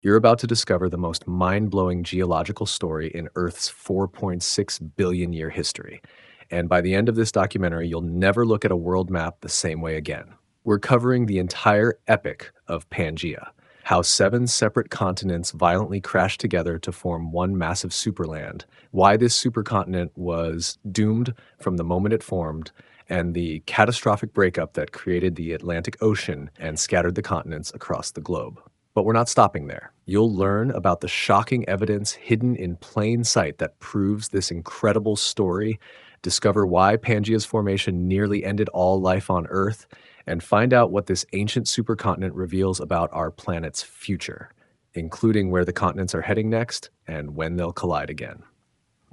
You're about to discover the most mind-blowing geological story in Earth's 4.6 billion year history. And by the end of this documentary, you'll never look at a world map the same way again. We're covering the entire epic of Pangea, how seven separate continents violently crashed together to form one massive superland, why this supercontinent was doomed from the moment it formed, and the catastrophic breakup that created the Atlantic Ocean and scattered the continents across the globe. But we're not stopping there. You'll learn about the shocking evidence hidden in plain sight that proves this incredible story, discover why Pangea's formation nearly ended all life on Earth, and find out what this ancient supercontinent reveals about our planet's future, including where the continents are heading next and when they'll collide again.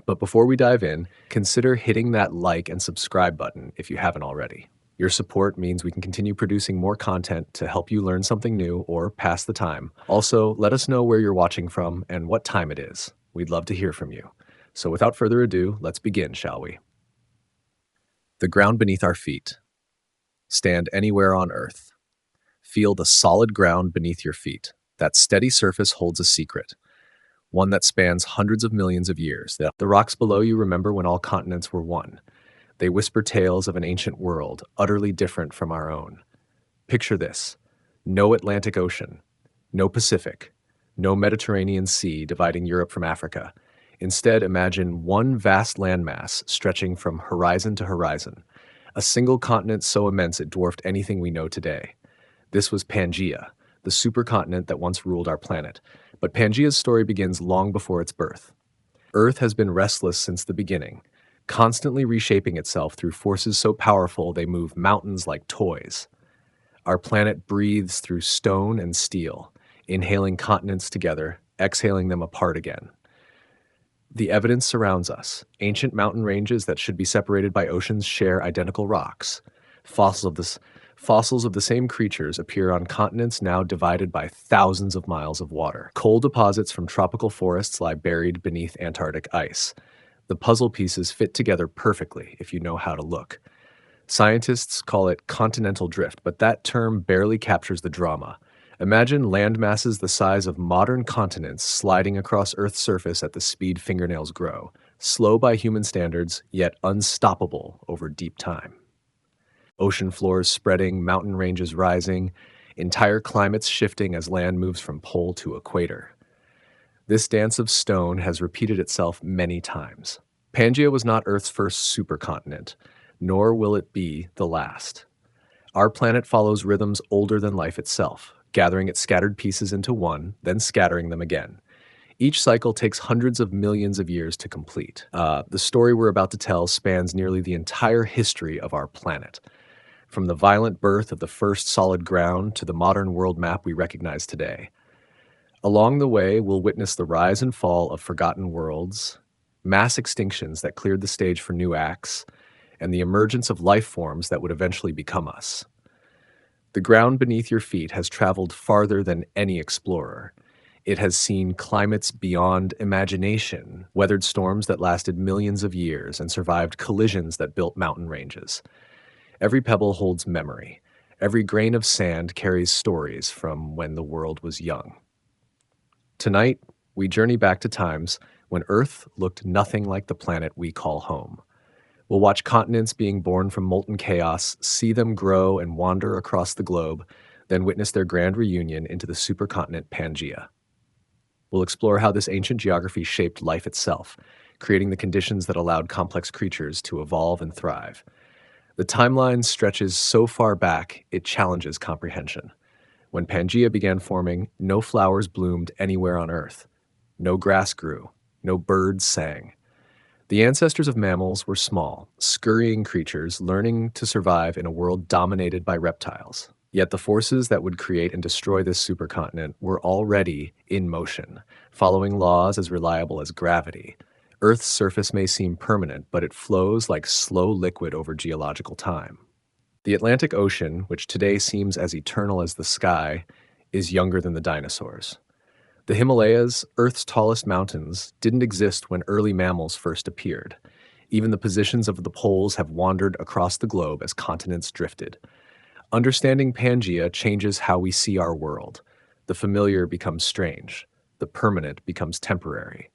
But before we dive in, consider hitting that like and subscribe button if you haven't already. Your support means we can continue producing more content to help you learn something new or pass the time. Also, let us know where you're watching from and what time it is. We'd love to hear from you. So without further ado, let's begin, shall we? The ground beneath our feet. Stand anywhere on Earth. Feel the solid ground beneath your feet. That steady surface holds a secret, one that spans hundreds of millions of years. The rocks below you remember when all continents were one. They whisper tales of an ancient world, utterly different from our own. Picture this: no Atlantic Ocean, no Pacific, no Mediterranean Sea dividing Europe from Africa. Instead, imagine one vast landmass stretching from horizon to horizon, a single continent so immense it dwarfed anything we know today. This was Pangea, the supercontinent that once ruled our planet. But Pangea's story begins long before its birth. Earth has been restless since the beginning, constantly reshaping itself through forces so powerful they move mountains like toys. Our planet breathes through stone and steel, inhaling continents together, exhaling them apart again. The evidence surrounds us. Ancient mountain ranges that should be separated by oceans share identical rocks. Fossils of the same creatures appear on continents now divided by thousands of miles of water. Coal deposits from tropical forests lie buried beneath Antarctic ice. The puzzle pieces fit together perfectly if you know how to look. Scientists call it continental drift, but that term barely captures the drama. Imagine land masses the size of modern continents sliding across Earth's surface at the speed fingernails grow, slow by human standards, yet unstoppable over deep time. Ocean floors spreading, mountain ranges rising, entire climates shifting as land moves from pole to equator. This dance of stone has repeated itself many times. Pangea was not Earth's first supercontinent, nor will it be the last. Our planet follows rhythms older than life itself, gathering its scattered pieces into one, then scattering them again. Each cycle takes hundreds of millions of years to complete. The story we're about to tell spans nearly the entire history of our planet, from the violent birth of the first solid ground to the modern world map we recognize today. Along the way, we'll witness the rise and fall of forgotten worlds, mass extinctions that cleared the stage for new acts, and the emergence of life forms that would eventually become us. The ground beneath your feet has traveled farther than any explorer. It has seen climates beyond imagination, weathered storms that lasted millions of years, and survived collisions that built mountain ranges. Every pebble holds memory. Every grain of sand carries stories from when the world was young. Tonight, we journey back to times when Earth looked nothing like the planet we call home. We'll watch continents being born from molten chaos, see them grow and wander across the globe, then witness their grand reunion into the supercontinent Pangea. We'll explore how this ancient geography shaped life itself, creating the conditions that allowed complex creatures to evolve and thrive. The timeline stretches so far back, it challenges comprehension. When Pangea began forming, no flowers bloomed anywhere on Earth. No grass grew. No birds sang. The ancestors of mammals were small, scurrying creatures learning to survive in a world dominated by reptiles. Yet the forces that would create and destroy this supercontinent were already in motion, following laws as reliable as gravity. Earth's surface may seem permanent, but it flows like slow liquid over geological time. The Atlantic Ocean, which today seems as eternal as the sky, is younger than the dinosaurs. The Himalayas, Earth's tallest mountains, didn't exist when early mammals first appeared. Even the positions of the poles have wandered across the globe as continents drifted. Understanding Pangea changes how we see our world. The familiar becomes strange. The permanent becomes temporary.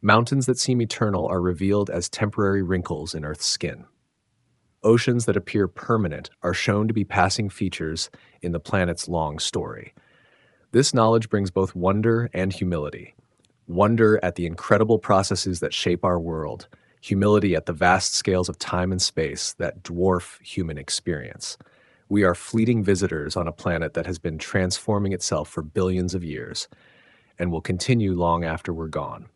Mountains that seem eternal are revealed as temporary wrinkles in Earth's skin. Oceans that appear permanent are shown to be passing features in the planet's long story. This knowledge brings both wonder and humility. Wonder at the incredible processes that shape our world, humility at the vast scales of time and space that dwarf human experience. We are fleeting visitors on a planet that has been transforming itself for billions of years and will continue long after we're gone.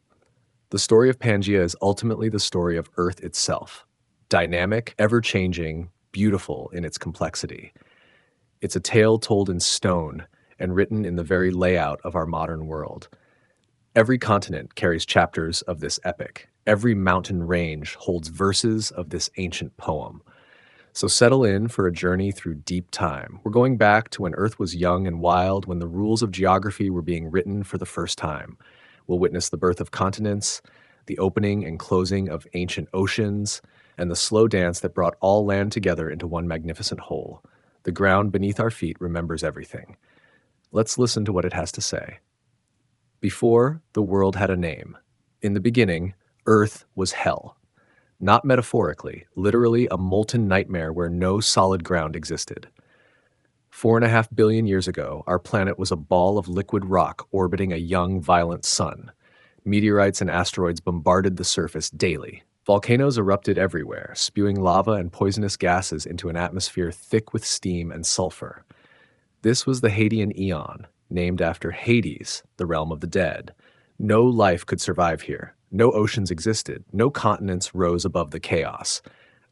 The story of Pangea is ultimately the story of Earth itself, dynamic, ever-changing, beautiful in its complexity. It's a tale told in stone and written in the very layout of our modern world. Every continent carries chapters of this epic. Every mountain range holds verses of this ancient poem. So settle in for a journey through deep time. We're going back to when Earth was young and wild, when the rules of geography were being written for the first time. We'll witness the birth of continents, the opening and closing of ancient oceans, and the slow dance that brought all land together into one magnificent whole. The ground beneath our feet remembers everything. Let's listen to what it has to say. Before, the world had a name. In the beginning, Earth was hell. Not metaphorically, literally a molten nightmare where no solid ground existed. 4.5 billion years ago, our planet was a ball of liquid rock orbiting a young, violent sun. Meteorites and asteroids bombarded the surface daily. Volcanoes erupted everywhere, spewing lava and poisonous gases into an atmosphere thick with steam and sulfur. This was the Hadean Eon, named after Hades, the realm of the dead. No life could survive here. No oceans existed. No continents rose above the chaos.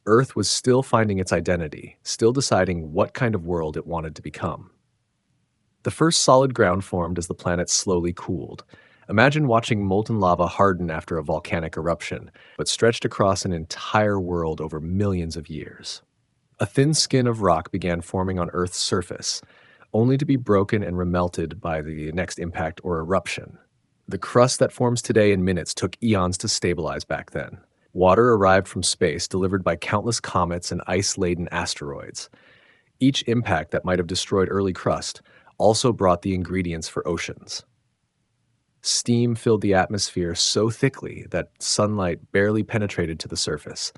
Earth was still finding its identity, still deciding what kind of world it wanted to become. The first solid ground formed as the planet slowly cooled. Imagine watching molten lava harden after a volcanic eruption, but stretched across an entire world over millions of years. A thin skin of rock began forming on Earth's surface, only to be broken and remelted by the next impact or eruption. The crust that forms today in minutes took eons to stabilize back then. Water arrived from space, delivered by countless comets and ice-laden asteroids. Each impact that might have destroyed early crust also brought the ingredients for oceans. Steam filled the atmosphere so thickly that sunlight barely penetrated to the surface.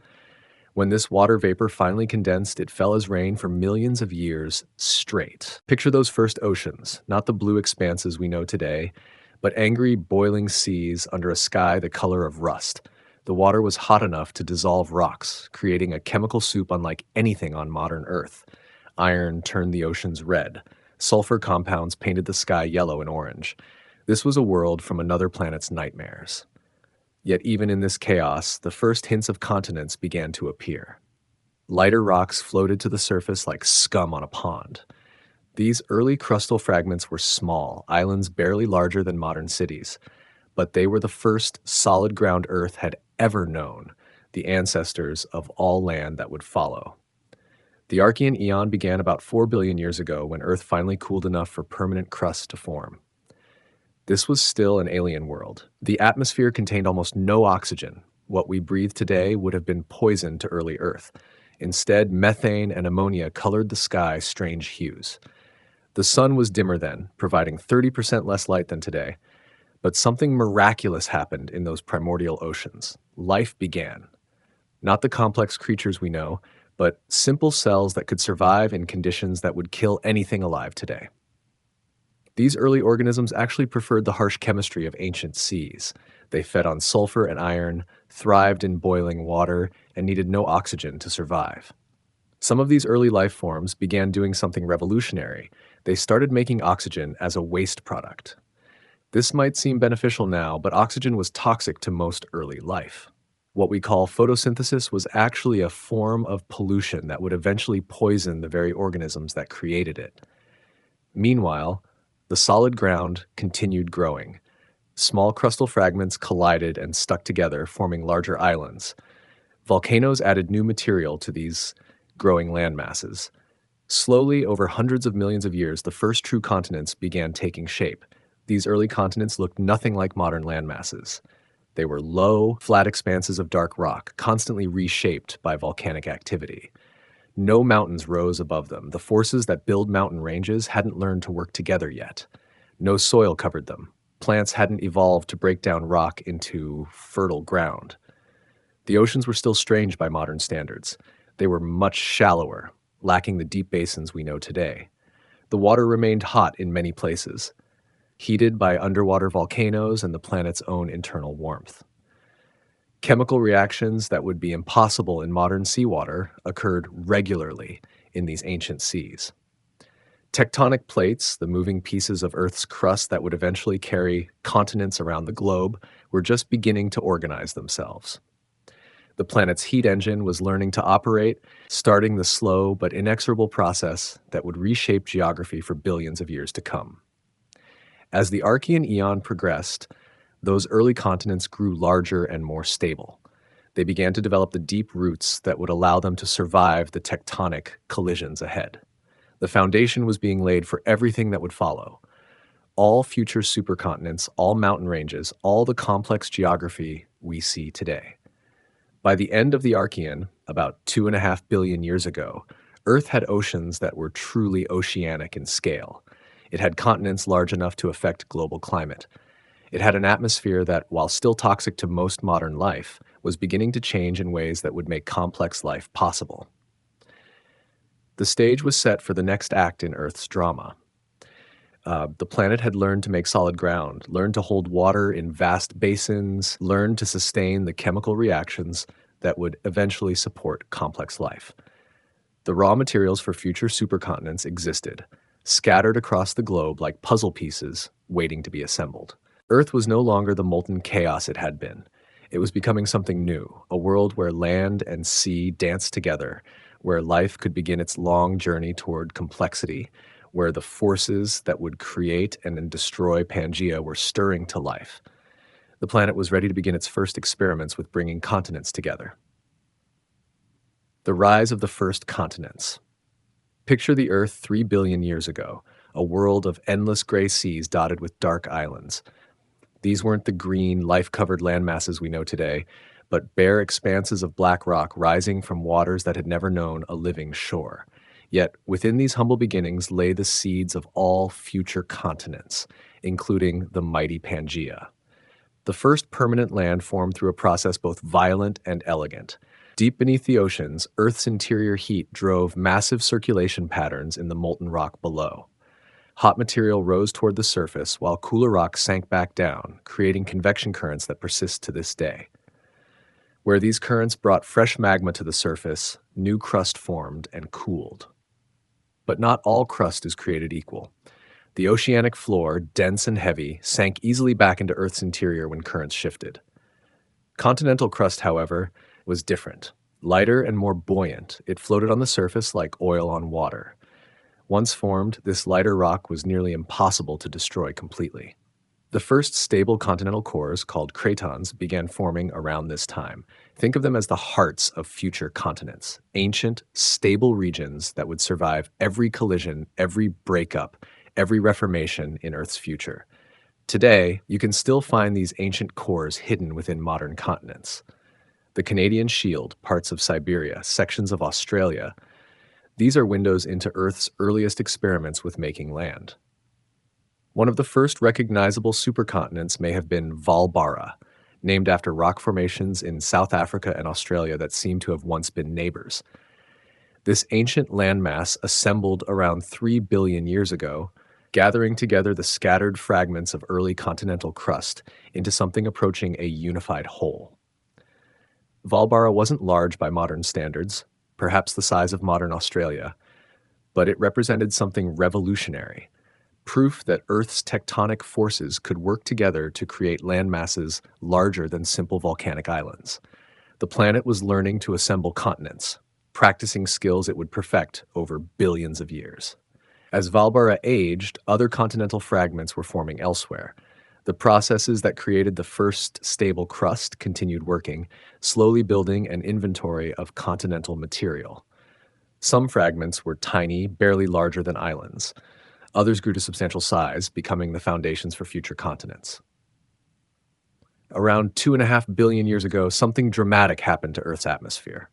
When this water vapor finally condensed, it fell as rain for millions of years straight. Picture those first oceans, not the blue expanses we know today, but angry, boiling seas under a sky the color of rust. The water was hot enough to dissolve rocks, creating a chemical soup unlike anything on modern Earth. Iron turned the oceans red. Sulfur compounds painted the sky yellow and orange. This was a world from another planet's nightmares. Yet even in this chaos, the first hints of continents began to appear. Lighter rocks floated to the surface like scum on a pond. These early crustal fragments were small, islands barely larger than modern cities. But they were the first solid ground Earth had ever known, the ancestors of all land that would follow. The Archean Eon began about 4 billion years ago when Earth finally cooled enough for permanent crust to form. This was still an alien world. The atmosphere contained almost no oxygen. What we breathe today would have been poison to early Earth. Instead, methane and ammonia colored the sky strange hues. The sun was dimmer then, providing 30% less light than today. But something miraculous happened in those primordial oceans. Life began. Not the complex creatures we know, but simple cells that could survive in conditions that would kill anything alive today. These early organisms actually preferred the harsh chemistry of ancient seas. They fed on sulfur and iron, thrived in boiling water, and needed no oxygen to survive. Some of these early life forms began doing something revolutionary. They started making oxygen as a waste product. This might seem beneficial now, but oxygen was toxic to most early life. What we call photosynthesis was actually a form of pollution that would eventually poison the very organisms that created it. Meanwhile, the solid ground continued growing. Small crustal fragments collided and stuck together, forming larger islands. Volcanoes added new material to these growing land masses. Slowly, over hundreds of millions of years, the first true continents began taking shape. These early continents looked nothing like modern landmasses. They were low, flat expanses of dark rock, constantly reshaped by volcanic activity. No mountains rose above them. The forces that build mountain ranges hadn't learned to work together yet. No soil covered them. Plants hadn't evolved to break down rock into fertile ground. The oceans were still strange by modern standards. They were much shallower, lacking the deep basins we know today. The water remained hot in many places, heated by underwater volcanoes and the planet's own internal warmth. Chemical reactions that would be impossible in modern seawater occurred regularly in these ancient seas. Tectonic plates, the moving pieces of Earth's crust that would eventually carry continents around the globe, were just beginning to organize themselves. The planet's heat engine was learning to operate, starting the slow but inexorable process that would reshape geography for billions of years to come. As the Archean eon progressed, those early continents grew larger and more stable. They began to develop the deep roots that would allow them to survive the tectonic collisions ahead. The foundation was being laid for everything that would follow. All future supercontinents, all mountain ranges, all the complex geography we see today. By the end of the Archean, about 2.5 billion years ago, Earth had oceans that were truly oceanic in scale. It had continents large enough to affect global climate. It had an atmosphere that, while still toxic to most modern life, was beginning to change in ways that would make complex life possible. The stage was set for the next act in Earth's drama. The planet had learned to make solid ground, learned to hold water in vast basins, learned to sustain the chemical reactions that would eventually support complex life. The raw materials for future supercontinents existed, scattered across the globe like puzzle pieces waiting to be assembled. Earth was no longer the molten chaos it had been. It was becoming something new, a world where land and sea danced together, where life could begin its long journey toward complexity, where the forces that would create and then destroy Pangea were stirring to life. The planet was ready to begin its first experiments with bringing continents together. The rise of the first continents. Picture the Earth 3 billion years ago, a world of endless gray seas dotted with dark islands. These weren't the green, life-covered landmasses we know today, but bare expanses of black rock rising from waters that had never known a living shore. Yet, within these humble beginnings lay the seeds of all future continents, including the mighty Pangea. The first permanent land formed through a process both violent and elegant. Deep beneath the oceans, Earth's interior heat drove massive circulation patterns in the molten rock below. Hot material rose toward the surface, while cooler rock sank back down, creating convection currents that persist to this day. Where these currents brought fresh magma to the surface, new crust formed and cooled. But not all crust is created equal. The oceanic floor, dense and heavy, sank easily back into Earth's interior when currents shifted. Continental crust, however, was different. Lighter and more buoyant, it floated on the surface like oil on water. Once formed, this lighter rock was nearly impossible to destroy completely. The first stable continental cores, called cratons, began forming around this time. Think of them as the hearts of future continents, ancient, stable regions that would survive every collision, every breakup, every reformation in Earth's future. Today, you can still find these ancient cores hidden within modern continents. The Canadian Shield, parts of Siberia, sections of Australia, these are windows into Earth's earliest experiments with making land. One of the first recognizable supercontinents may have been Valbara, named after rock formations in South Africa and Australia that seem to have once been neighbors. This ancient landmass assembled around 3 billion years ago, gathering together the scattered fragments of early continental crust into something approaching a unified whole. Valbara wasn't large by modern standards, perhaps the size of modern Australia, but it represented something revolutionary. Proof that Earth's tectonic forces could work together to create landmasses larger than simple volcanic islands. The planet was learning to assemble continents, practicing skills it would perfect over billions of years. As Valbara aged, other continental fragments were forming elsewhere. The processes that created the first stable crust continued working, slowly building an inventory of continental material. Some fragments were tiny, barely larger than islands. Others grew to substantial size, becoming the foundations for future continents. Around 2.5 billion years ago, something dramatic happened to Earth's atmosphere.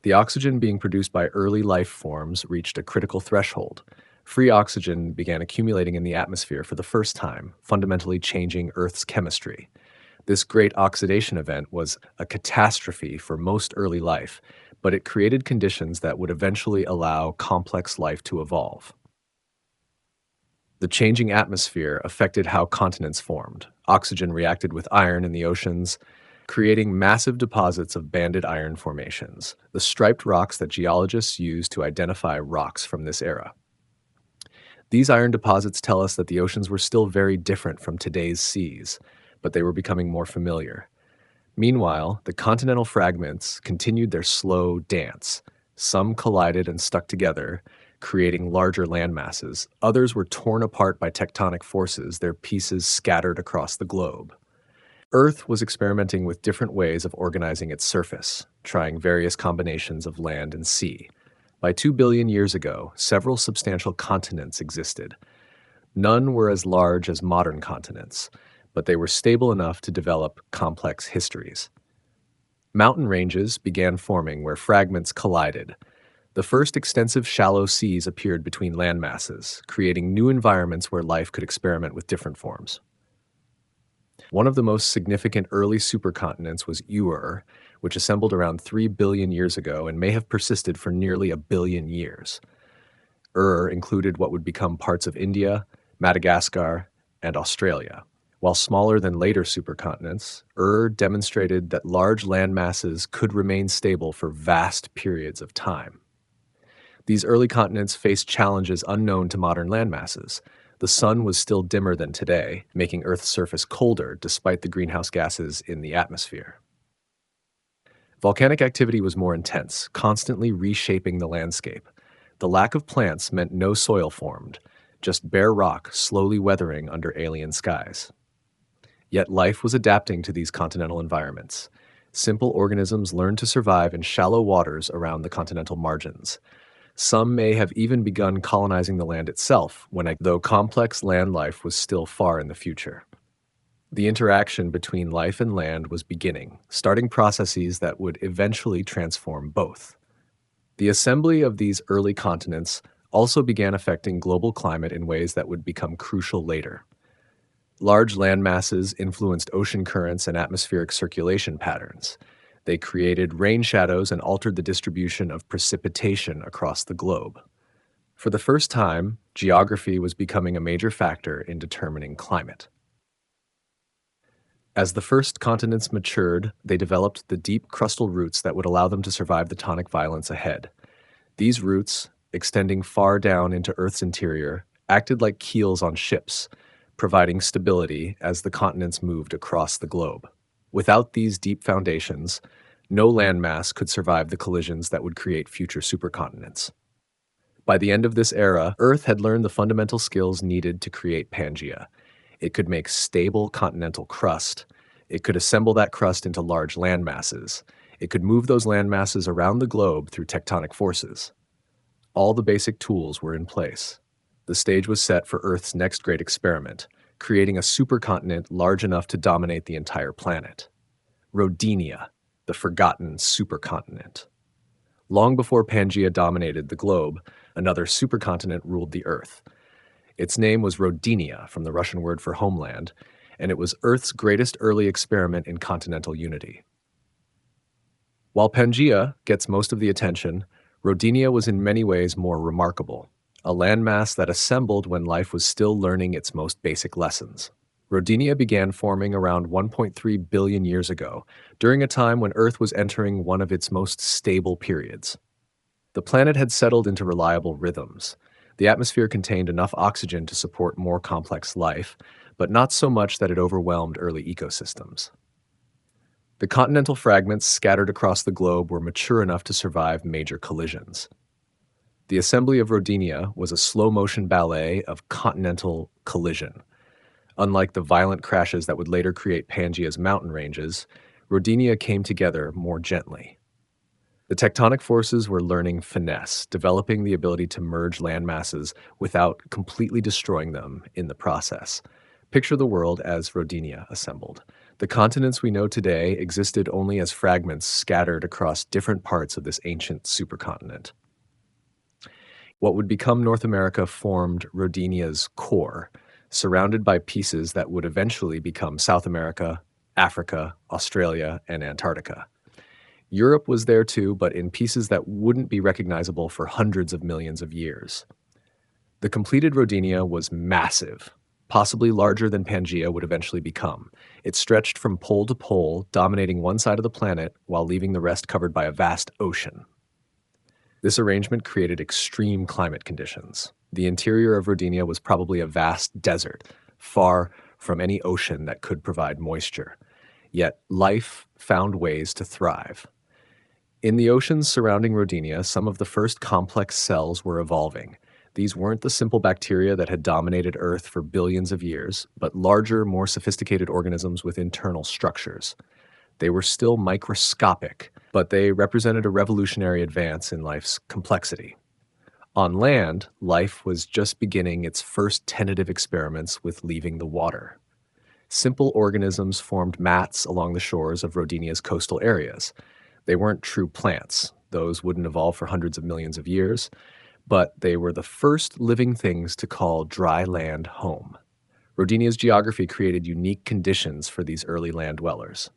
The oxygen being produced by early life forms reached a critical threshold. Free oxygen began accumulating in the atmosphere for the first time, fundamentally changing Earth's chemistry. This great oxidation event was a catastrophe for most early life, but it created conditions that would eventually allow complex life to evolve. The changing atmosphere affected how continents formed. Oxygen reacted with iron in the oceans, creating massive deposits of banded iron formations, the striped rocks that geologists use to identify rocks from this era. These iron deposits tell us that the oceans were still very different from today's seas, but they were becoming more familiar. Meanwhile, the continental fragments continued their slow dance. Some collided and stuck together, creating larger landmasses. Others were torn apart by tectonic forces, their pieces scattered across the globe. Earth was experimenting with different ways of organizing its surface, trying various combinations of land and sea. By 2 billion years ago, several substantial continents existed. None were as large as modern continents, but they were stable enough to develop complex histories. Mountain ranges began forming where fragments collided. The first extensive shallow seas appeared between landmasses, creating new environments where life could experiment with different forms. One of the most significant early supercontinents was Ur, which assembled around 3 billion years ago and may have persisted for nearly a billion years. Ur included what would become parts of India, Madagascar, and Australia. While smaller than later supercontinents, Ur demonstrated that large land masses could remain stable for vast periods of time. These early continents faced challenges unknown to modern landmasses. The sun was still dimmer than today, making Earth's surface colder despite the greenhouse gases in the atmosphere. Volcanic activity was more intense, constantly reshaping the landscape. The lack of plants meant no soil formed, just bare rock slowly weathering under alien skies. Yet life was adapting to these continental environments. Simple organisms learned to survive in shallow waters around the continental margins. Some may have even begun colonizing the land itself, though complex land life was still far in the future. The interaction between life and land was beginning, starting processes that would eventually transform both. The assembly of these early continents also began affecting global climate in ways that would become crucial later. Large land masses influenced ocean currents and atmospheric circulation patterns. They created rain shadows and altered the distribution of precipitation across the globe. For the first time, geography was becoming a major factor in determining climate. As the first continents matured, they developed the deep crustal roots that would allow them to survive the tectonic violence ahead. These roots, extending far down into Earth's interior, acted like keels on ships, providing stability as the continents moved across the globe. Without these deep foundations, no landmass could survive the collisions that would create future supercontinents. By the end of this era, Earth had learned the fundamental skills needed to create Pangea. It could make stable continental crust. It could assemble that crust into large landmasses. It could move those landmasses around the globe through tectonic forces. All the basic tools were in place. The stage was set for Earth's next great experiment, creating a supercontinent large enough to dominate the entire planet. Rodinia, the forgotten supercontinent. Long before Pangea dominated the globe, another supercontinent ruled the Earth. Its name was Rodinia, from the Russian word for homeland, and it was Earth's greatest early experiment in continental unity. While Pangea gets most of the attention, Rodinia was in many ways more remarkable, a landmass that assembled when life was still learning its most basic lessons. Rodinia began forming around 1.3 billion years ago, during a time when Earth was entering one of its most stable periods. The planet had settled into reliable rhythms. The atmosphere contained enough oxygen to support more complex life, but not so much that it overwhelmed early ecosystems. The continental fragments scattered across the globe were mature enough to survive major collisions. The assembly of Rodinia was a slow-motion ballet of continental collision. Unlike the violent crashes that would later create Pangea's mountain ranges, Rodinia came together more gently. The tectonic forces were learning finesse, developing the ability to merge land masses without completely destroying them in the process. Picture the world as Rodinia assembled. The continents we know today existed only as fragments scattered across different parts of this ancient supercontinent. What would become North America formed Rodinia's core, surrounded by pieces that would eventually become South America, Africa, Australia, and Antarctica. Europe was there too, but in pieces that wouldn't be recognizable for hundreds of millions of years. The completed Rodinia was massive, possibly larger than Pangea would eventually become. It stretched from pole to pole, dominating one side of the planet while leaving the rest covered by a vast ocean. This arrangement created extreme climate conditions. The interior of Rodinia was probably a vast desert, far from any ocean that could provide moisture. Yet life found ways to thrive. In the oceans surrounding Rodinia, some of the first complex cells were evolving. These weren't the simple bacteria that had dominated Earth for billions of years, but larger, more sophisticated organisms with internal structures. They were still microscopic, but they represented a revolutionary advance in life's complexity. On land, life was just beginning its first tentative experiments with leaving the water. Simple organisms formed mats along the shores of Rodinia's coastal areas. They weren't true plants. Those wouldn't evolve for hundreds of millions of years, but they were the first living things to call dry land home. Rodinia's geography created unique conditions for these early land dwellers.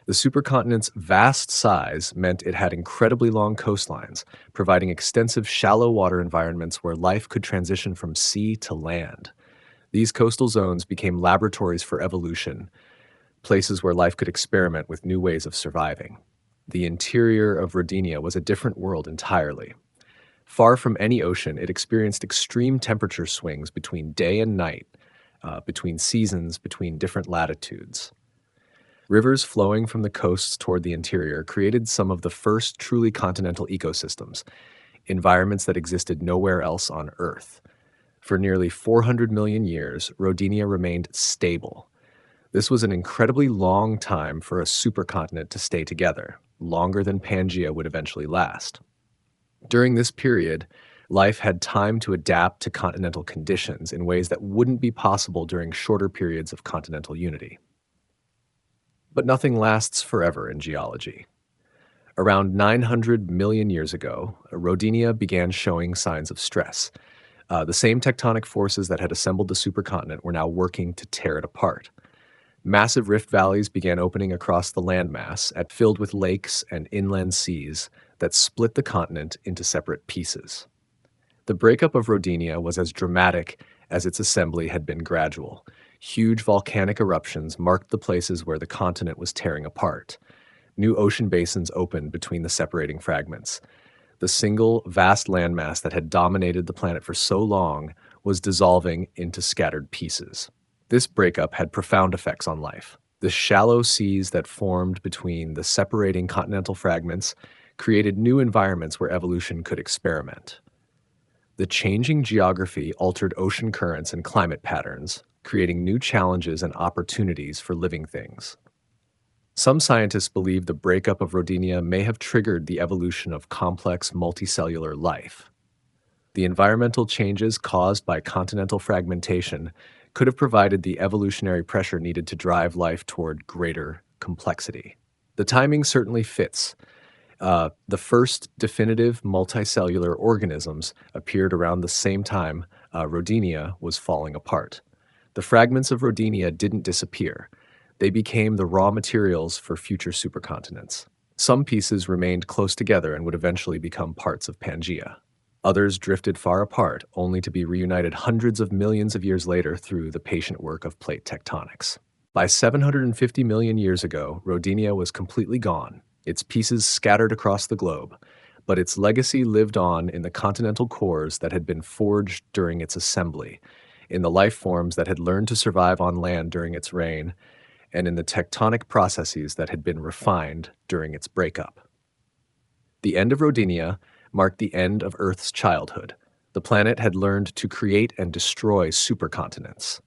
The supercontinent's vast size meant it had incredibly long coastlines, providing extensive shallow water environments where life could transition from sea to land. These coastal zones became laboratories for evolution, places where life could experiment with new ways of surviving. The interior of Rodinia was a different world entirely. Far from any ocean, it experienced extreme temperature swings between day and night, between seasons, between different latitudes. Rivers flowing from the coasts toward the interior created some of the first truly continental ecosystems, environments that existed nowhere else on Earth. For nearly 400 million years, Rodinia remained stable. This was an incredibly long time for a supercontinent to stay together, longer than Pangea would eventually last. During this period, life had time to adapt to continental conditions in ways that wouldn't be possible during shorter periods of continental unity. But nothing lasts forever in geology. Around 900 million years ago, Rodinia began showing signs of stress. The same tectonic forces that had assembled the supercontinent were now working to tear it apart. Massive rift valleys began opening across the landmass, filled with lakes and inland seas that split the continent into separate pieces. The breakup of Rodinia was as dramatic as its assembly had been gradual. Huge volcanic eruptions marked the places where the continent was tearing apart. New ocean basins opened between the separating fragments. The single, vast landmass that had dominated the planet for so long was dissolving into scattered pieces. This breakup had profound effects on life. The shallow seas that formed between the separating continental fragments created new environments where evolution could experiment. The changing geography altered ocean currents and climate patterns, creating new challenges and opportunities for living things. Some scientists believe the breakup of Rodinia may have triggered the evolution of complex multicellular life. The environmental changes caused by continental fragmentation could have provided the evolutionary pressure needed to drive life toward greater complexity. The timing certainly fits. The first definitive multicellular organisms appeared around the same time Rodinia was falling apart. The fragments of Rodinia didn't disappear. They became the raw materials for future supercontinents. Some pieces remained close together and would eventually become parts of Pangea. Others drifted far apart, only to be reunited hundreds of millions of years later through the patient work of plate tectonics. By 750 million years ago, Rodinia was completely gone, its pieces scattered across the globe, but its legacy lived on in the continental cores that had been forged during its assembly, in the life forms that had learned to survive on land during its reign, and in the tectonic processes that had been refined during its breakup. The end of Rodinia marked the end of Earth's childhood. The planet had learned to create and destroy supercontinents.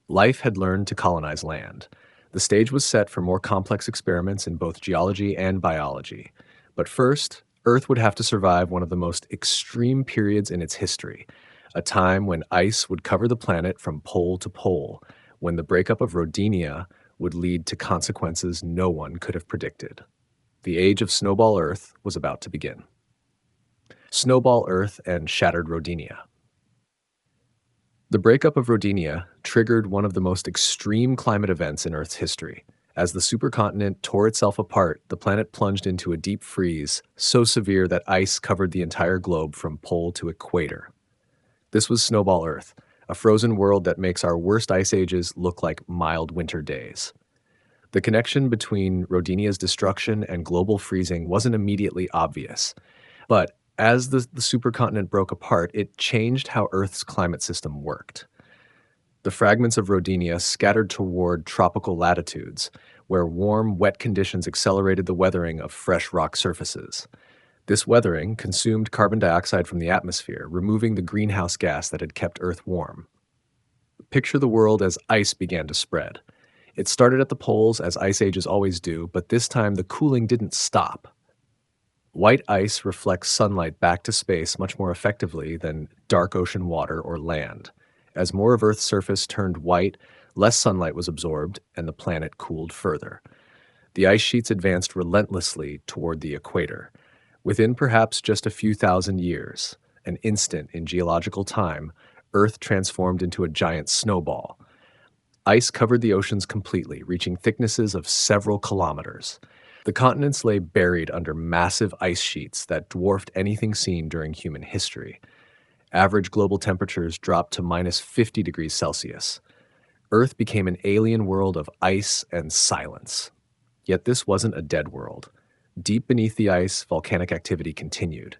Life had learned to colonize land. The stage was set for more complex experiments in both geology and biology. But first, Earth would have to survive one of the most extreme periods in its history, a time when ice would cover the planet from pole to pole, when the breakup of Rodinia would lead to consequences no one could have predicted. The age of Snowball Earth was about to begin. Snowball Earth and shattered Rodinia. The breakup of Rodinia triggered one of the most extreme climate events in Earth's history. As the supercontinent tore itself apart, the planet plunged into a deep freeze so severe that ice covered the entire globe from pole to equator. This was Snowball Earth, a frozen world that makes our worst ice ages look like mild winter days. The connection between Rodinia's destruction and global freezing wasn't immediately obvious, but as the supercontinent broke apart, it changed how Earth's climate system worked. The fragments of Rodinia scattered toward tropical latitudes, where warm, wet conditions accelerated the weathering of fresh rock surfaces. This weathering consumed carbon dioxide from the atmosphere, removing the greenhouse gas that had kept Earth warm. Picture the world as ice began to spread. It started at the poles, as ice ages always do, but this time the cooling didn't stop. White ice reflects sunlight back to space much more effectively than dark ocean water or land. As more of Earth's surface turned white, less sunlight was absorbed, and the planet cooled further. The ice sheets advanced relentlessly toward the equator. Within perhaps just a few thousand years, an instant in geological time, Earth transformed into a giant snowball. Ice covered the oceans completely, reaching thicknesses of several kilometers. The continents lay buried under massive ice sheets that dwarfed anything seen during human history. Average global temperatures dropped to minus 50 degrees Celsius. Earth became an alien world of ice and silence. Yet this wasn't a dead world. Deep beneath the ice, volcanic activity continued.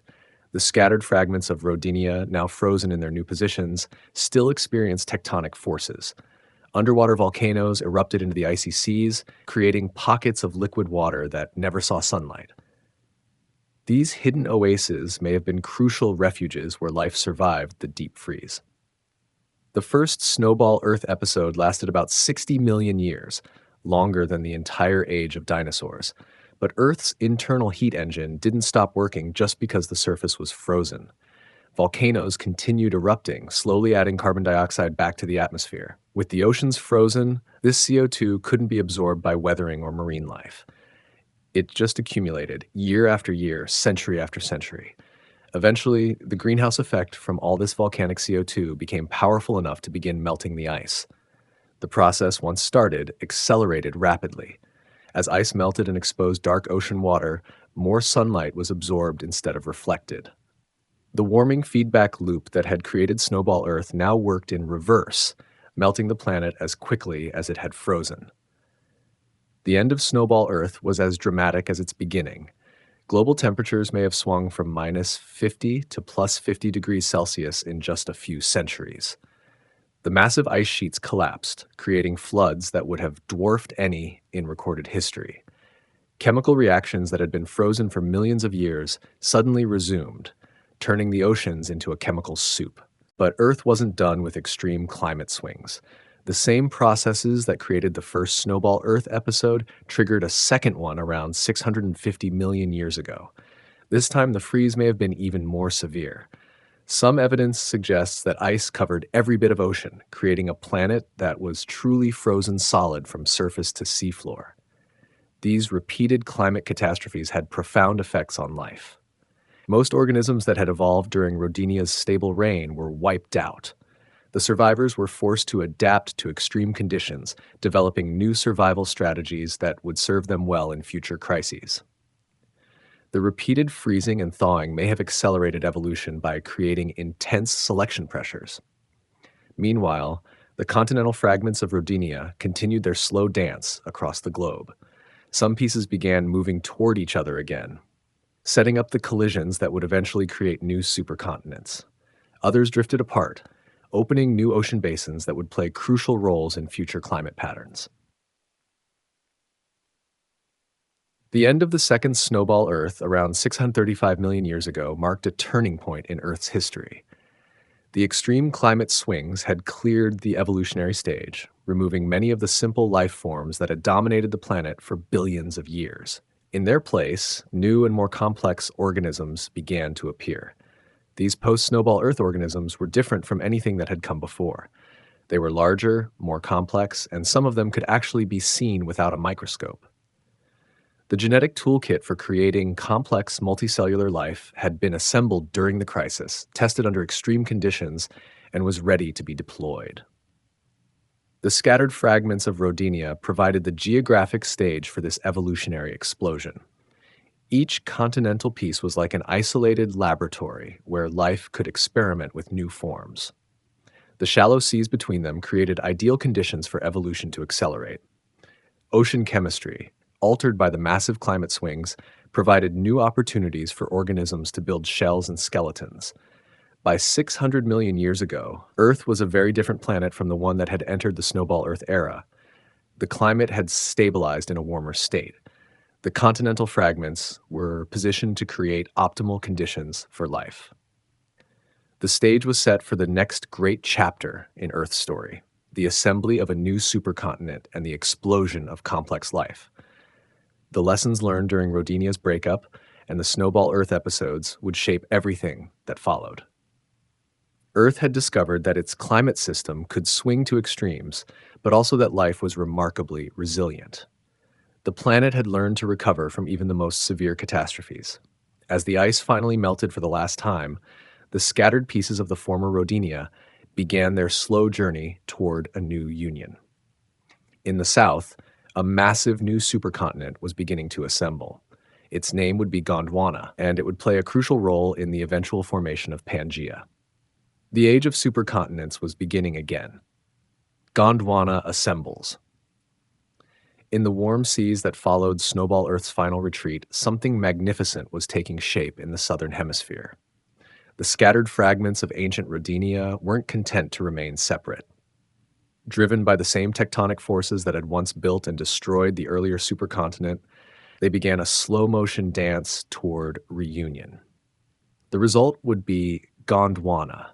The scattered fragments of Rodinia, now frozen in their new positions, still experienced tectonic forces. Underwater volcanoes erupted into the icy seas, creating pockets of liquid water that never saw sunlight. These hidden oases may have been crucial refuges where life survived the deep freeze. The first Snowball Earth episode lasted about 60 million years, longer than the entire age of dinosaurs. But Earth's internal heat engine didn't stop working just because the surface was frozen. Volcanoes continued erupting, slowly adding carbon dioxide back to the atmosphere. With the oceans frozen, this CO2 couldn't be absorbed by weathering or marine life. It just accumulated, year after year, century after century. Eventually, the greenhouse effect from all this volcanic CO2 became powerful enough to begin melting the ice. The process, once started, accelerated rapidly. As ice melted and exposed dark ocean water, more sunlight was absorbed instead of reflected. The warming feedback loop that had created Snowball Earth now worked in reverse, melting the planet as quickly as it had frozen. The end of Snowball Earth was as dramatic as its beginning. Global temperatures may have swung from minus 50 to plus 50 degrees Celsius in just a few centuries. The massive ice sheets collapsed, creating floods that would have dwarfed any in recorded history. Chemical reactions that had been frozen for millions of years suddenly resumed, turning the oceans into a chemical soup. But Earth wasn't done with extreme climate swings. The same processes that created the first Snowball Earth episode triggered a second one around 650 million years ago. This time, the freeze may have been even more severe. Some evidence suggests that ice covered every bit of ocean, creating a planet that was truly frozen solid from surface to seafloor. These repeated climate catastrophes had profound effects on life. Most organisms that had evolved during Rodinia's stable reign were wiped out. The survivors were forced to adapt to extreme conditions, developing new survival strategies that would serve them well in future crises. The repeated freezing and thawing may have accelerated evolution by creating intense selection pressures. Meanwhile, the continental fragments of Rodinia continued their slow dance across the globe. Some pieces began moving toward each other again, setting up the collisions that would eventually create new supercontinents. Others drifted apart, opening new ocean basins that would play crucial roles in future climate patterns. The end of the second Snowball Earth, around 635 million years ago, marked a turning point in Earth's history. The extreme climate swings had cleared the evolutionary stage, removing many of the simple life forms that had dominated the planet for billions of years. In their place, new and more complex organisms began to appear. These post-Snowball Earth organisms were different from anything that had come before. They were larger, more complex, and some of them could actually be seen without a microscope. The genetic toolkit for creating complex multicellular life had been assembled during the crisis, tested under extreme conditions, and was ready to be deployed. The scattered fragments of Rodinia provided the geographic stage for this evolutionary explosion. Each continental piece was like an isolated laboratory where life could experiment with new forms. The shallow seas between them created ideal conditions for evolution to accelerate. Ocean chemistry, altered by the massive climate swings, provided new opportunities for organisms to build shells and skeletons. By 600 million years ago, Earth was a very different planet from the one that had entered the Snowball Earth era. The climate had stabilized in a warmer state. The continental fragments were positioned to create optimal conditions for life. The stage was set for the next great chapter in Earth's story, the assembly of a new supercontinent and the explosion of complex life. The lessons learned during Rodinia's breakup and the Snowball Earth episodes would shape everything that followed. Earth had discovered that its climate system could swing to extremes, but also that life was remarkably resilient. The planet had learned to recover from even the most severe catastrophes. As the ice finally melted for the last time, the scattered pieces of the former Rodinia began their slow journey toward a new union. In the south, a massive new supercontinent was beginning to assemble. Its name would be Gondwana, and it would play a crucial role in the eventual formation of Pangea. The age of supercontinents was beginning again. Gondwana assembles. In the warm seas that followed Snowball Earth's final retreat, something magnificent was taking shape in the southern hemisphere. The scattered fragments of ancient Rodinia weren't content to remain separate. Driven by the same tectonic forces that had once built and destroyed the earlier supercontinent, they began a slow-motion dance toward reunion. The result would be Gondwana,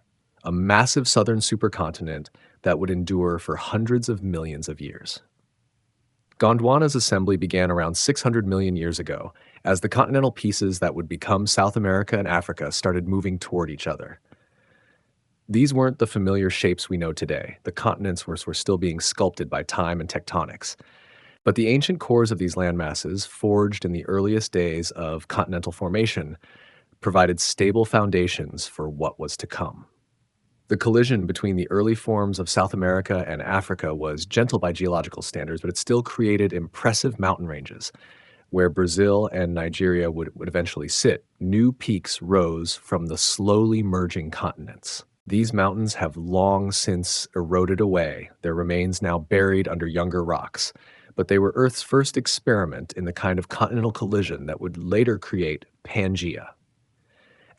a massive southern supercontinent that would endure for hundreds of millions of years. Gondwana's assembly began around 600 million years ago, as the continental pieces that would become South America and Africa started moving toward each other. These weren't the familiar shapes we know today. The continents were still being sculpted by time and tectonics. But the ancient cores of these landmasses, forged in the earliest days of continental formation, provided stable foundations for what was to come. The collision between the early forms of South America and Africa was gentle by geological standards, but it still created impressive mountain ranges. Where Brazil and Nigeria would eventually sit, new peaks rose from the slowly merging continents. These mountains have long since eroded away, their remains now buried under younger rocks, but they were Earth's first experiment in the kind of continental collision that would later create Pangea.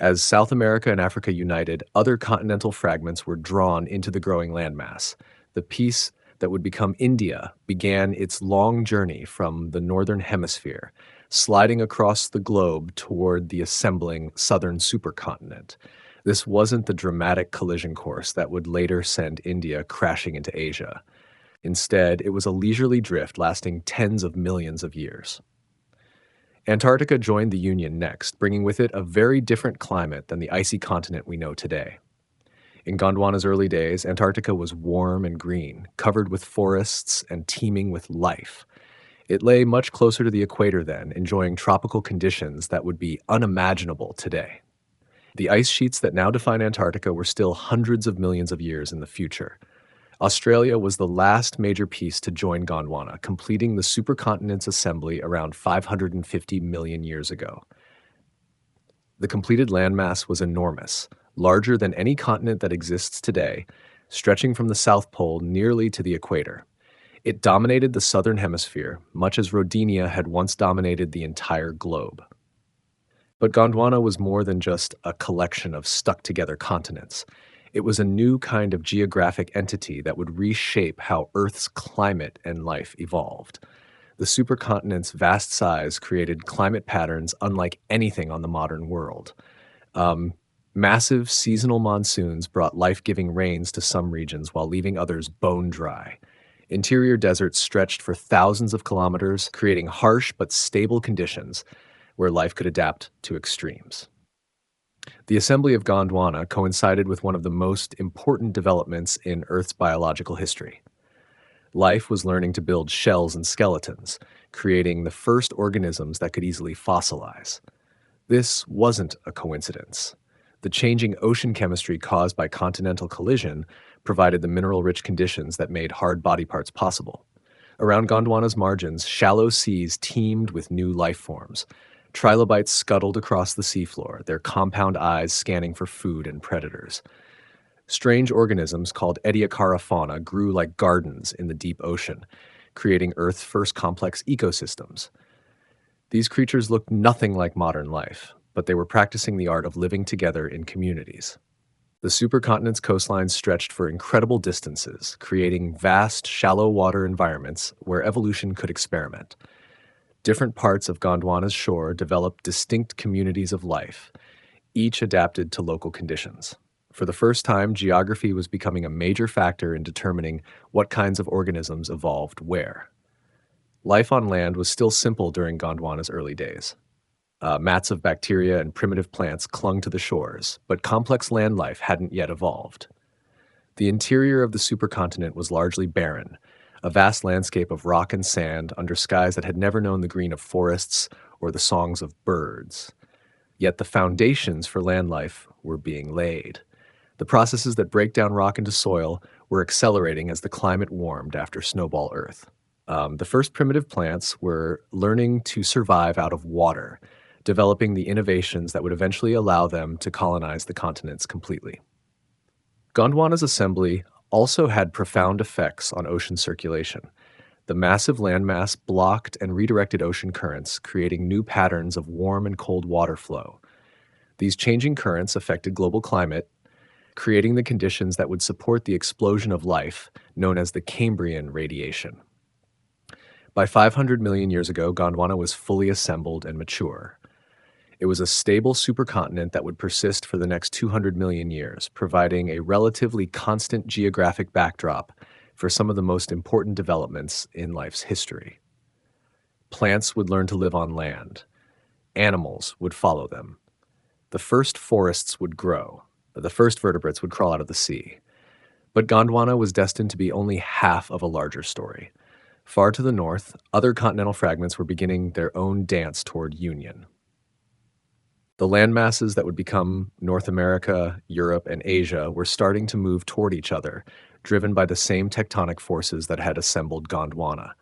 As South America and Africa united, other continental fragments were drawn into the growing landmass. The piece that would become India began its long journey from the northern hemisphere, sliding across the globe toward the assembling southern supercontinent. This wasn't the dramatic collision course that would later send India crashing into Asia. Instead, it was a leisurely drift lasting tens of millions of years. Antarctica joined the Union next, bringing with it a very different climate than the icy continent we know today. In Gondwana's early days, Antarctica was warm and green, covered with forests and teeming with life. It lay much closer to the equator then, enjoying tropical conditions that would be unimaginable today. The ice sheets that now define Antarctica were still hundreds of millions of years in the future. Australia was the last major piece to join Gondwana, completing the supercontinent's assembly around 550 million years ago. The completed landmass was enormous, larger than any continent that exists today, stretching from the South Pole nearly to the equator. It dominated the southern hemisphere, much as Rodinia had once dominated the entire globe. But Gondwana was more than just a collection of stuck-together continents. It was a new kind of geographic entity that would reshape how Earth's climate and life evolved. The supercontinent's vast size created climate patterns unlike anything on the modern world. Massive seasonal monsoons brought life-giving rains to some regions while leaving others bone dry. Interior deserts stretched for thousands of kilometers, creating harsh but stable conditions where life could adapt to extremes. The assembly of Gondwana coincided with one of the most important developments in Earth's biological history. Life was learning to build shells and skeletons, creating the first organisms that could easily fossilize. This wasn't a coincidence. The changing ocean chemistry caused by continental collision provided the mineral-rich conditions that made hard body parts possible. Around Gondwana's margins, shallow seas teemed with new life forms. Trilobites scuttled across the seafloor, their compound eyes scanning for food and predators. Strange organisms called Ediacara fauna grew like gardens in the deep ocean, creating Earth's first complex ecosystems. These creatures looked nothing like modern life, but they were practicing the art of living together in communities. The supercontinent's coastlines stretched for incredible distances, creating vast, shallow water environments where evolution could experiment. Different parts of Gondwana's shore developed distinct communities of life, each adapted to local conditions. For the first time, geography was becoming a major factor in determining what kinds of organisms evolved where. Life on land was still simple during Gondwana's early days. Mats of bacteria and primitive plants clung to the shores, but complex land life hadn't yet evolved. The interior of the supercontinent was largely barren, a vast landscape of rock and sand under skies that had never known the green of forests or the songs of birds. Yet the foundations for land life were being laid. The processes that break down rock into soil were accelerating as the climate warmed after Snowball Earth. The first primitive plants were learning to survive out of water, developing the innovations that would eventually allow them to colonize the continents completely. Gondwana's assembly also had profound effects on ocean circulation. The massive landmass blocked and redirected ocean currents, creating new patterns of warm and cold water flow. These changing currents affected global climate, creating the conditions that would support the explosion of life known as the Cambrian radiation. By 500 million years ago, Gondwana was fully assembled and mature. It was a stable supercontinent that would persist for the next 200 million years, providing a relatively constant geographic backdrop for some of the most important developments in life's history. Plants would learn to live on land. Animals would follow them. The first forests would grow. The first vertebrates would crawl out of the sea. But Gondwana was destined to be only half of a larger story. Far to the north, other continental fragments were beginning their own dance toward union. The landmasses that would become North America, Europe, and Asia were starting to move toward each other, driven by the same tectonic forces that had assembled Gondwana.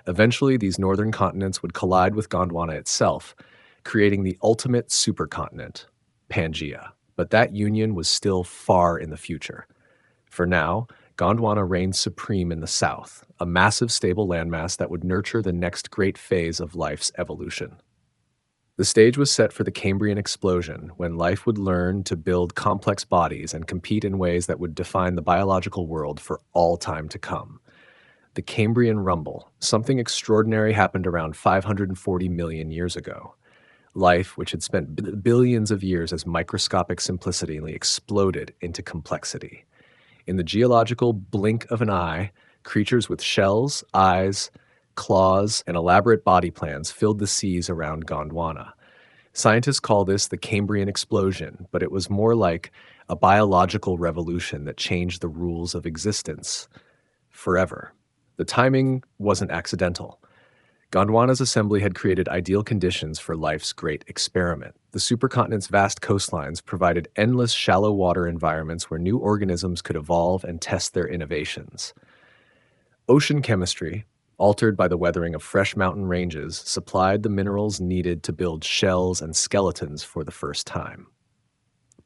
Eventually, these northern continents would collide with Gondwana itself, creating the ultimate supercontinent, Pangea. But that union was still far in the future. For now, Gondwana reigned supreme in the south, a massive stable landmass that would nurture the next great phase of life's evolution. The stage was set for the Cambrian explosion, when life would learn to build complex bodies and compete in ways that would define the biological world for all time to come. The Cambrian rumble, something extraordinary happened around 540 million years ago. Life, which had spent billions of years as microscopic simplicity, exploded into complexity. In the geological blink of an eye, creatures with shells, eyes, claws, and elaborate body plans filled the seas around Gondwana. Scientists call this the Cambrian explosion, but it was more like a biological revolution that changed the rules of existence forever. The timing wasn't accidental. Gondwana's assembly had created ideal conditions for life's great experiment. The supercontinent's vast coastlines provided endless shallow water environments where new organisms could evolve and test their innovations. Ocean chemistry, altered by the weathering of fresh mountain ranges, supplied the minerals needed to build shells and skeletons for the first time.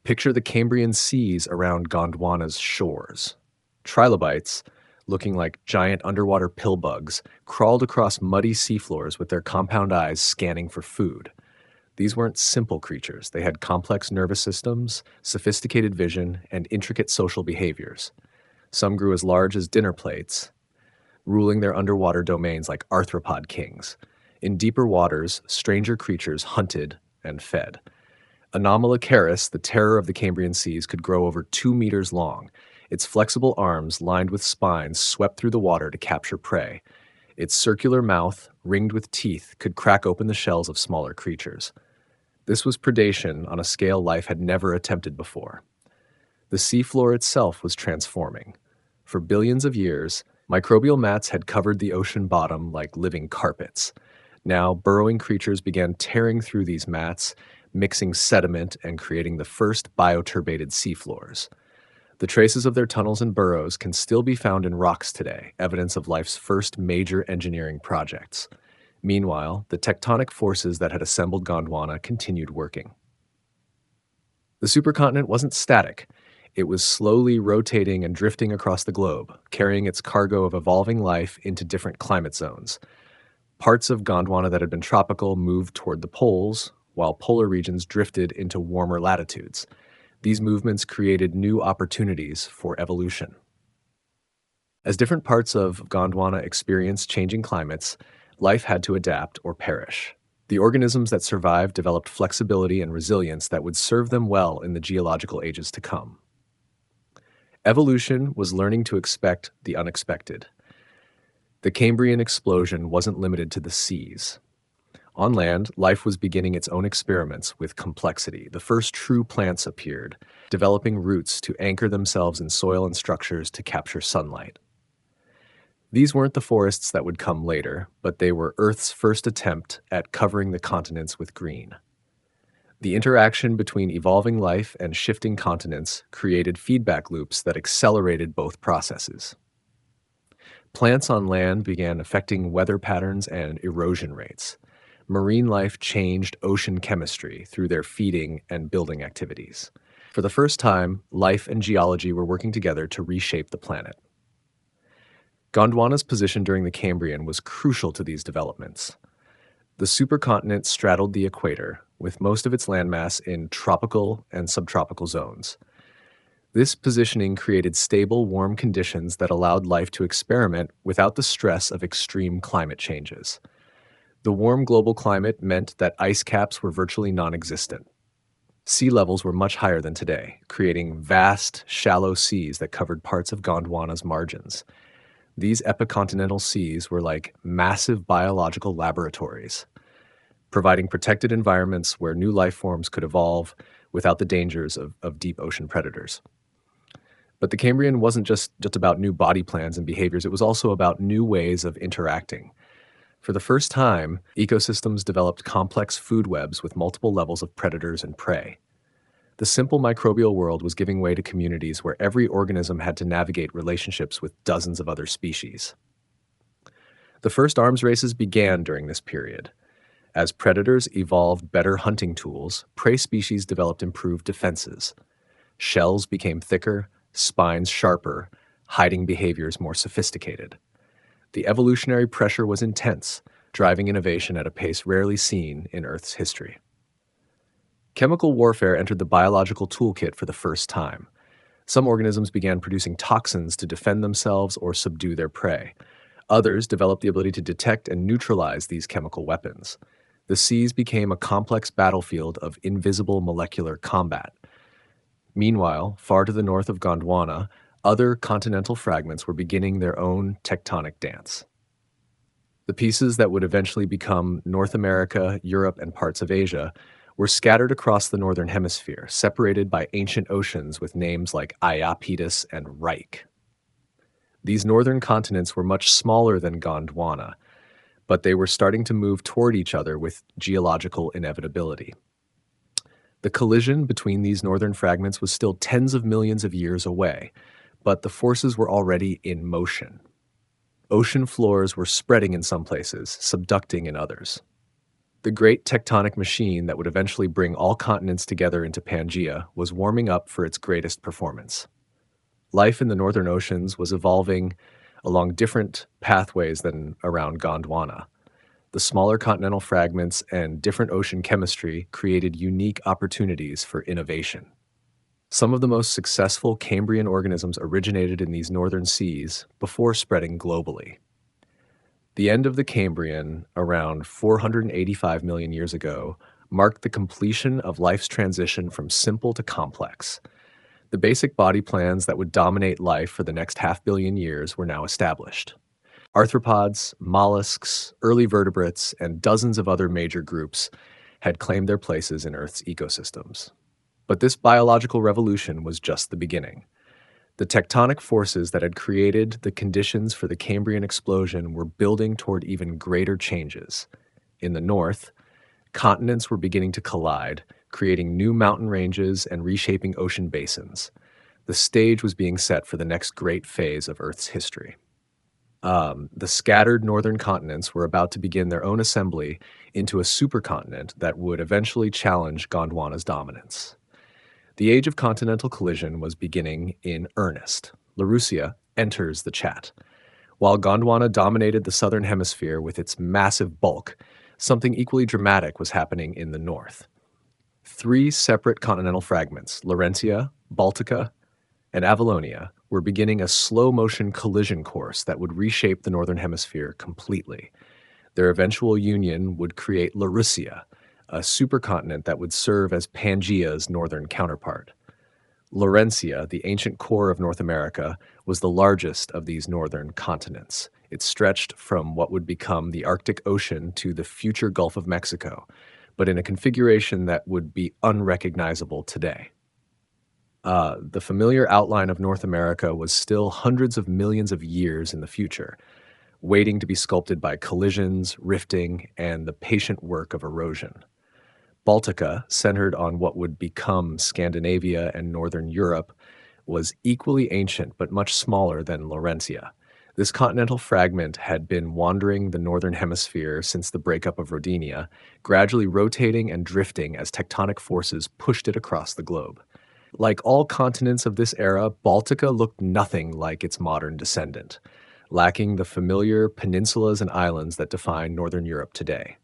Picture the Cambrian seas around Gondwana's shores. Trilobites, looking like giant underwater pillbugs, crawled across muddy seafloors with their compound eyes scanning for food. These weren't simple creatures. They had complex nervous systems, sophisticated vision, and intricate social behaviors. Some grew as large as dinner plates, ruling their underwater domains like arthropod kings. In deeper waters, stranger creatures hunted and fed. Anomalocaris, the terror of the Cambrian seas, could grow over 2 meters long. Its flexible arms, lined with spines, swept through the water to capture prey. Its circular mouth, ringed with teeth, could crack open the shells of smaller creatures. This was predation on a scale life had never attempted before. The seafloor itself was transforming. For billions of years, Microbial mats had covered the ocean bottom like living carpets. Now, burrowing creatures began tearing through these mats, mixing sediment and creating the first bioturbated seafloors. The traces of their tunnels and burrows can still be found in rocks today, evidence of life's first major engineering projects. Meanwhile, the tectonic forces that had assembled Gondwana continued working. The supercontinent wasn't static. It was slowly rotating and drifting across the globe, carrying its cargo of evolving life into different climate zones. Parts of Gondwana that had been tropical moved toward the poles, while polar regions drifted into warmer latitudes. These movements created new opportunities for evolution. As different parts of Gondwana experienced changing climates, life had to adapt or perish. The organisms that survived developed flexibility and resilience that would serve them well in the geological ages to come. Evolution was learning to expect the unexpected. The Cambrian explosion wasn't limited to the seas. On land, life was beginning its own experiments with complexity. The first true plants appeared, developing roots to anchor themselves in soil and structures to capture sunlight. These weren't the forests that would come later, but they were Earth's first attempt at covering the continents with green. The interaction between evolving life and shifting continents created feedback loops that accelerated both processes. Plants on land began affecting weather patterns and erosion rates. Marine life changed ocean chemistry through their feeding and building activities. For the first time, life and geology were working together to reshape the planet. Gondwana's position during the Cambrian was crucial to these developments. The supercontinent straddled the equator, with most of its landmass in tropical and subtropical zones. This positioning created stable, warm conditions that allowed life to experiment without the stress of extreme climate changes. The warm global climate meant that ice caps were virtually non-existent. Sea levels were much higher than today, creating vast, shallow seas that covered parts of Gondwana's margins. These epicontinental seas were like massive biological laboratories, providing protected environments where new life forms could evolve without the dangers of deep ocean predators. But the Cambrian wasn't just about new body plans and behaviors, it was also about new ways of interacting. For the first time, ecosystems developed complex food webs with multiple levels of predators and prey. The simple microbial world was giving way to communities where every organism had to navigate relationships with dozens of other species. The first arms races began during this period. As predators evolved better hunting tools, prey species developed improved defenses. Shells became thicker, spines sharper, hiding behaviors more sophisticated. The evolutionary pressure was intense, driving innovation at a pace rarely seen in Earth's history. Chemical warfare entered the biological toolkit for the first time. Some organisms began producing toxins to defend themselves or subdue their prey. Others developed the ability to detect and neutralize these chemical weapons. The seas became a complex battlefield of invisible molecular combat. Meanwhile, far to the north of Gondwana, other continental fragments were beginning their own tectonic dance. The pieces that would eventually become North America, Europe, and parts of Asia were scattered across the northern hemisphere, separated by ancient oceans with names like Iapetus and Reich. These northern continents were much smaller than Gondwana, but they were starting to move toward each other with geological inevitability. The collision between these northern fragments was still tens of millions of years away, but the forces were already in motion. Ocean floors were spreading in some places, subducting in others. The great tectonic machine that would eventually bring all continents together into Pangea was warming up for its greatest performance. Life in the northern oceans was evolving along different pathways than around Gondwana. The smaller continental fragments and different ocean chemistry created unique opportunities for innovation. Some of the most successful Cambrian organisms originated in these northern seas before spreading globally. The end of the Cambrian, around 485 million years ago, marked the completion of life's transition from simple to complex. The basic body plans that would dominate life for the next half-billion years were now established. Arthropods, mollusks, early vertebrates, and dozens of other major groups had claimed their places in Earth's ecosystems. But this biological revolution was just the beginning. The tectonic forces that had created the conditions for the Cambrian explosion were building toward even greater changes. In the north, continents were beginning to collide, creating new mountain ranges and reshaping ocean basins. The stage was being set for the next great phase of Earth's history. The scattered northern continents were about to begin their own assembly into a supercontinent that would eventually challenge Gondwana's dominance. The age of continental collision was beginning in earnest. Larusia enters the chat. While Gondwana dominated the southern hemisphere with its massive bulk, something equally dramatic was happening in the north. Three separate continental fragments, Laurentia, Baltica, and Avalonia, were beginning a slow-motion collision course that would reshape the northern hemisphere completely. Their eventual union would create Larusia, a supercontinent that would serve as Pangea's northern counterpart. Laurentia, the ancient core of North America, was the largest of these northern continents. It stretched from what would become the Arctic Ocean to the future Gulf of Mexico, but in a configuration that would be unrecognizable today. The familiar outline of North America was still hundreds of millions of years in the future, waiting to be sculpted by collisions, rifting, and the patient work of erosion. Baltica, centered on what would become Scandinavia and northern Europe, was equally ancient but much smaller than Laurentia. This continental fragment had been wandering the northern hemisphere since the breakup of Rodinia, gradually rotating and drifting as tectonic forces pushed it across the globe. Like all continents of this era, Baltica looked nothing like its modern descendant, lacking the familiar peninsulas and islands that define northern Europe today.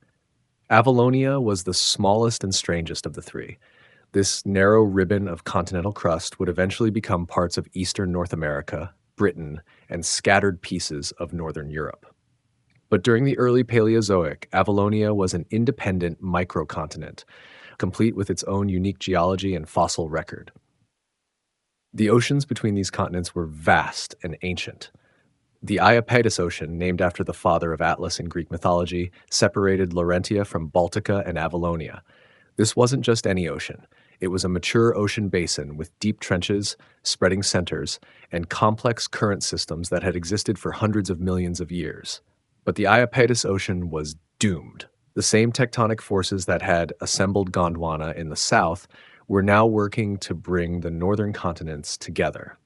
Avalonia was the smallest and strangest of the three. This narrow ribbon of continental crust would eventually become parts of eastern North America, Britain, and scattered pieces of northern Europe. But during the early Paleozoic, Avalonia was an independent microcontinent, complete with its own unique geology and fossil record. The oceans between these continents were vast and ancient. The Iapetus Ocean, named after the father of Atlas in Greek mythology, separated Laurentia from Baltica and Avalonia. This wasn't just any ocean. It was a mature ocean basin with deep trenches, spreading centers, and complex current systems that had existed for hundreds of millions of years. But the Iapetus Ocean was doomed. The same tectonic forces that had assembled Gondwana in the south were now working to bring the northern continents together.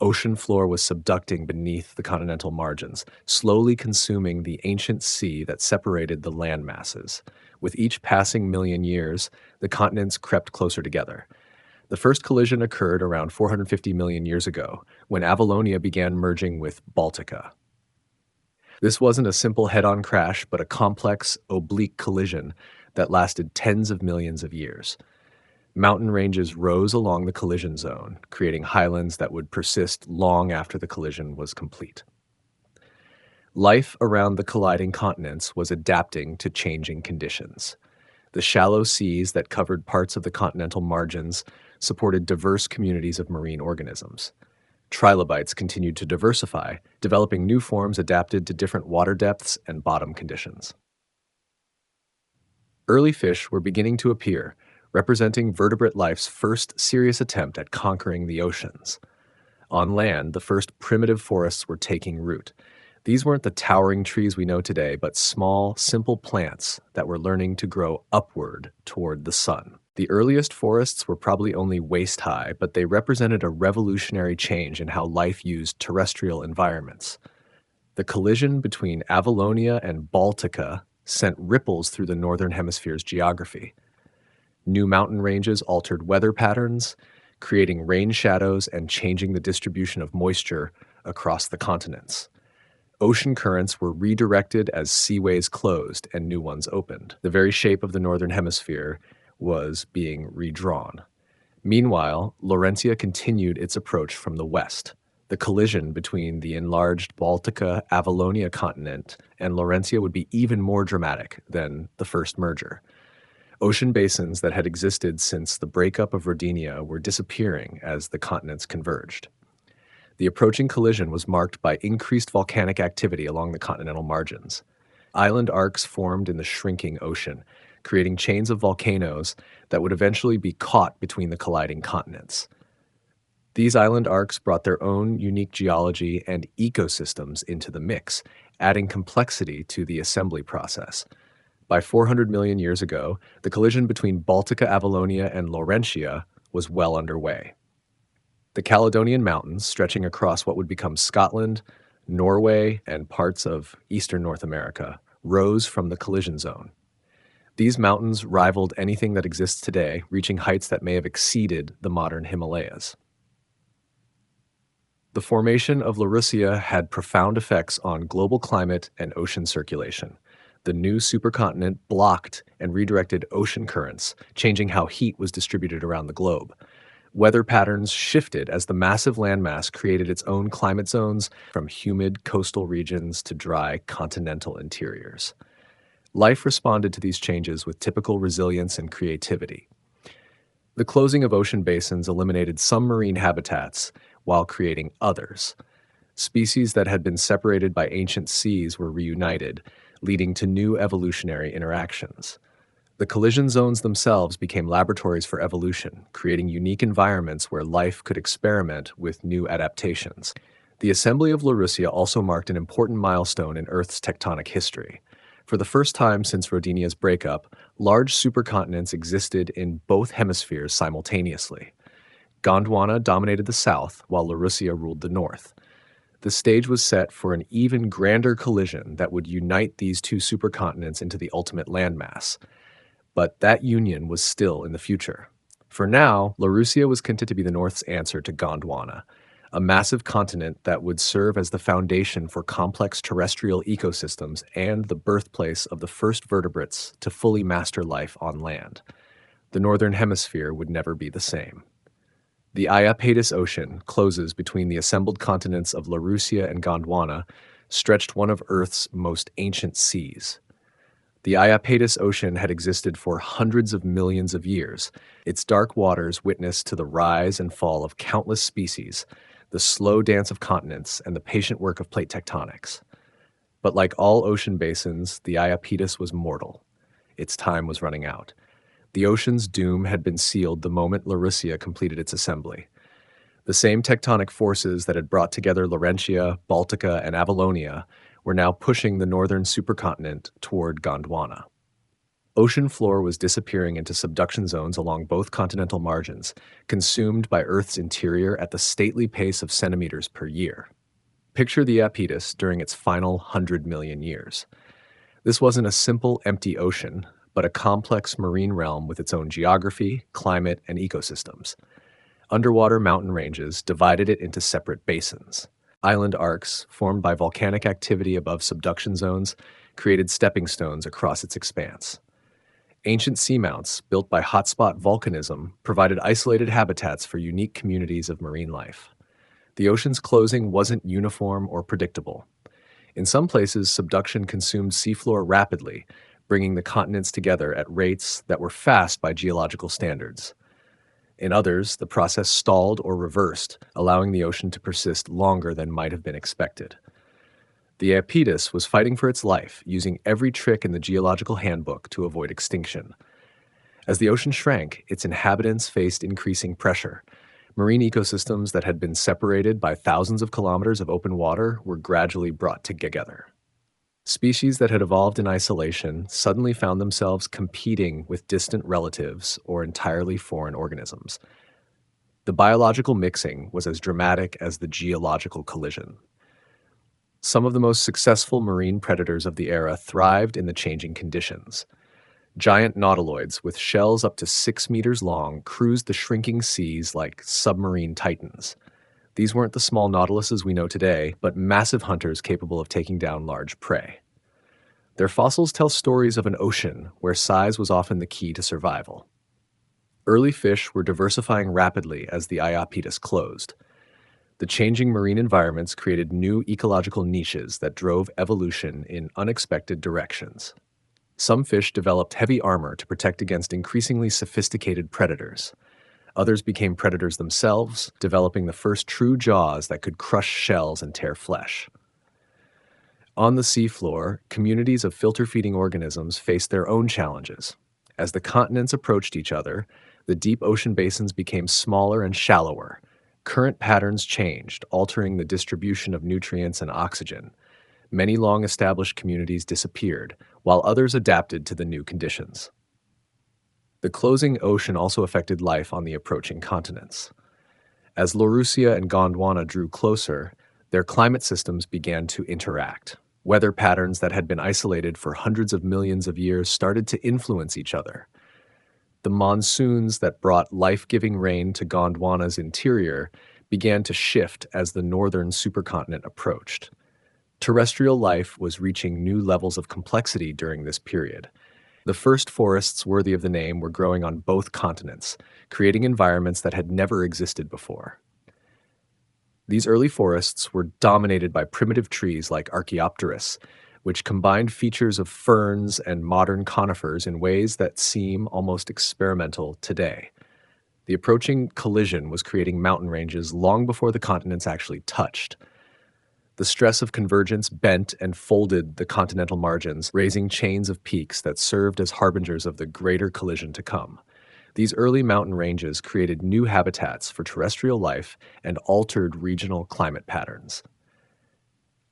Ocean floor was subducting beneath the continental margins, slowly consuming the ancient sea that separated the land masses. With each passing million years, the continents crept closer together. The first collision occurred around 450 million years ago, when Avalonia began merging with Baltica. This wasn't a simple head-on crash, but a complex, oblique collision that lasted tens of millions of years. Mountain ranges rose along the collision zone, creating highlands that would persist long after the collision was complete. Life around the colliding continents was adapting to changing conditions. The shallow seas that covered parts of the continental margins supported diverse communities of marine organisms. Trilobites continued to diversify, developing new forms adapted to different water depths and bottom conditions. Early fish were beginning to appear, representing vertebrate life's first serious attempt at conquering the oceans. On land, the first primitive forests were taking root. These weren't the towering trees we know today, but small, simple plants that were learning to grow upward toward the sun. The earliest forests were probably only waist-high, but they represented a revolutionary change in how life used terrestrial environments. The collision between Avalonia and Baltica sent ripples through the northern hemisphere's geography. New mountain ranges altered weather patterns, creating rain shadows and changing the distribution of moisture across the continents. Ocean currents were redirected as seaways closed and new ones opened. The very shape of the northern hemisphere was being redrawn. Meanwhile, Laurentia continued its approach from the west. The collision between the enlarged Baltica-Avalonia continent and Laurentia would be even more dramatic than the first merger. Ocean basins that had existed since the breakup of Rodinia were disappearing as the continents converged. The approaching collision was marked by increased volcanic activity along the continental margins. Island arcs formed in the shrinking ocean, creating chains of volcanoes that would eventually be caught between the colliding continents. These island arcs brought their own unique geology and ecosystems into the mix, adding complexity to the assembly process. By 400 million years ago, the collision between Baltica Avalonia and Laurentia was well underway. The Caledonian Mountains, stretching across what would become Scotland, Norway, and parts of eastern North America, rose from the collision zone. These mountains rivaled anything that exists today, reaching heights that may have exceeded the modern Himalayas. The formation of Laurussia had profound effects on global climate and ocean circulation. The new supercontinent blocked and redirected ocean currents, changing how heat was distributed around the globe. Weather patterns shifted as the massive landmass created its own climate zones, from humid coastal regions to dry continental interiors. Life responded to these changes with typical resilience and creativity. The closing of ocean basins eliminated some marine habitats while creating others. Species that had been separated by ancient seas were reunited, leading to new evolutionary interactions. The collision zones themselves became laboratories for evolution, creating unique environments where life could experiment with new adaptations. The assembly of Laurussia also marked an important milestone in Earth's tectonic history. For the first time since Rodinia's breakup, large supercontinents existed in both hemispheres simultaneously. Gondwana dominated the south, while Laurussia ruled the north. The stage was set for an even grander collision that would unite these two supercontinents into the ultimate landmass. But that union was still in the future. For now, Laurussia was content to be the North's answer to Gondwana, a massive continent that would serve as the foundation for complex terrestrial ecosystems and the birthplace of the first vertebrates to fully master life on land. The Northern Hemisphere would never be the same. The Iapetus Ocean closes between the assembled continents of Laurussia and Gondwana, stretched one of Earth's most ancient seas. The Iapetus Ocean had existed for hundreds of millions of years. Its dark waters witnessed to the rise and fall of countless species, the slow dance of continents, and the patient work of plate tectonics. But like all ocean basins, the Iapetus was mortal. Its time was running out. The ocean's doom had been sealed the moment Laurussia completed its assembly. The same tectonic forces that had brought together Laurentia, Baltica, and Avalonia were now pushing the northern supercontinent toward Gondwana. Ocean floor was disappearing into subduction zones along both continental margins, consumed by Earth's interior at the stately pace of centimeters per year. Picture the Iapetus during its final 100 million years. This wasn't a simple, empty ocean, but a complex marine realm with its own geography, climate, and ecosystems. Underwater mountain ranges divided it into separate basins. Island arcs, formed by volcanic activity above subduction zones, created stepping stones across its expanse. Ancient seamounts, built by hotspot volcanism, provided isolated habitats for unique communities of marine life. The ocean's closing wasn't uniform or predictable. In some places, subduction consumed seafloor rapidly, bringing the continents together at rates that were fast by geological standards. In others, the process stalled or reversed, allowing the ocean to persist longer than might have been expected. The Iapetus was fighting for its life, using every trick in the geological handbook to avoid extinction. As the ocean shrank, its inhabitants faced increasing pressure. Marine ecosystems that had been separated by thousands of kilometers of open water were gradually brought together. Species that had evolved in isolation suddenly found themselves competing with distant relatives or entirely foreign organisms. The biological mixing was as dramatic as the geological collision. Some of the most successful marine predators of the era thrived in the changing conditions. Giant nautiloids with shells up to 6 meters long cruised the shrinking seas like submarine titans. These weren't the small nautiluses we know today, but massive hunters capable of taking down large prey. Their fossils tell stories of an ocean where size was often the key to survival. Early fish were diversifying rapidly as the Iapetus closed. The changing marine environments created new ecological niches that drove evolution in unexpected directions. Some fish developed heavy armor to protect against increasingly sophisticated predators. Others became predators themselves, developing the first true jaws that could crush shells and tear flesh. On the seafloor, communities of filter-feeding organisms faced their own challenges. As the continents approached each other, the deep ocean basins became smaller and shallower, Current patterns changed, altering the distribution of nutrients and oxygen. Many long established communities disappeared, while others adapted to the new conditions. The closing ocean also affected life on the approaching continents. As Laurussia and Gondwana drew closer, their climate systems began to interact. Weather patterns that had been isolated for hundreds of millions of years started to influence each other. The monsoons that brought life-giving rain to Gondwana's interior began to shift as the northern supercontinent approached. Terrestrial life was reaching new levels of complexity during this period. The first forests worthy of the name were growing on both continents, creating environments that had never existed before. These early forests were dominated by primitive trees like Archaeopteris, which combined features of ferns and modern conifers in ways that seem almost experimental today. The approaching collision was creating mountain ranges long before the continents actually touched. The stress of convergence bent and folded the continental margins, raising chains of peaks that served as harbingers of the greater collision to come. These early mountain ranges created new habitats for terrestrial life and altered regional climate patterns.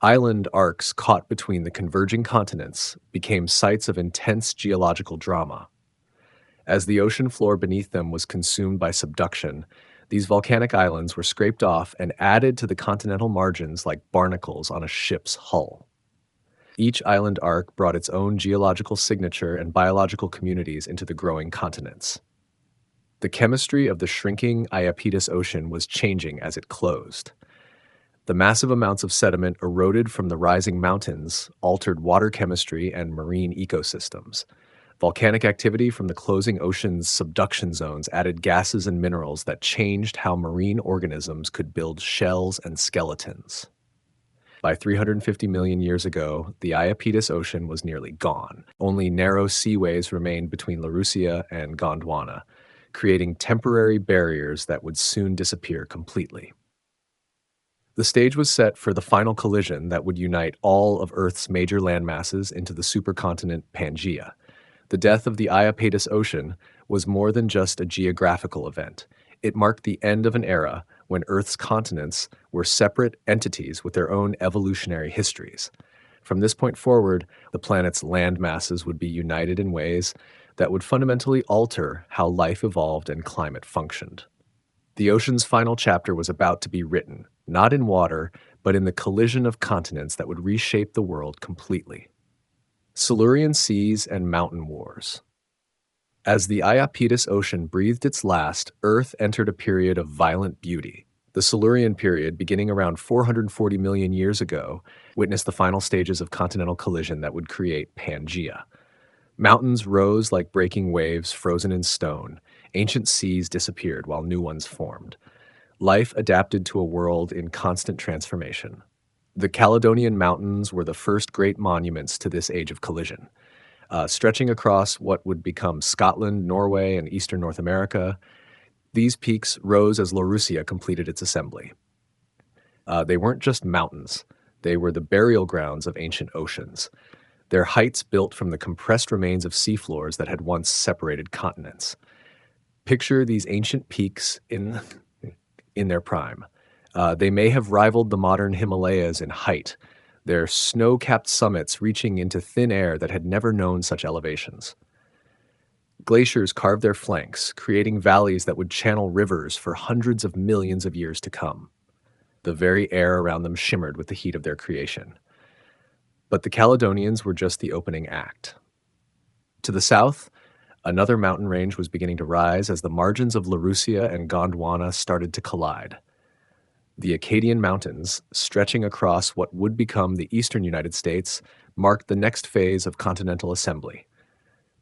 Island arcs caught between the converging continents became sites of intense geological drama. As the ocean floor beneath them was consumed by subduction, these volcanic islands were scraped off and added to the continental margins like barnacles on a ship's hull. Each island arc brought its own geological signature and biological communities into the growing continents. The chemistry of the shrinking Iapetus Ocean was changing as it closed. The massive amounts of sediment eroded from the rising mountains altered water chemistry and marine ecosystems. Volcanic activity from the closing ocean's subduction zones added gases and minerals that changed how marine organisms could build shells and skeletons. By 350 million years ago, the Iapetus Ocean was nearly gone. Only narrow seaways remained between Laurussia and Gondwana, creating temporary barriers that would soon disappear completely. The stage was set for the final collision that would unite all of Earth's major landmasses into the supercontinent Pangea. The death of the Iapetus Ocean was more than just a geographical event. It marked the end of an era when Earth's continents were separate entities with their own evolutionary histories. From this point forward, the planet's land masses would be united in ways that would fundamentally alter how life evolved and climate functioned. The ocean's final chapter was about to be written, not in water, but in the collision of continents that would reshape the world completely. Silurian seas and mountain wars. As the Iapetus Ocean breathed its last, Earth entered a period of violent beauty. The Silurian period, beginning around 440 million years ago, witnessed the final stages of continental collision that would create Pangea. Mountains rose like breaking waves frozen in stone. Ancient seas disappeared while new ones formed. Life adapted to a world in constant transformation. The Caledonian Mountains were the first great monuments to this age of collision. Stretching across what would become Scotland, Norway, and eastern North America, these peaks rose as Laurussia completed its assembly. They weren't just mountains. They were the burial grounds of ancient oceans. Their heights built from the compressed remains of seafloors that had once separated continents. Picture these ancient peaks in their prime. They may have rivaled the modern Himalayas in height, their snow-capped summits reaching into thin air that had never known such elevations. Glaciers carved their flanks, creating valleys that would channel rivers for hundreds of millions of years to come. The very air around them shimmered with the heat of their creation. But the Caledonians were just the opening act. To the south, another mountain range was beginning to rise as the margins of Laurussia and Gondwana started to collide. The Acadian Mountains, stretching across what would become the eastern United States, marked the next phase of continental assembly.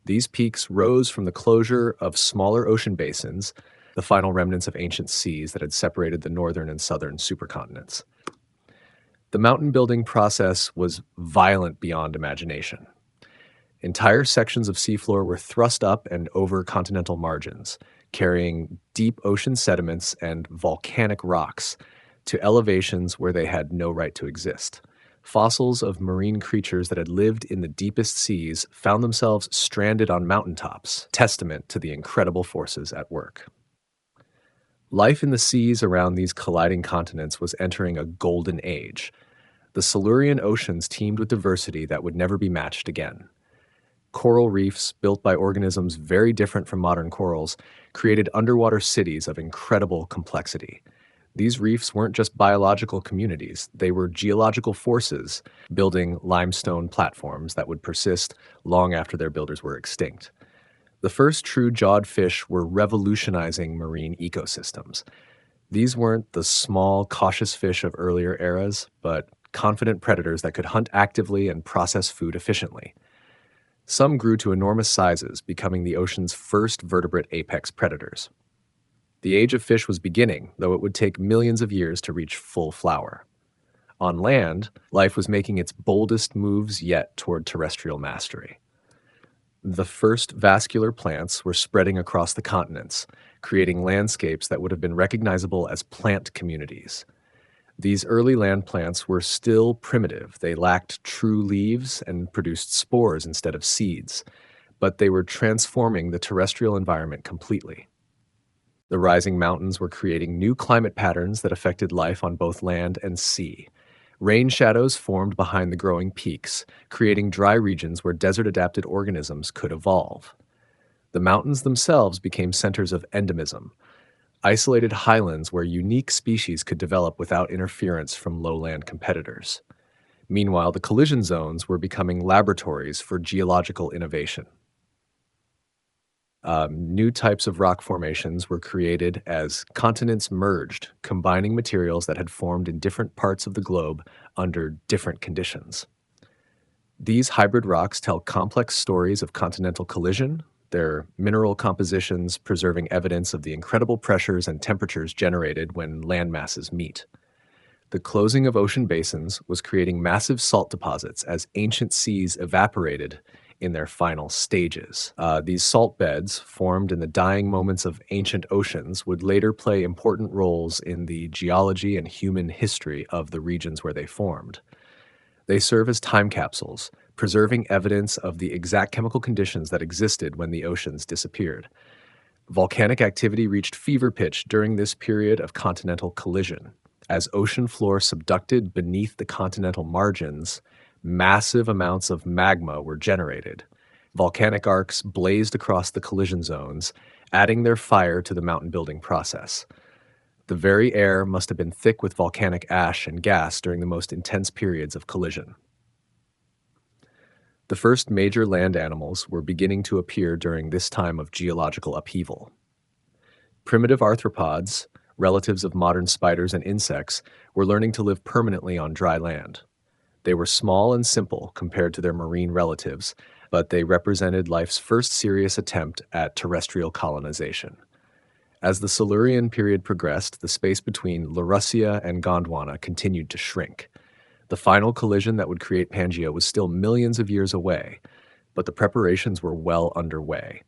These peaks rose from the closure of smaller ocean basins, the final remnants of ancient seas that had separated the northern and southern supercontinents. The mountain-building process was violent beyond imagination. Entire sections of seafloor were thrust up and over continental margins, carrying deep ocean sediments and volcanic rocks to elevations where they had no right to exist. Fossils of marine creatures that had lived in the deepest seas found themselves stranded on mountaintops, testament to the incredible forces at work. Life in the seas around these colliding continents was entering a golden age. The Silurian oceans teemed with diversity that would never be matched again. Coral reefs, built by organisms very different from modern corals, created underwater cities of incredible complexity. These reefs weren't just biological communities, they were geological forces building limestone platforms that would persist long after their builders were extinct. The first true jawed fish were revolutionizing marine ecosystems. These weren't the small, cautious fish of earlier eras, but confident predators that could hunt actively and process food efficiently. Some grew to enormous sizes, becoming the ocean's first vertebrate apex predators. The age of fish was beginning, though it would take millions of years to reach full flower. On land, life was making its boldest moves yet toward terrestrial mastery. The first vascular plants were spreading across the continents, creating landscapes that would have been recognizable as plant communities. These early land plants were still primitive. They lacked true leaves and produced spores instead of seeds, but they were transforming the terrestrial environment completely. The rising mountains were creating new climate patterns that affected life on both land and sea. Rain shadows formed behind the growing peaks, creating dry regions where desert-adapted organisms could evolve. The mountains themselves became centers of endemism, isolated highlands where unique species could develop without interference from lowland competitors. Meanwhile, the collision zones were becoming laboratories for geological innovation. New types of rock formations were created as continents merged, combining materials that had formed in different parts of the globe under different conditions. These hybrid rocks tell complex stories of continental collision, their mineral compositions preserving evidence of the incredible pressures and temperatures generated when land masses meet. The closing of ocean basins was creating massive salt deposits as ancient seas evaporated in their final stages. These salt beds, formed in the dying moments of ancient oceans, would later play important roles in the geology and human history of the regions where they formed. They serve as time capsules, preserving evidence of the exact chemical conditions that existed when the oceans disappeared. Volcanic activity reached fever pitch during this period of continental collision. As ocean floor subducted beneath the continental margins, massive amounts of magma were generated. Volcanic arcs blazed across the collision zones, adding their fire to the mountain building process. The very air must have been thick with volcanic ash and gas during the most intense periods of collision. The first major land animals were beginning to appear during this time of geological upheaval. Primitive arthropods, relatives of modern spiders and insects, were learning to live permanently on dry land. They were small and simple compared to their marine relatives, but they represented life's first serious attempt at terrestrial colonization. As the Silurian period progressed, the space between Laurussia and Gondwana continued to shrink. The final collision that would create Pangea was still millions of years away, but the preparations were well underway.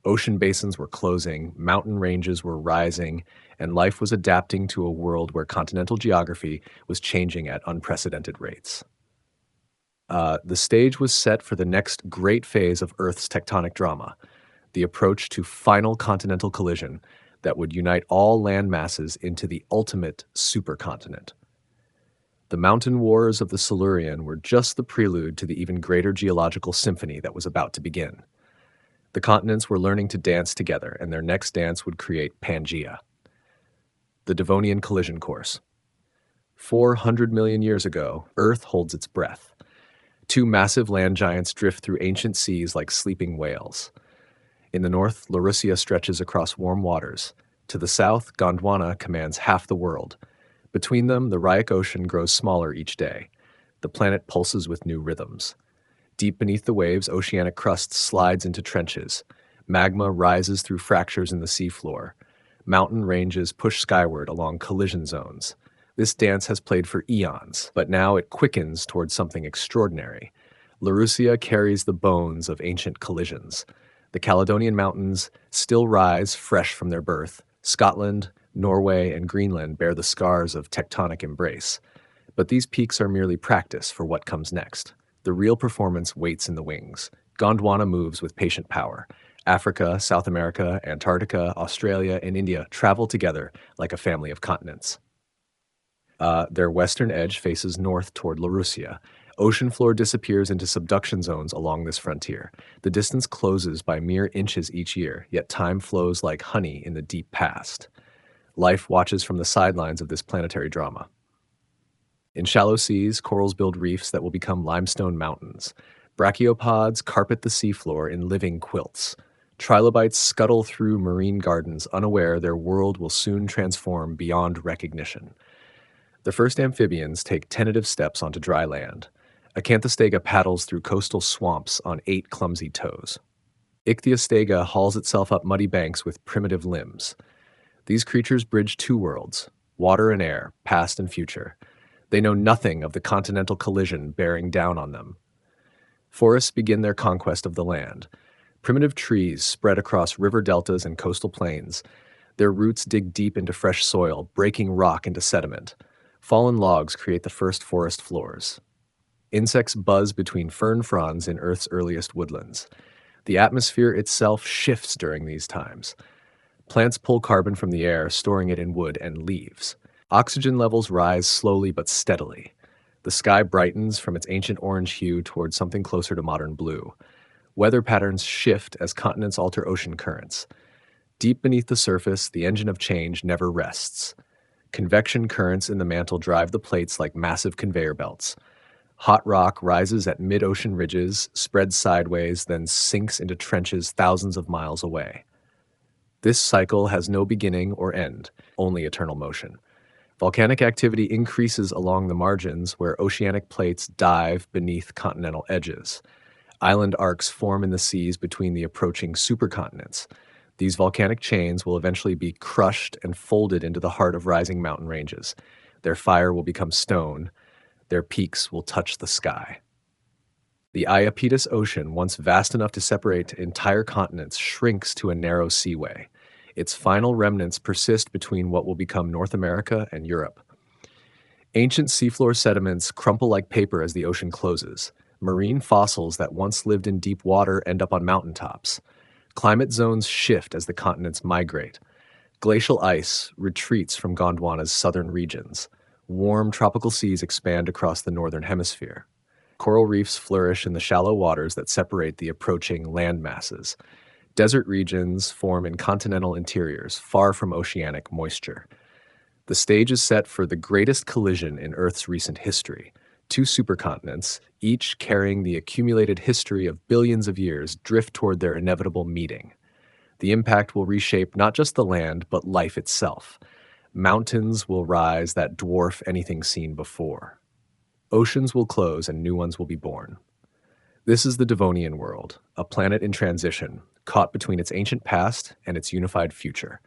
Ocean basins were closing, mountain ranges were rising, and life was adapting to a world where continental geography was changing at unprecedented rates. The stage was set for the next great phase of Earth's tectonic drama, the approach to final continental collision that would unite all land masses into the ultimate supercontinent. The mountain wars of the Silurian were just the prelude to the even greater geological symphony that was about to begin. The continents were learning to dance together, and their next dance would create Pangea, the Devonian collision course. 400 million years ago, Earth holds its breath. Two massive land giants drift through ancient seas like sleeping whales. In the north, Laurussia stretches across warm waters. To the south, Gondwana commands half the world. Between them, the Rhyic Ocean grows smaller each day. The planet pulses with new rhythms. Deep beneath the waves, oceanic crust slides into trenches. Magma rises through fractures in the seafloor. Mountain ranges push skyward along collision zones. This dance has played for eons, but now it quickens towards something extraordinary. Laurussia carries the bones of ancient collisions. The Caledonian Mountains still rise fresh from their birth. Scotland, Norway, and Greenland bear the scars of tectonic embrace. But these peaks are merely practice for what comes next. The real performance waits in the wings. Gondwana moves with patient power. Africa, South America, Antarctica, Australia, and India travel together like a family of continents. Their western edge faces north toward Laurussia. Ocean floor disappears into subduction zones along this frontier. The distance closes by mere inches each year, yet time flows like honey in the deep past. Life watches from the sidelines of this planetary drama. In shallow seas, corals build reefs that will become limestone mountains. Brachiopods carpet the seafloor in living quilts. Trilobites scuttle through marine gardens, unaware their world will soon transform beyond recognition. The first amphibians take tentative steps onto dry land. Acanthostega paddles through coastal swamps on 8 clumsy toes. Ichthyostega hauls itself up muddy banks with primitive limbs. These creatures bridge 2 worlds, water and air, past and future. They know nothing of the continental collision bearing down on them. Forests begin their conquest of the land. Primitive trees spread across river deltas and coastal plains. Their roots dig deep into fresh soil, breaking rock into sediment. Fallen logs create the first forest floors. Insects buzz between fern fronds in Earth's earliest woodlands. The atmosphere itself shifts during these times. Plants pull carbon from the air, storing it in wood and leaves. Oxygen levels rise slowly but steadily. The sky brightens from its ancient orange hue towards something closer to modern blue. Weather patterns shift as continents alter ocean currents. Deep beneath the surface, the engine of change never rests. Convection currents in the mantle drive the plates like massive conveyor belts. Hot rock rises at mid-ocean ridges, spreads sideways, then sinks into trenches thousands of miles away. This cycle has no beginning or end, only eternal motion. Volcanic activity increases along the margins where oceanic plates dive beneath continental edges. Island arcs form in the seas between the approaching supercontinents. These volcanic chains will eventually be crushed and folded into the heart of rising mountain ranges. Their fire will become stone. Their peaks will touch the sky. The Iapetus Ocean, once vast enough to separate entire continents, shrinks to a narrow seaway. Its final remnants persist between what will become North America and Europe. Ancient seafloor sediments crumple like paper as the ocean closes. Marine fossils that once lived in deep water end up on mountaintops. Climate zones shift as the continents migrate. Glacial ice retreats from Gondwana's southern regions. Warm tropical seas expand across the northern hemisphere. Coral reefs flourish in the shallow waters that separate the approaching land masses. Desert regions form in continental interiors, far from oceanic moisture. The stage is set for the greatest collision in Earth's recent history. 2 supercontinents, each carrying the accumulated history of billions of years, drift toward their inevitable meeting. The impact will reshape not just the land, but life itself. Mountains will rise that dwarf anything seen before. Oceans will close and new ones will be born. This is the Devonian world, a planet in transition, caught between its ancient past and its unified future.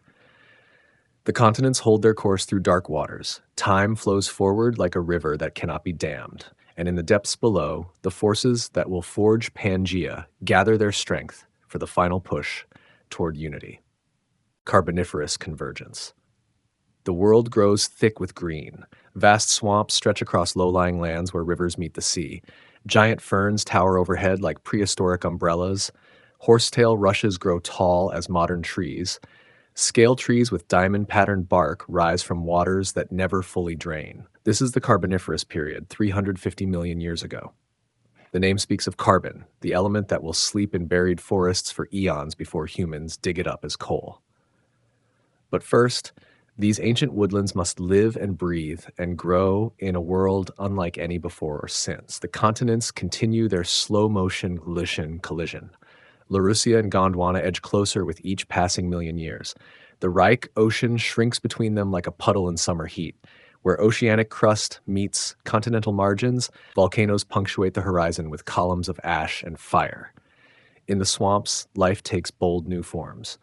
The continents hold their course through dark waters. Time flows forward like a river that cannot be dammed. And in the depths below, the forces that will forge Pangea gather their strength for the final push toward unity. Carboniferous convergence. The world grows thick with green. Vast swamps stretch across low-lying lands where rivers meet the sea. Giant ferns tower overhead like prehistoric umbrellas. Horsetail rushes grow tall as modern trees. Scale trees with diamond-patterned bark rise from waters that never fully drain. This is the Carboniferous period, 350 million years ago. The name speaks of carbon, the element that will sleep in buried forests for eons before humans dig it up as coal. But first, these ancient woodlands must live and breathe and grow in a world unlike any before or since. The continents continue their slow-motion collision. Laurussia and Gondwana edge closer with each passing million years. The Reich Ocean shrinks between them like a puddle in summer heat. Where oceanic crust meets continental margins, volcanoes punctuate the horizon with columns of ash and fire. In the swamps, life takes bold new forms.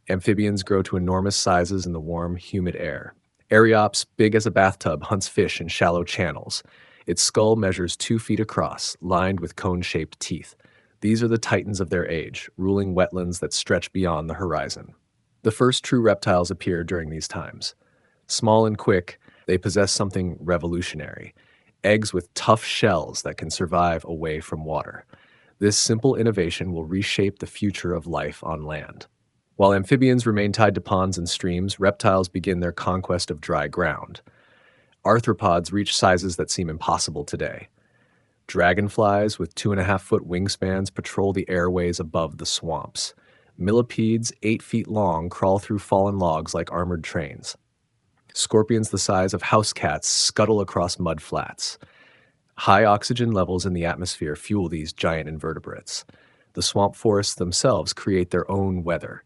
Amphibians grow to enormous sizes in the warm, humid air. Ariops, big as a bathtub, hunts fish in shallow channels. Its skull measures 2 feet across, lined with cone-shaped teeth. These are the titans of their age, ruling wetlands that stretch beyond the horizon. The first true reptiles appear during these times. Small and quick, they possess something revolutionary: eggs with tough shells that can survive away from water. This simple innovation will reshape the future of life on land. While amphibians remain tied to ponds and streams, reptiles begin their conquest of dry ground. Arthropods reach sizes that seem impossible today. Dragonflies with 2.5-foot wingspans patrol the airways above the swamps. Millipedes, 8 feet long, crawl through fallen logs like armored trains. Scorpions the size of house cats scuttle across mud flats. High oxygen levels in the atmosphere fuel these giant invertebrates. The swamp forests themselves create their own weather.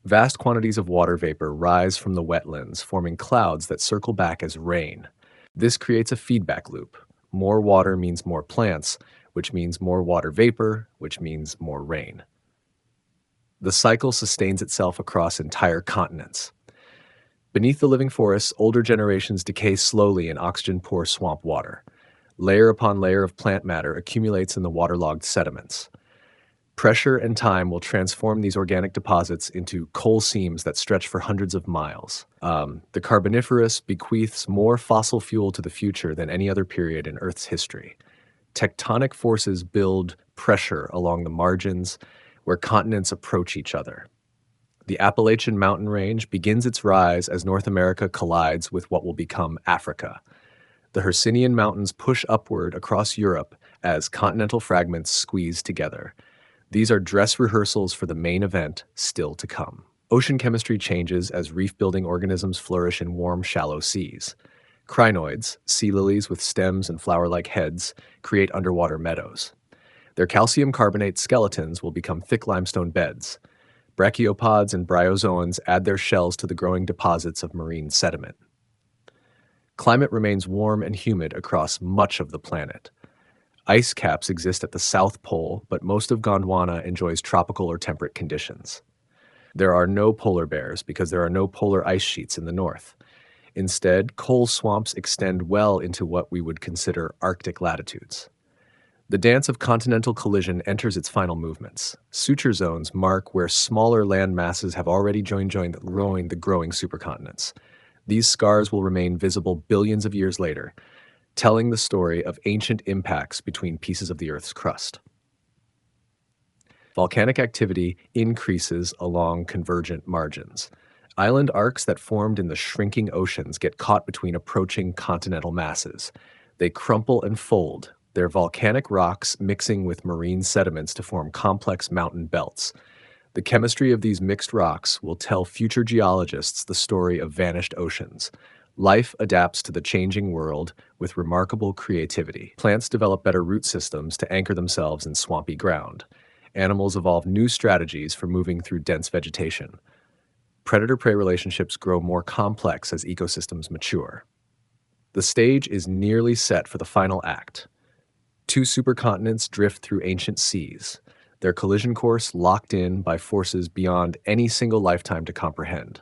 Vast quantities of water vapor rise from the wetlands, forming clouds that circle back as rain. This creates a feedback loop. More water means more plants, which means more water vapor, which means more rain. The cycle sustains itself across entire continents. Beneath the living forests, older generations decay slowly in oxygen-poor swamp water. Layer upon layer of plant matter accumulates in the waterlogged sediments. Pressure and time will transform these organic deposits into coal seams that stretch for hundreds of miles. The Carboniferous bequeaths more fossil fuel to the future than any other period in Earth's history. Tectonic forces build pressure along the margins where continents approach each other. The Appalachian mountain range begins its rise as North America collides with what will become Africa. The Hercynian Mountains push upward across Europe as continental fragments squeeze together. These are dress rehearsals for the main event still to come. Ocean chemistry changes as reef-building organisms flourish in warm, shallow seas. Crinoids, sea lilies with stems and flower-like heads, create underwater meadows. Their calcium carbonate skeletons will become thick limestone beds. Brachiopods and bryozoans add their shells to the growing deposits of marine sediment. Climate remains warm and humid across much of the planet. Ice caps exist at the South Pole, but most of Gondwana enjoys tropical or temperate conditions. There are no polar bears because there are no polar ice sheets in the north. Instead, coal swamps extend well into what we would consider Arctic latitudes. The dance of continental collision enters its final movements. Suture zones mark where smaller land masses have already joined the growing supercontinents. These scars will remain visible billions of years later, telling the story of ancient impacts between pieces of the Earth's crust. Volcanic activity increases along convergent margins. Island arcs that formed in the shrinking oceans get caught between approaching continental masses. They crumple and fold, their volcanic rocks mixing with marine sediments to form complex mountain belts. The chemistry of these mixed rocks will tell future geologists the story of vanished oceans. Life adapts to the changing world with remarkable creativity. Plants develop better root systems to anchor themselves in swampy ground. Animals evolve new strategies for moving through dense vegetation. Predator-prey relationships grow more complex as ecosystems mature. The stage is nearly set for the final act. Two supercontinents drift through ancient seas, their collision course locked in by forces beyond any single lifetime to comprehend.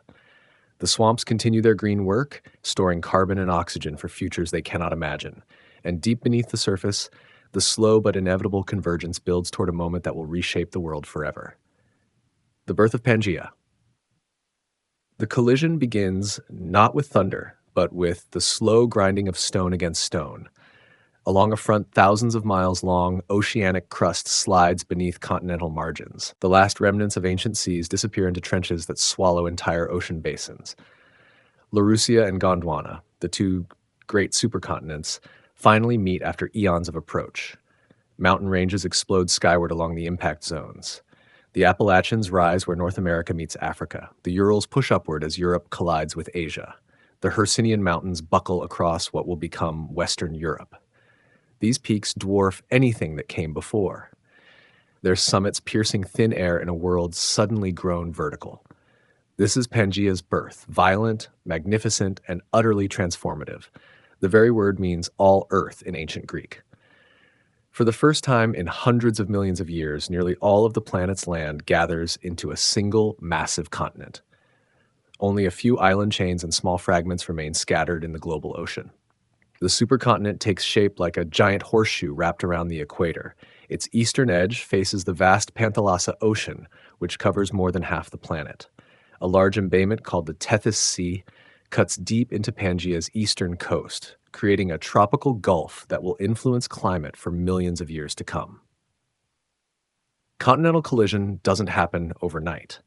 The swamps continue their green work, storing carbon and oxygen for futures they cannot imagine. And deep beneath the surface, the slow but inevitable convergence builds toward a moment that will reshape the world forever. The birth of Pangea. The collision begins not with thunder, but with the slow grinding of stone against stone. Along a front thousands of miles long, oceanic crust slides beneath continental margins. The last remnants of ancient seas disappear into trenches that swallow entire ocean basins. Laurussia and Gondwana, the two great supercontinents, finally meet after eons of approach. Mountain ranges explode skyward along the impact zones. The Appalachians rise where North America meets Africa. The Urals push upward as Europe collides with Asia. The Hercynian Mountains buckle across what will become Western Europe. These peaks dwarf anything that came before, their summits piercing thin air in a world suddenly grown vertical. This is Pangea's birth, violent, magnificent, and utterly transformative. The very word means all earth in ancient Greek. For the first time in hundreds of millions of years, nearly all of the planet's land gathers into a single massive continent. Only a few island chains and small fragments remain scattered in the global ocean. The supercontinent takes shape like a giant horseshoe wrapped around the equator. Its eastern edge faces the vast Panthalassa Ocean, which covers more than half the planet. A large embayment called the Tethys Sea cuts deep into Pangea's eastern coast, creating a tropical gulf that will influence climate for millions of years to come. Continental collision doesn't happen overnight.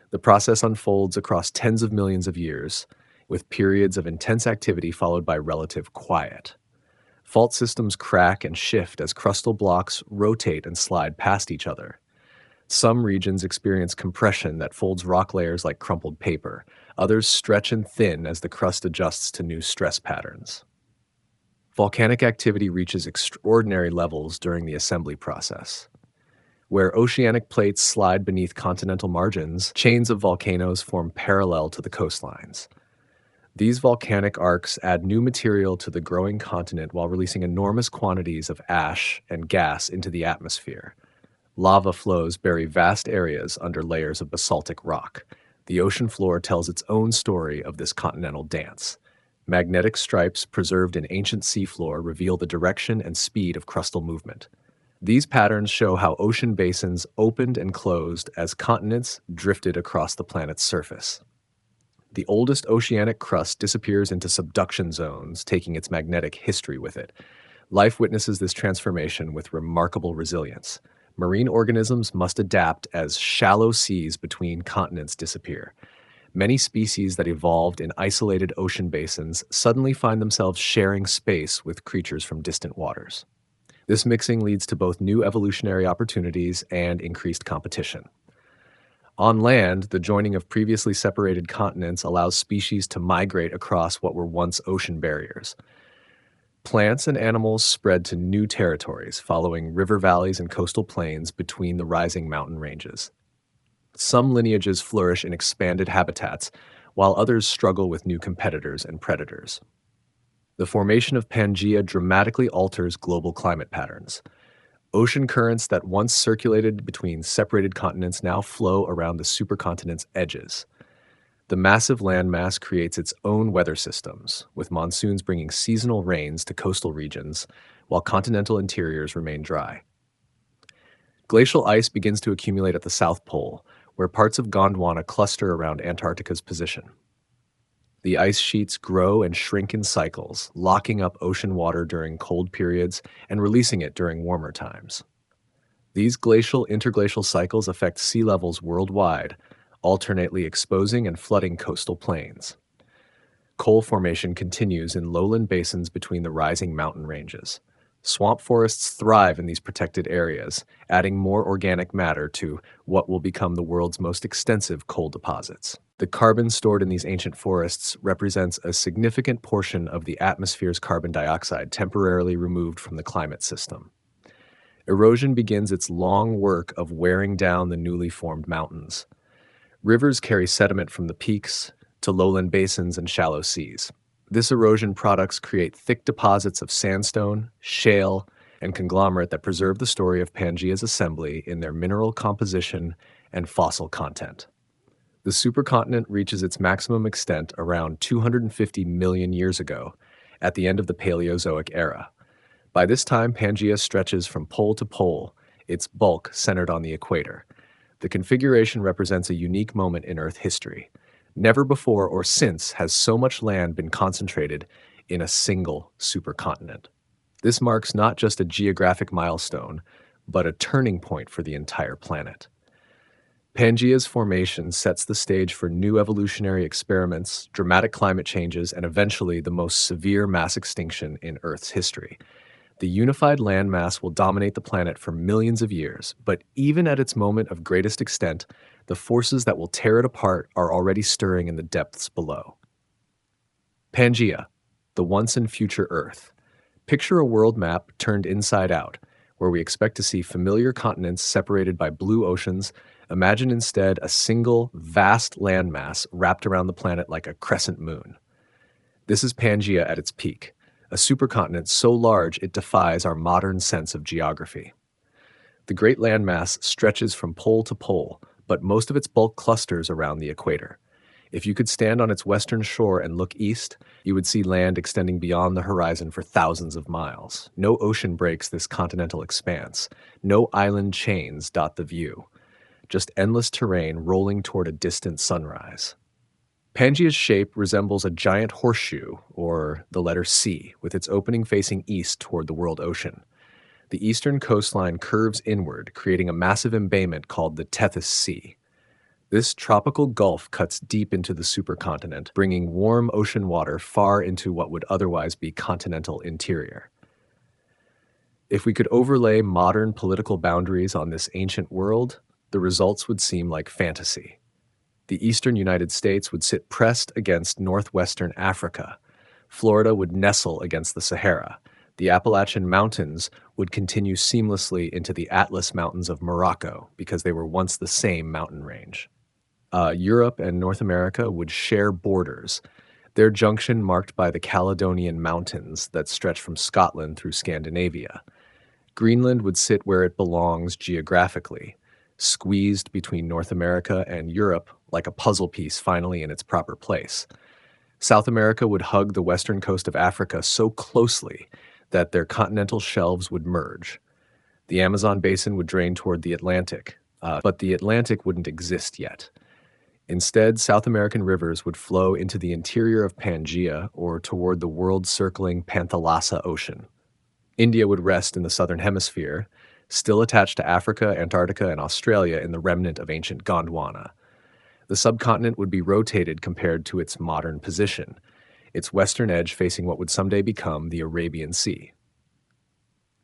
The process unfolds across tens of millions of years, with periods of intense activity followed by relative quiet. Fault systems crack and shift as crustal blocks rotate and slide past each other. Some regions experience compression that folds rock layers like crumpled paper. Others stretch and thin as the crust adjusts to new stress patterns. Volcanic activity reaches extraordinary levels during the assembly process. Where oceanic plates slide beneath continental margins, chains of volcanoes form parallel to the coastlines. These volcanic arcs add new material to the growing continent while releasing enormous quantities of ash and gas into the atmosphere. Lava flows bury vast areas under layers of basaltic rock. The ocean floor tells its own story of this continental dance. Magnetic stripes preserved in ancient seafloor reveal the direction and speed of crustal movement. These patterns show how ocean basins opened and closed as continents drifted across the planet's surface. The oldest oceanic crust disappears into subduction zones, taking its magnetic history with it. Life witnesses this transformation with remarkable resilience. Marine organisms must adapt as shallow seas between continents disappear. Many species that evolved in isolated ocean basins suddenly find themselves sharing space with creatures from distant waters. This mixing leads to both new evolutionary opportunities and increased competition. On land, the joining of previously separated continents allows species to migrate across what were once ocean barriers. Plants and animals spread to new territories, following river valleys and coastal plains between the rising mountain ranges. Some lineages flourish in expanded habitats, while others struggle with new competitors and predators. The formation of Pangea dramatically alters global climate patterns. Ocean currents that once circulated between separated continents now flow around the supercontinent's edges. The massive landmass creates its own weather systems, with monsoons bringing seasonal rains to coastal regions, while continental interiors remain dry. Glacial ice begins to accumulate at the South Pole, where parts of Gondwana cluster around Antarctica's position. The ice sheets grow and shrink in cycles, locking up ocean water during cold periods and releasing it during warmer times. These glacial interglacial cycles affect sea levels worldwide, alternately exposing and flooding coastal plains. Coal formation continues in lowland basins between the rising mountain ranges. Swamp forests thrive in these protected areas, adding more organic matter to what will become the world's most extensive coal deposits. The carbon stored in these ancient forests represents a significant portion of the atmosphere's carbon dioxide temporarily removed from the climate system. Erosion begins its long work of wearing down the newly formed mountains. Rivers carry sediment from the peaks to lowland basins and shallow seas. This erosion products create thick deposits of sandstone, shale, and conglomerate that preserve the story of Pangea's assembly in their mineral composition and fossil content. The supercontinent reaches its maximum extent around 250 million years ago, at the end of the Paleozoic era. By this time, Pangea stretches from pole to pole, its bulk centered on the equator. The configuration represents a unique moment in Earth history. Never before or since has so much land been concentrated in a single supercontinent. This marks not just a geographic milestone, but a turning point for the entire planet. Pangea's formation sets the stage for new evolutionary experiments, dramatic climate changes, and eventually the most severe mass extinction in Earth's history. The unified landmass will dominate the planet for millions of years, but even at its moment of greatest extent, the forces that will tear it apart are already stirring in the depths below. Pangea, the once and future Earth. Picture a world map turned inside out, where we expect to see familiar continents separated by blue oceans. Imagine instead a single, vast landmass wrapped around the planet like a crescent moon. This is Pangea at its peak, a supercontinent so large it defies our modern sense of geography. The great landmass stretches from pole to pole, but most of its bulk clusters around the equator. If you could stand on its western shore and look east, you would see land extending beyond the horizon for thousands of miles. No ocean breaks this continental expanse. No island chains dot the view. Just endless terrain rolling toward a distant sunrise. Pangea's shape resembles a giant horseshoe, or the letter C, with its opening facing east toward the world ocean. The eastern coastline curves inward, creating a massive embayment called the Tethys Sea. This tropical gulf cuts deep into the supercontinent, bringing warm ocean water far into what would otherwise be continental interior. If we could overlay modern political boundaries on this ancient world, the results would seem like fantasy. The eastern United States would sit pressed against northwestern Africa. Florida would nestle against the Sahara. The Appalachian Mountains would continue seamlessly into the Atlas Mountains of Morocco because they were once the same mountain range. Europe and North America would share borders, their junction marked by the Caledonian Mountains that stretch from Scotland through Scandinavia. Greenland would sit where it belongs geographically, squeezed between North America and Europe like a puzzle piece finally in its proper place. South America would hug the western coast of Africa so closely that their continental shelves would merge. The Amazon basin would drain toward the Atlantic, but the Atlantic wouldn't exist yet. Instead, South American rivers would flow into the interior of Pangea or toward the world-circling Panthalassa Ocean. India would rest in the southern hemisphere, still attached to Africa, Antarctica, and Australia in the remnant of ancient Gondwana. The subcontinent would be rotated compared to its modern position, its western edge facing what would someday become the Arabian Sea.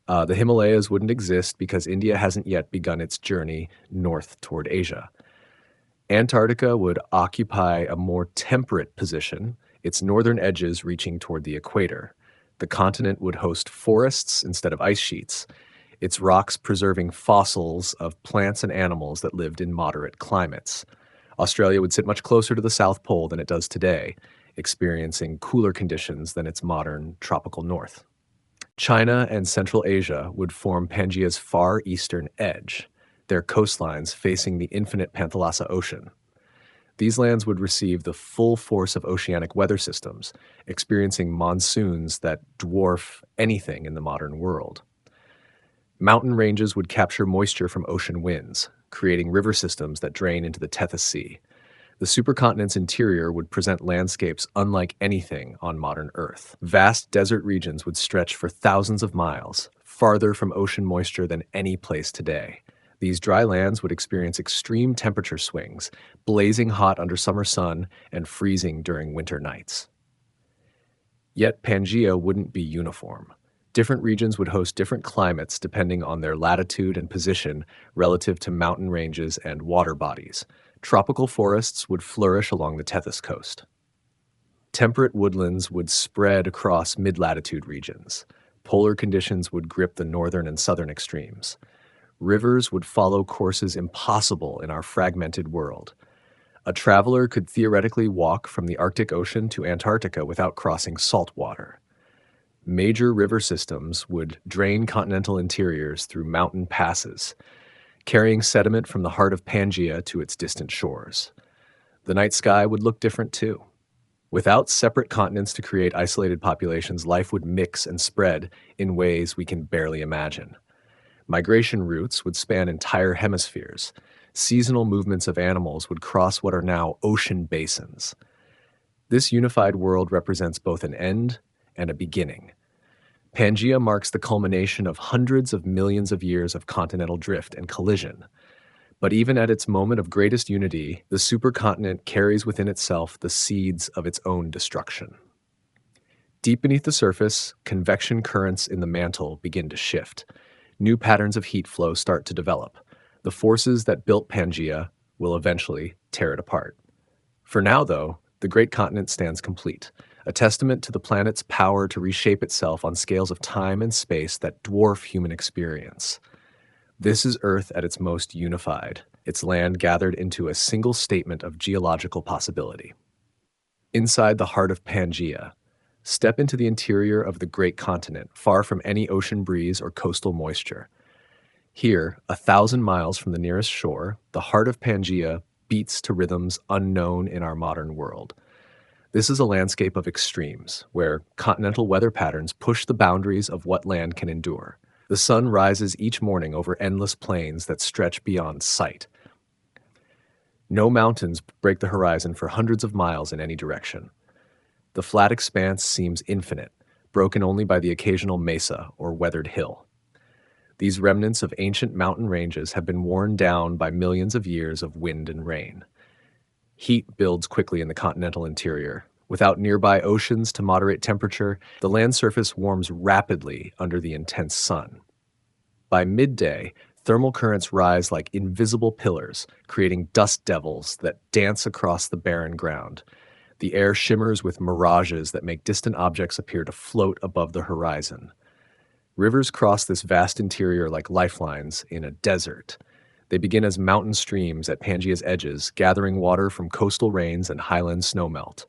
The Himalayas wouldn't exist because India hasn't yet begun its journey north toward Asia. Antarctica would occupy a more temperate position, its northern edges reaching toward the equator. The continent would host forests instead of ice sheets, its rocks preserving fossils of plants and animals that lived in moderate climates. Australia would sit much closer to the South Pole than it does today, experiencing cooler conditions than its modern tropical north. China and Central Asia would form Pangea's far eastern edge, their coastlines facing the infinite Panthalassa Ocean. These lands would receive the full force of oceanic weather systems, experiencing monsoons that dwarf anything in the modern world. Mountain ranges would capture moisture from ocean winds, creating river systems that drain into the Tethys Sea. The supercontinent's interior would present landscapes unlike anything on modern Earth. Vast desert regions would stretch for thousands of miles, farther from ocean moisture than any place today. These dry lands would experience extreme temperature swings, blazing hot under summer sun and freezing during winter nights. Yet Pangea wouldn't be uniform. Different regions would host different climates depending on their latitude and position relative to mountain ranges and water bodies. Tropical forests would flourish along the Tethys coast. Temperate woodlands would spread across mid-latitude regions. Polar conditions would grip the northern and southern extremes. Rivers would follow courses impossible in our fragmented world. A traveler could theoretically walk from the Arctic Ocean to Antarctica without crossing salt water. Major river systems would drain continental interiors through mountain passes, carrying sediment from the heart of Pangea to its distant shores. The night sky would look different too. Without separate continents to create isolated populations, life would mix and spread in ways we can barely imagine. Migration routes would span entire hemispheres. Seasonal movements of animals would cross what are now ocean basins. This unified world represents both an end and a beginning. Pangea marks the culmination of hundreds of millions of years of continental drift and collision. But even at its moment of greatest unity, the supercontinent carries within itself the seeds of its own destruction. Deep beneath the surface, convection currents in the mantle begin to shift. New patterns of heat flow start to develop. The forces that built Pangea will eventually tear it apart. For now, though, the great continent stands complete, a testament to the planet's power to reshape itself on scales of time and space that dwarf human experience. This is Earth at its most unified, its land gathered into a single statement of geological possibility. Inside the heart of Pangea, step into the interior of the great continent, far from any ocean breeze or coastal moisture. Here, 1,000 miles from the nearest shore, the heart of Pangea beats to rhythms unknown in our modern world. This is a landscape of extremes, where continental weather patterns push the boundaries of what land can endure. The sun rises each morning over endless plains that stretch beyond sight. No mountains break the horizon for hundreds of miles in any direction. The flat expanse seems infinite, broken only by the occasional mesa or weathered hill. These remnants of ancient mountain ranges have been worn down by millions of years of wind and rain. Heat builds quickly in the continental interior. Without nearby oceans to moderate temperature, the land surface warms rapidly under the intense sun. By midday, thermal currents rise like invisible pillars, creating dust devils that dance across the barren ground. The air shimmers with mirages that make distant objects appear to float above the horizon. Rivers cross this vast interior like lifelines in a desert. They begin as mountain streams at Pangea's edges, gathering water from coastal rains and highland snowmelt.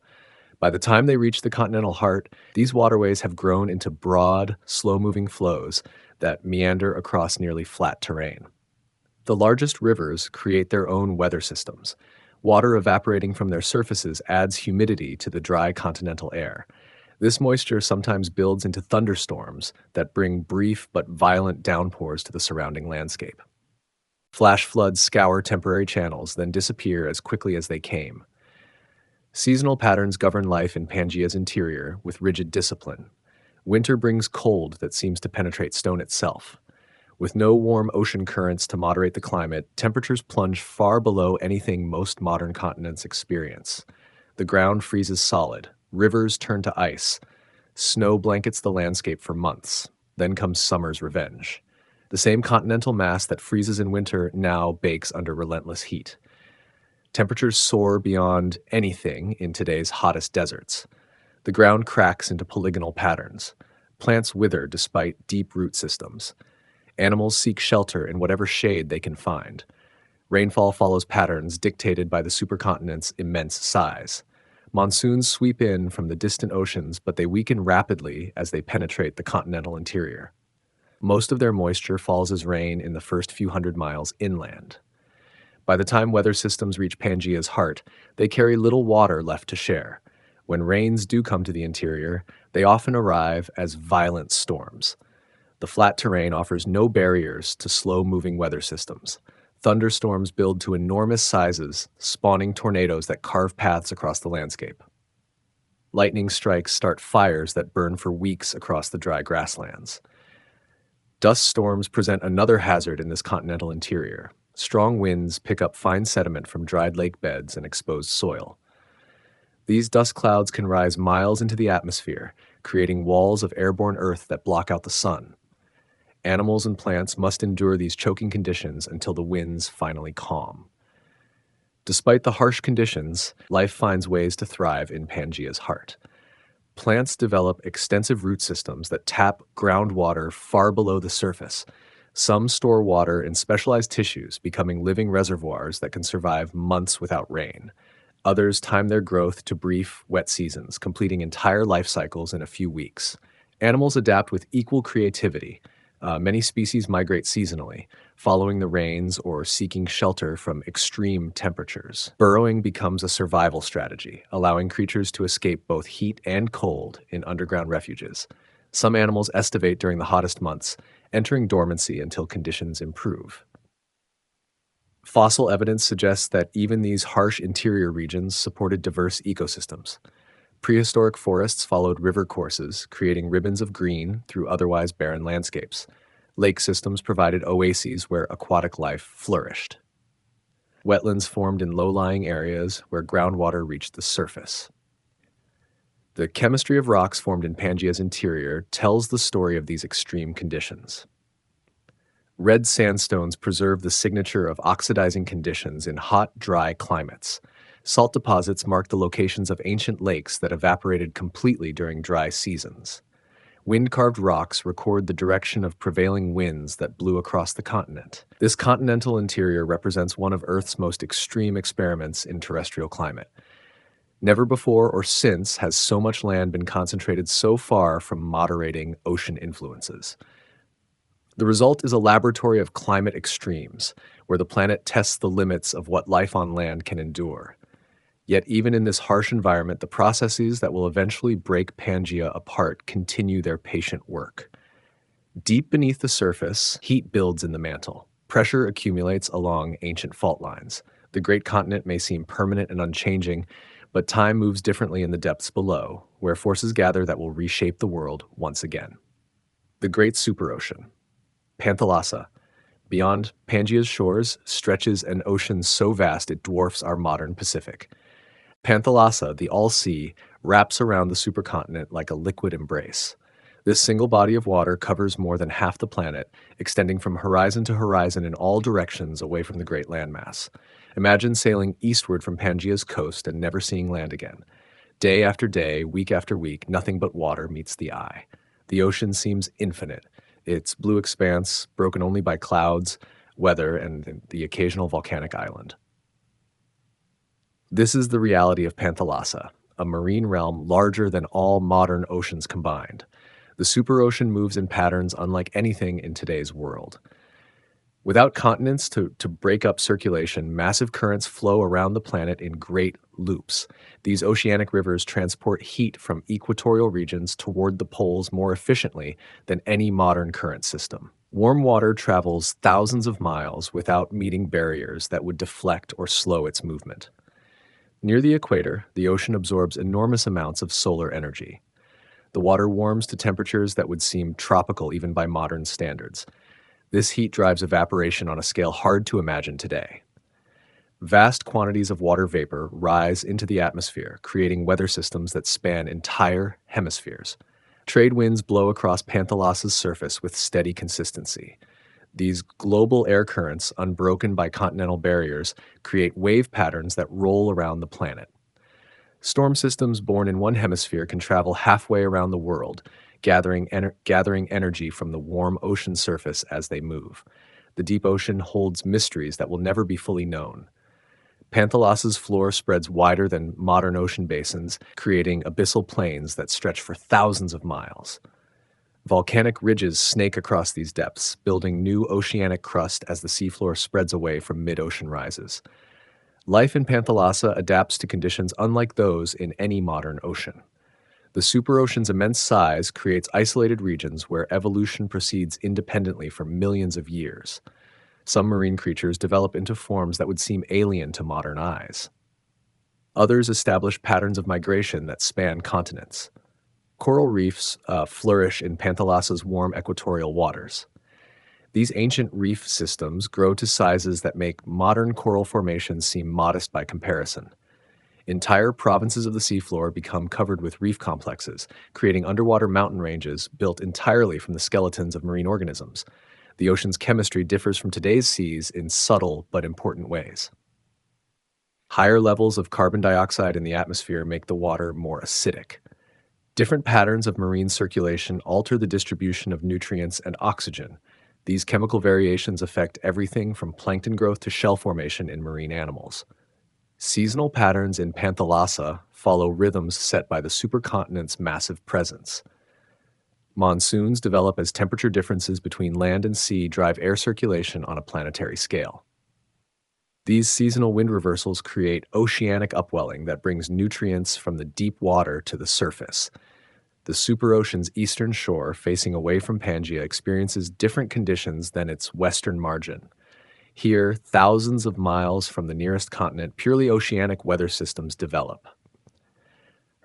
By the time they reach the continental heart, these waterways have grown into broad, slow-moving flows that meander across nearly flat terrain. The largest rivers create their own weather systems. Water evaporating from their surfaces adds humidity to the dry continental air. This moisture sometimes builds into thunderstorms that bring brief but violent downpours to the surrounding landscape. Flash floods scour temporary channels, then disappear as quickly as they came. Seasonal patterns govern life in Pangea's interior with rigid discipline. Winter brings cold that seems to penetrate stone itself. With no warm ocean currents to moderate the climate, temperatures plunge far below anything most modern continents experience. The ground freezes solid, rivers turn to ice, snow blankets the landscape for months. Then comes summer's revenge. The same continental mass that freezes in winter now bakes under relentless heat. Temperatures soar beyond anything in today's hottest deserts. The ground cracks into polygonal patterns. Plants wither despite deep root systems. Animals seek shelter in whatever shade they can find. Rainfall follows patterns dictated by the supercontinent's immense size. Monsoons sweep in from the distant oceans, but they weaken rapidly as they penetrate the continental interior. Most of their moisture falls as rain in the first few hundred miles inland. By the time weather systems reach Pangea's heart, they carry little water left to share. When rains do come to the interior, they often arrive as violent storms. The flat terrain offers no barriers to slow-moving weather systems. Thunderstorms build to enormous sizes, spawning tornadoes that carve paths across the landscape. Lightning strikes start fires that burn for weeks across the dry grasslands. Dust storms present another hazard in this continental interior. Strong winds pick up fine sediment from dried lake beds and exposed soil. These dust clouds can rise miles into the atmosphere, creating walls of airborne earth that block out the sun. Animals and plants must endure these choking conditions until the winds finally calm. Despite the harsh conditions, life finds ways to thrive in Pangea's heart. Plants develop extensive root systems that tap groundwater far below the surface. Some store water in specialized tissues, becoming living reservoirs that can survive months without rain. Others time their growth to brief, wet seasons, completing entire life cycles in a few weeks. Animals adapt with equal creativity. Many species migrate seasonally, following the rains or seeking shelter from extreme temperatures. Burrowing becomes a survival strategy, allowing creatures to escape both heat and cold in underground refuges. Some animals estivate during the hottest months, entering dormancy until conditions improve. Fossil evidence suggests that even these harsh interior regions supported diverse ecosystems. Prehistoric forests followed river courses, creating ribbons of green through otherwise barren landscapes. Lake systems provided oases where aquatic life flourished. Wetlands formed in low-lying areas where groundwater reached the surface. The chemistry of rocks formed in Pangea's interior tells the story of these extreme conditions. Red sandstones preserve the signature of oxidizing conditions in hot, dry climates. Salt deposits mark the locations of ancient lakes that evaporated completely during dry seasons. Wind-carved rocks record the direction of prevailing winds that blew across the continent. This continental interior represents one of Earth's most extreme experiments in terrestrial climate. Never before or since has so much land been concentrated so far from moderating ocean influences. The result is a laboratory of climate extremes, where the planet tests the limits of what life on land can endure. Yet even in this harsh environment, the processes that will eventually break Pangea apart continue their patient work. Deep beneath the surface, heat builds in the mantle. Pressure accumulates along ancient fault lines. The great continent may seem permanent and unchanging, but time moves differently in the depths below, where forces gather that will reshape the world once again. The Great Superocean. Panthalassa. Beyond Pangea's shores stretches an ocean so vast it dwarfs our modern Pacific. Panthalassa, the all-sea, wraps around the supercontinent like a liquid embrace. This single body of water covers more than half the planet, extending from horizon to horizon in all directions away from the great landmass. Imagine sailing eastward from Pangea's coast and never seeing land again. Day after day, week after week, nothing but water meets the eye. The ocean seems infinite, its blue expanse broken only by clouds, weather, and the occasional volcanic island. This is the reality of Panthalassa, a marine realm larger than all modern oceans combined. The superocean moves in patterns unlike anything in today's world. Without continents to break up circulation, massive currents flow around the planet in great loops. These oceanic rivers transport heat from equatorial regions toward the poles more efficiently than any modern current system. Warm water travels thousands of miles without meeting barriers that would deflect or slow its movement. Near the equator, the ocean absorbs enormous amounts of solar energy. The water warms to temperatures that would seem tropical even by modern standards. This heat drives evaporation on a scale hard to imagine today. Vast quantities of water vapor rise into the atmosphere, creating weather systems that span entire hemispheres. Trade winds blow across Panthalassa's surface with steady consistency. These global air currents, unbroken by continental barriers, create wave patterns that roll around the planet. Storm systems born in one hemisphere can travel halfway around the world, gathering energy from the warm ocean surface as they move. The deep ocean holds mysteries that will never be fully known. Panthalassa's floor spreads wider than modern ocean basins, creating abyssal plains that stretch for thousands of miles. Volcanic ridges snake across these depths, building new oceanic crust as the seafloor spreads away from mid-ocean rises. Life in Panthalassa adapts to conditions unlike those in any modern ocean. The superocean's immense size creates isolated regions where evolution proceeds independently for millions of years. Some marine creatures develop into forms that would seem alien to modern eyes. Others establish patterns of migration that span continents. Coral reefs flourish in Panthalassa's warm equatorial waters. These ancient reef systems grow to sizes that make modern coral formations seem modest by comparison. Entire provinces of the seafloor become covered with reef complexes, creating underwater mountain ranges built entirely from the skeletons of marine organisms. The ocean's chemistry differs from today's seas in subtle but important ways. Higher levels of carbon dioxide in the atmosphere make the water more acidic. Different patterns of marine circulation alter the distribution of nutrients and oxygen. These chemical variations affect everything from plankton growth to shell formation in marine animals. Seasonal patterns in Panthalassa follow rhythms set by the supercontinent's massive presence. Monsoons develop as temperature differences between land and sea drive air circulation on a planetary scale. These seasonal wind reversals create oceanic upwelling that brings nutrients from the deep water to the surface. The superocean's eastern shore, facing away from Pangea, experiences different conditions than its western margin. Here, thousands of miles from the nearest continent, purely oceanic weather systems develop.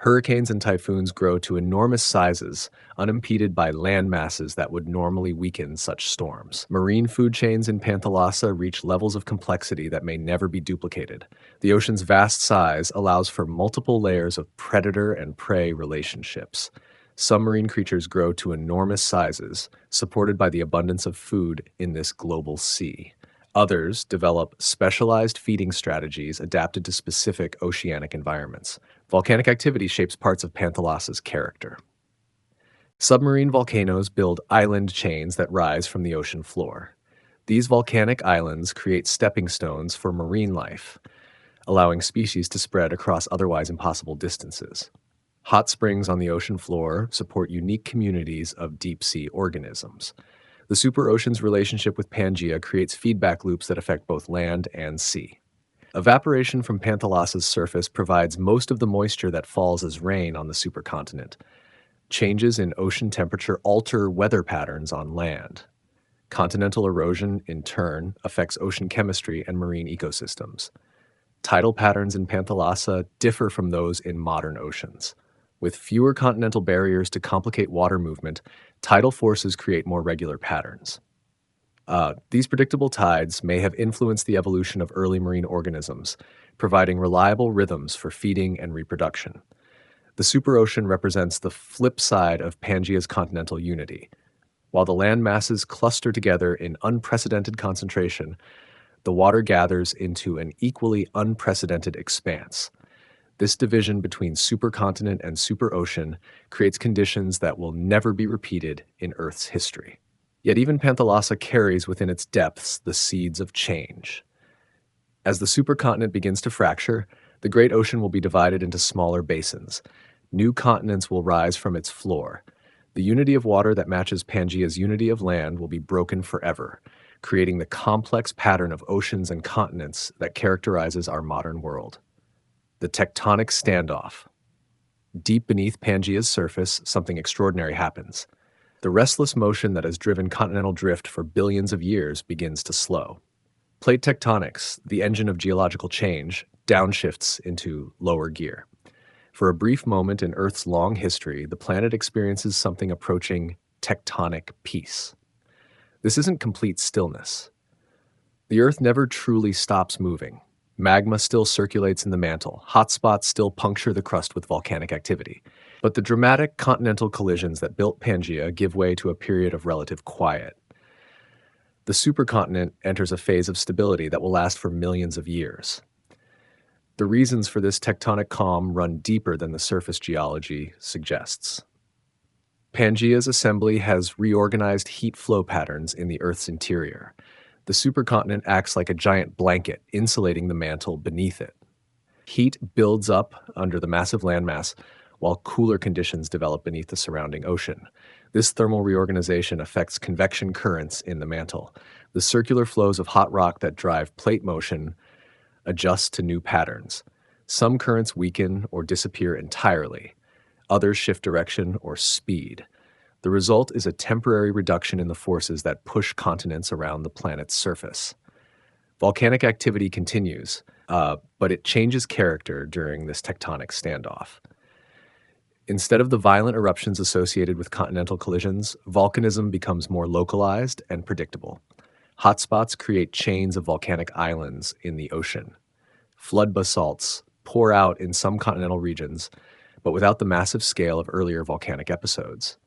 Hurricanes and typhoons grow to enormous sizes, unimpeded by land masses that would normally weaken such storms. Marine food chains in Panthalassa reach levels of complexity that may never be duplicated. The ocean's vast size allows for multiple layers of predator and prey relationships. Some marine creatures grow to enormous sizes, supported by the abundance of food in this global sea. Others develop specialized feeding strategies adapted to specific oceanic environments. Volcanic activity shapes parts of Panthalassa's character. Submarine volcanoes build island chains that rise from the ocean floor. These volcanic islands create stepping stones for marine life, allowing species to spread across otherwise impossible distances. Hot springs on the ocean floor support unique communities of deep-sea organisms. The superocean's relationship with Pangea creates feedback loops that affect both land and sea. Evaporation from Panthalassa's surface provides most of the moisture that falls as rain on the supercontinent. Changes in ocean temperature alter weather patterns on land. Continental erosion, in turn, affects ocean chemistry and marine ecosystems. Tidal patterns in Panthalassa differ from those in modern oceans. With fewer continental barriers to complicate water movement, tidal forces create more regular patterns. These predictable tides may have influenced the evolution of early marine organisms, providing reliable rhythms for feeding and reproduction. The superocean represents the flip side of Pangea's continental unity. While the land masses cluster together in unprecedented concentration, the water gathers into an equally unprecedented expanse. This division between supercontinent and superocean creates conditions that will never be repeated in Earth's history. Yet even Panthalassa carries within its depths the seeds of change. As the supercontinent begins to fracture, the great ocean will be divided into smaller basins. New continents will rise from its floor. The unity of water that matches Pangea's unity of land will be broken forever, creating the complex pattern of oceans and continents that characterizes our modern world. The tectonic standoff. Deep beneath Pangea's surface, something extraordinary happens. The restless motion that has driven continental drift for billions of years begins to slow. Plate tectonics, the engine of geological change, downshifts into lower gear. For a brief moment in Earth's long history, the planet experiences something approaching tectonic peace. This isn't complete stillness. The Earth never truly stops moving. Magma still circulates in the mantle. Hotspots still puncture the crust with volcanic activity. But the dramatic continental collisions that built Pangea give way to a period of relative quiet. The supercontinent enters a phase of stability that will last for millions of years. The reasons for this tectonic calm run deeper than the surface geology suggests. Pangea's assembly has reorganized heat flow patterns in the Earth's interior. The supercontinent acts like a giant blanket, insulating the mantle beneath it. Heat builds up under the massive landmass, while cooler conditions develop beneath the surrounding ocean. This thermal reorganization affects convection currents in the mantle. The circular flows of hot rock that drive plate motion adjust to new patterns. Some currents weaken or disappear entirely. Others shift direction or speed. The result is a temporary reduction in the forces that push continents around the planet's surface. Volcanic activity continues, but it changes character during this tectonic standoff. Instead of the violent eruptions associated with continental collisions, volcanism becomes more localized and predictable. Hotspots create chains of volcanic islands in the ocean. Flood basalts pour out in some continental regions, but without the massive scale of earlier volcanic episodes.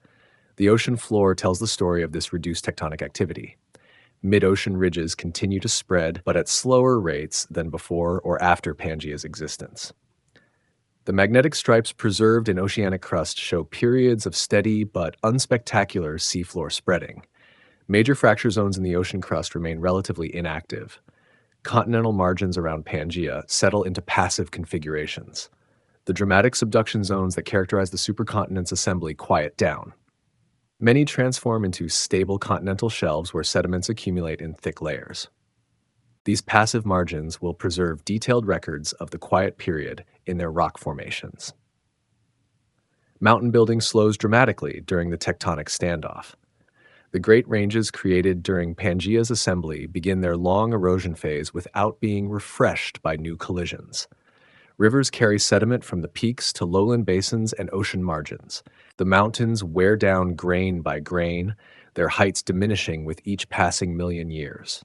The ocean floor tells the story of this reduced tectonic activity. Mid-ocean ridges continue to spread, but at slower rates than before or after Pangea's existence. The magnetic stripes preserved in oceanic crust show periods of steady but unspectacular seafloor spreading. Major fracture zones in the ocean crust remain relatively inactive. Continental margins around Pangea settle into passive configurations. The dramatic subduction zones that characterize the supercontinent's assembly quiet down. Many transform into stable continental shelves where sediments accumulate in thick layers. These passive margins will preserve detailed records of the quiet period in their rock formations. Mountain building slows dramatically during the tectonic standoff. The Great Ranges created during Pangea's assembly begin their long erosion phase without being refreshed by new collisions. Rivers carry sediment from the peaks to lowland basins and ocean margins. The mountains wear down grain by grain, their heights diminishing with each passing million years.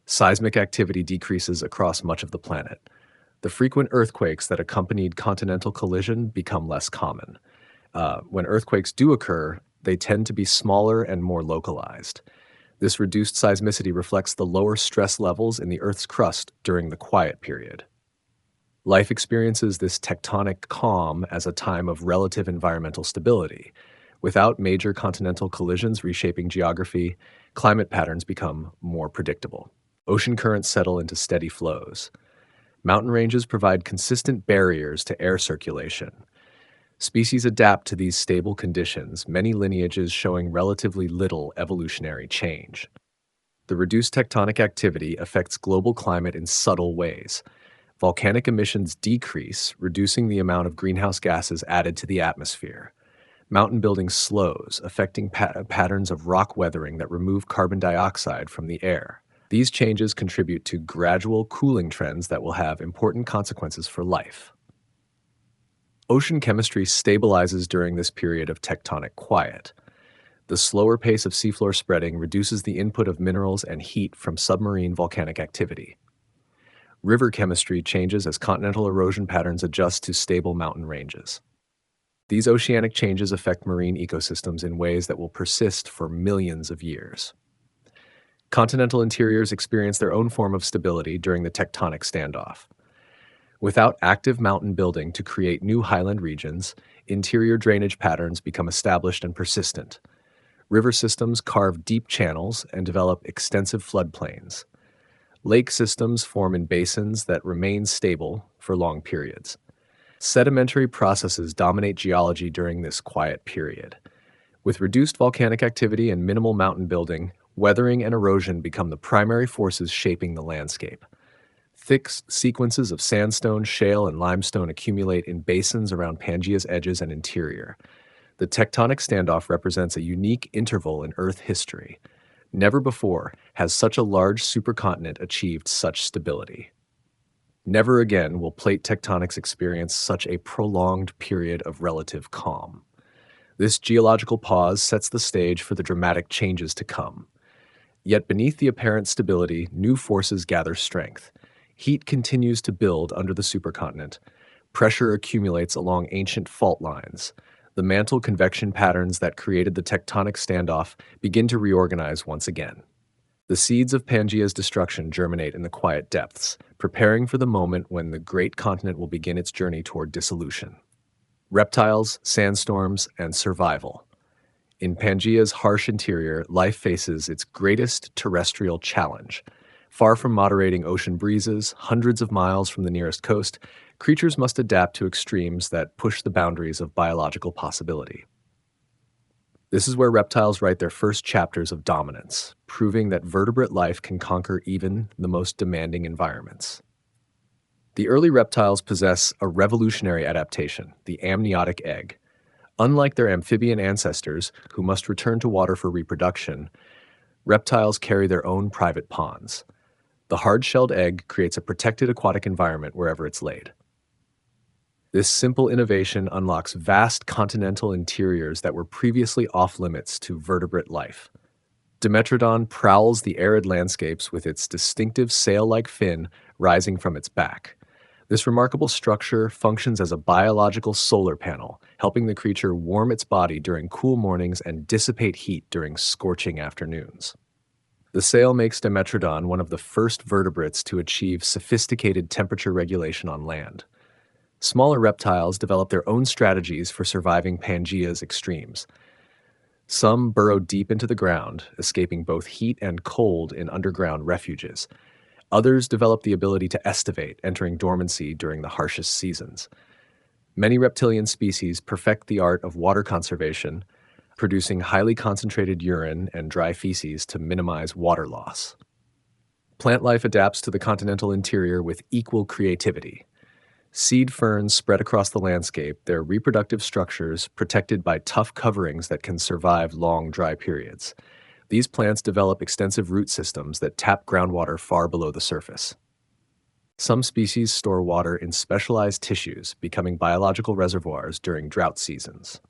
Seismic activity decreases across much of the planet. The frequent earthquakes that accompanied continental collision become less common. When earthquakes do occur, they tend to be smaller and more localized. This reduced seismicity reflects the lower stress levels in the Earth's crust during the quiet period. Life experiences this tectonic calm as a time of relative environmental stability. Without major continental collisions reshaping geography, climate patterns become more predictable. Ocean currents settle into steady flows. Mountain ranges provide consistent barriers to air circulation. Species adapt to these stable conditions, many lineages showing relatively little evolutionary change. The reduced tectonic activity affects global climate in subtle ways. Volcanic emissions decrease, reducing the amount of greenhouse gases added to the atmosphere. Mountain building slows, affecting patterns of rock weathering that remove carbon dioxide from the air. These changes contribute to gradual cooling trends that will have important consequences for life. Ocean chemistry stabilizes during this period of tectonic quiet. The slower pace of seafloor spreading reduces the input of minerals and heat from submarine volcanic activity. River chemistry changes as continental erosion patterns adjust to stable mountain ranges. These oceanic changes affect marine ecosystems in ways that will persist for millions of years. Continental interiors experience their own form of stability during the tectonic standoff. Without active mountain building to create new highland regions, interior drainage patterns become established and persistent. River systems carve deep channels and develop extensive floodplains. Lake systems form in basins that remain stable for long periods. Sedimentary processes dominate geology during this quiet period. With reduced volcanic activity and minimal mountain building, weathering and erosion become the primary forces shaping the landscape. Thick sequences of sandstone, shale, and limestone accumulate in basins around Pangea's edges and interior. The tectonic standoff represents a unique interval in Earth history. Never before has such a large supercontinent achieved such stability. Never again will plate tectonics experience such a prolonged period of relative calm. This geological pause sets the stage for the dramatic changes to come. Yet beneath the apparent stability, new forces gather strength. Heat continues to build under the supercontinent. Pressure accumulates along ancient fault lines. The mantle convection patterns that created the tectonic standoff begin to reorganize once again. The seeds of Pangea's destruction germinate in the quiet depths, preparing for the moment when the great continent will begin its journey toward dissolution. Reptiles, sandstorms, and survival. In Pangea's harsh interior, life faces its greatest terrestrial challenge. Far from moderating ocean breezes, hundreds of miles from the nearest coast, creatures must adapt to extremes that push the boundaries of biological possibility. This is where reptiles write their first chapters of dominance, proving that vertebrate life can conquer even the most demanding environments. The early reptiles possess a revolutionary adaptation, the amniotic egg. Unlike their amphibian ancestors, who must return to water for reproduction, reptiles carry their own private ponds. The hard-shelled egg creates a protected aquatic environment wherever it's laid. This simple innovation unlocks vast continental interiors that were previously off-limits to vertebrate life. Dimetrodon prowls the arid landscapes with its distinctive sail-like fin rising from its back. This remarkable structure functions as a biological solar panel, helping the creature warm its body during cool mornings and dissipate heat during scorching afternoons. The sail makes Dimetrodon one of the first vertebrates to achieve sophisticated temperature regulation on land. Smaller reptiles develop their own strategies for surviving Pangea's extremes. Some burrow deep into the ground, escaping both heat and cold in underground refuges. Others develop the ability to estivate, entering dormancy during the harshest seasons. Many reptilian species perfect the art of water conservation, producing highly concentrated urine and dry feces to minimize water loss. Plant life adapts to the continental interior with equal creativity. Seed ferns spread across the landscape, their reproductive structures protected by tough coverings that can survive long, dry periods. These plants develop extensive root systems that tap groundwater far below the surface. Some species store water in specialized tissues, becoming biological reservoirs during drought seasons.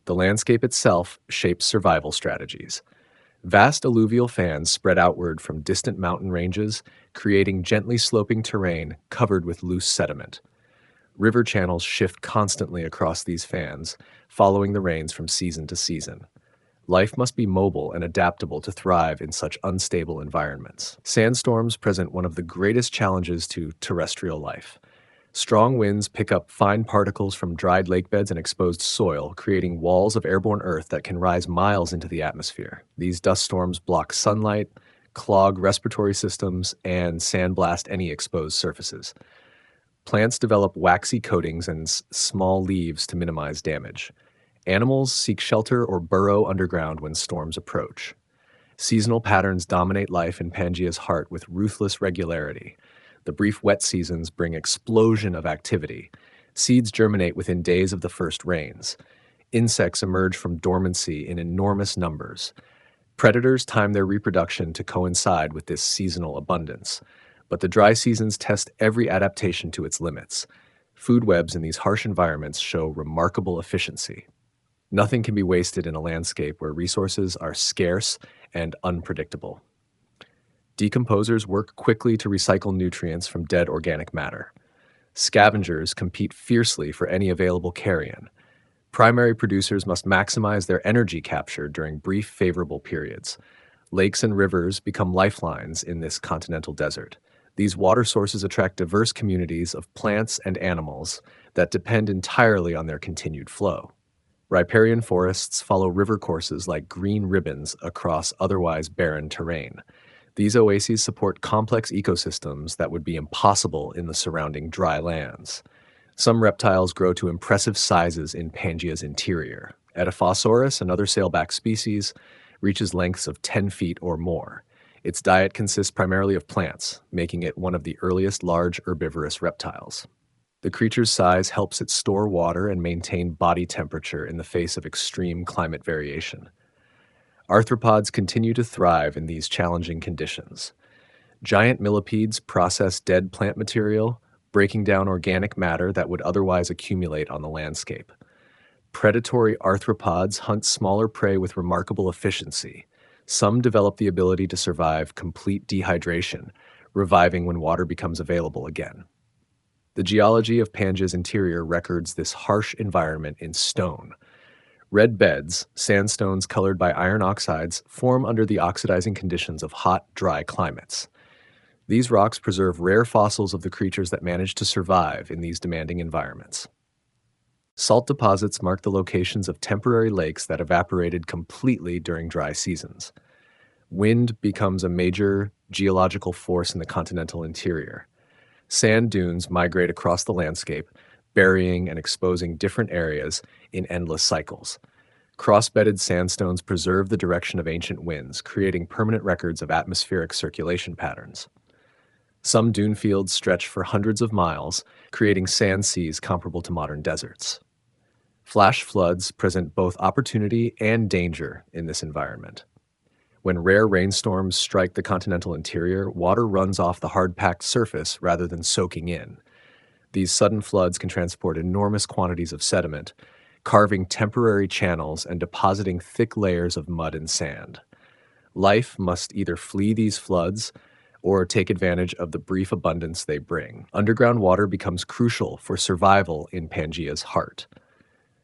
The landscape itself shapes survival strategies. Vast alluvial fans spread outward from distant mountain ranges, creating gently sloping terrain covered with loose sediment. River channels shift constantly across these fans, following the rains from season to season. Life must be mobile and adaptable to thrive in such unstable environments. Sandstorms present one of the greatest challenges to terrestrial life. Strong winds pick up fine particles from dried lakebeds and exposed soil, creating walls of airborne earth that can rise miles into the atmosphere. These dust storms block sunlight, clog respiratory systems, and sandblast any exposed surfaces. Plants develop waxy coatings and small leaves to minimize damage. Animals seek shelter or burrow underground when storms approach. Seasonal patterns dominate life in Pangea's heart with ruthless regularity. The brief wet seasons bring explosion of activity. Seeds germinate within days of the first rains. Insects emerge from dormancy in enormous numbers. Predators time their reproduction to coincide with this seasonal abundance. But the dry seasons test every adaptation to its limits. Food webs in these harsh environments show remarkable efficiency. Nothing can be wasted in a landscape where resources are scarce and unpredictable. Decomposers work quickly to recycle nutrients from dead organic matter. Scavengers compete fiercely for any available carrion. Primary producers must maximize their energy capture during brief favorable periods. Lakes and rivers become lifelines in this continental desert. These water sources attract diverse communities of plants and animals that depend entirely on their continued flow. Riparian forests follow river courses like green ribbons across otherwise barren terrain. These oases support complex ecosystems that would be impossible in the surrounding dry lands. Some reptiles grow to impressive sizes in Pangea's interior. Edaphosaurus, another sailback species, reaches lengths of 10 feet or more. Its diet consists primarily of plants, making it one of the earliest large herbivorous reptiles. The creature's size helps it store water and maintain body temperature in the face of extreme climate variation. Arthropods continue to thrive in these challenging conditions. Giant millipedes process dead plant material, breaking down organic matter that would otherwise accumulate on the landscape. Predatory arthropods hunt smaller prey with remarkable efficiency. Some develop the ability to survive complete dehydration, reviving when water becomes available again. The geology of Pangea's interior records this harsh environment in stone. Red beds, sandstones colored by iron oxides, form under the oxidizing conditions of hot, dry climates. These rocks preserve rare fossils of the creatures that manage to survive in these demanding environments. Salt deposits mark the locations of temporary lakes that evaporated completely during dry seasons. Wind becomes a major geological force in the continental interior. Sand dunes migrate across the landscape, burying and exposing different areas in endless cycles. Cross-bedded sandstones preserve the direction of ancient winds, creating permanent records of atmospheric circulation patterns. Some dune fields stretch for hundreds of miles, creating sand seas comparable to modern deserts. Flash floods present both opportunity and danger in this environment. When rare rainstorms strike the continental interior, water runs off the hard-packed surface rather than soaking in. These sudden floods can transport enormous quantities of sediment, carving temporary channels and depositing thick layers of mud and sand. Life must either flee these floods or take advantage of the brief abundance they bring. Underground water becomes crucial for survival in Pangea's heart.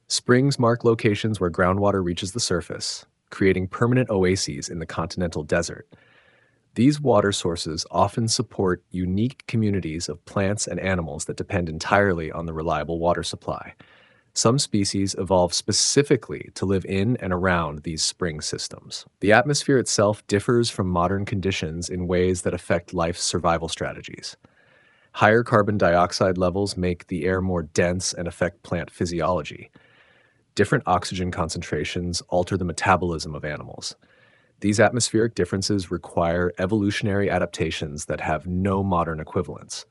Springs mark locations where groundwater reaches the surface, creating permanent oases in the continental desert. These water sources often support unique communities of plants and animals that depend entirely on the reliable water supply. Some species evolve specifically to live in and around these spring systems. The atmosphere itself differs from modern conditions in ways that affect life's survival strategies. Higher carbon dioxide levels make the air more dense and affect plant physiology. Different oxygen concentrations alter the metabolism of animals. These atmospheric differences require evolutionary adaptations that have no modern equivalents.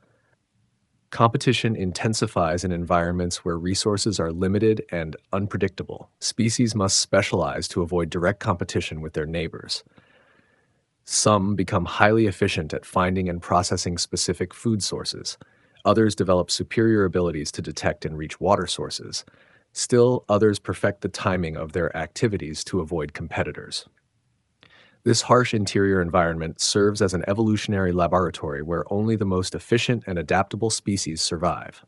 Competition intensifies in environments where resources are limited and unpredictable. Species must specialize to avoid direct competition with their neighbors. Some become highly efficient at finding and processing specific food sources. Others develop superior abilities to detect and reach water sources. Still, others perfect the timing of their activities to avoid competitors. This harsh interior environment serves as an evolutionary laboratory where only the most efficient and adaptable species survive.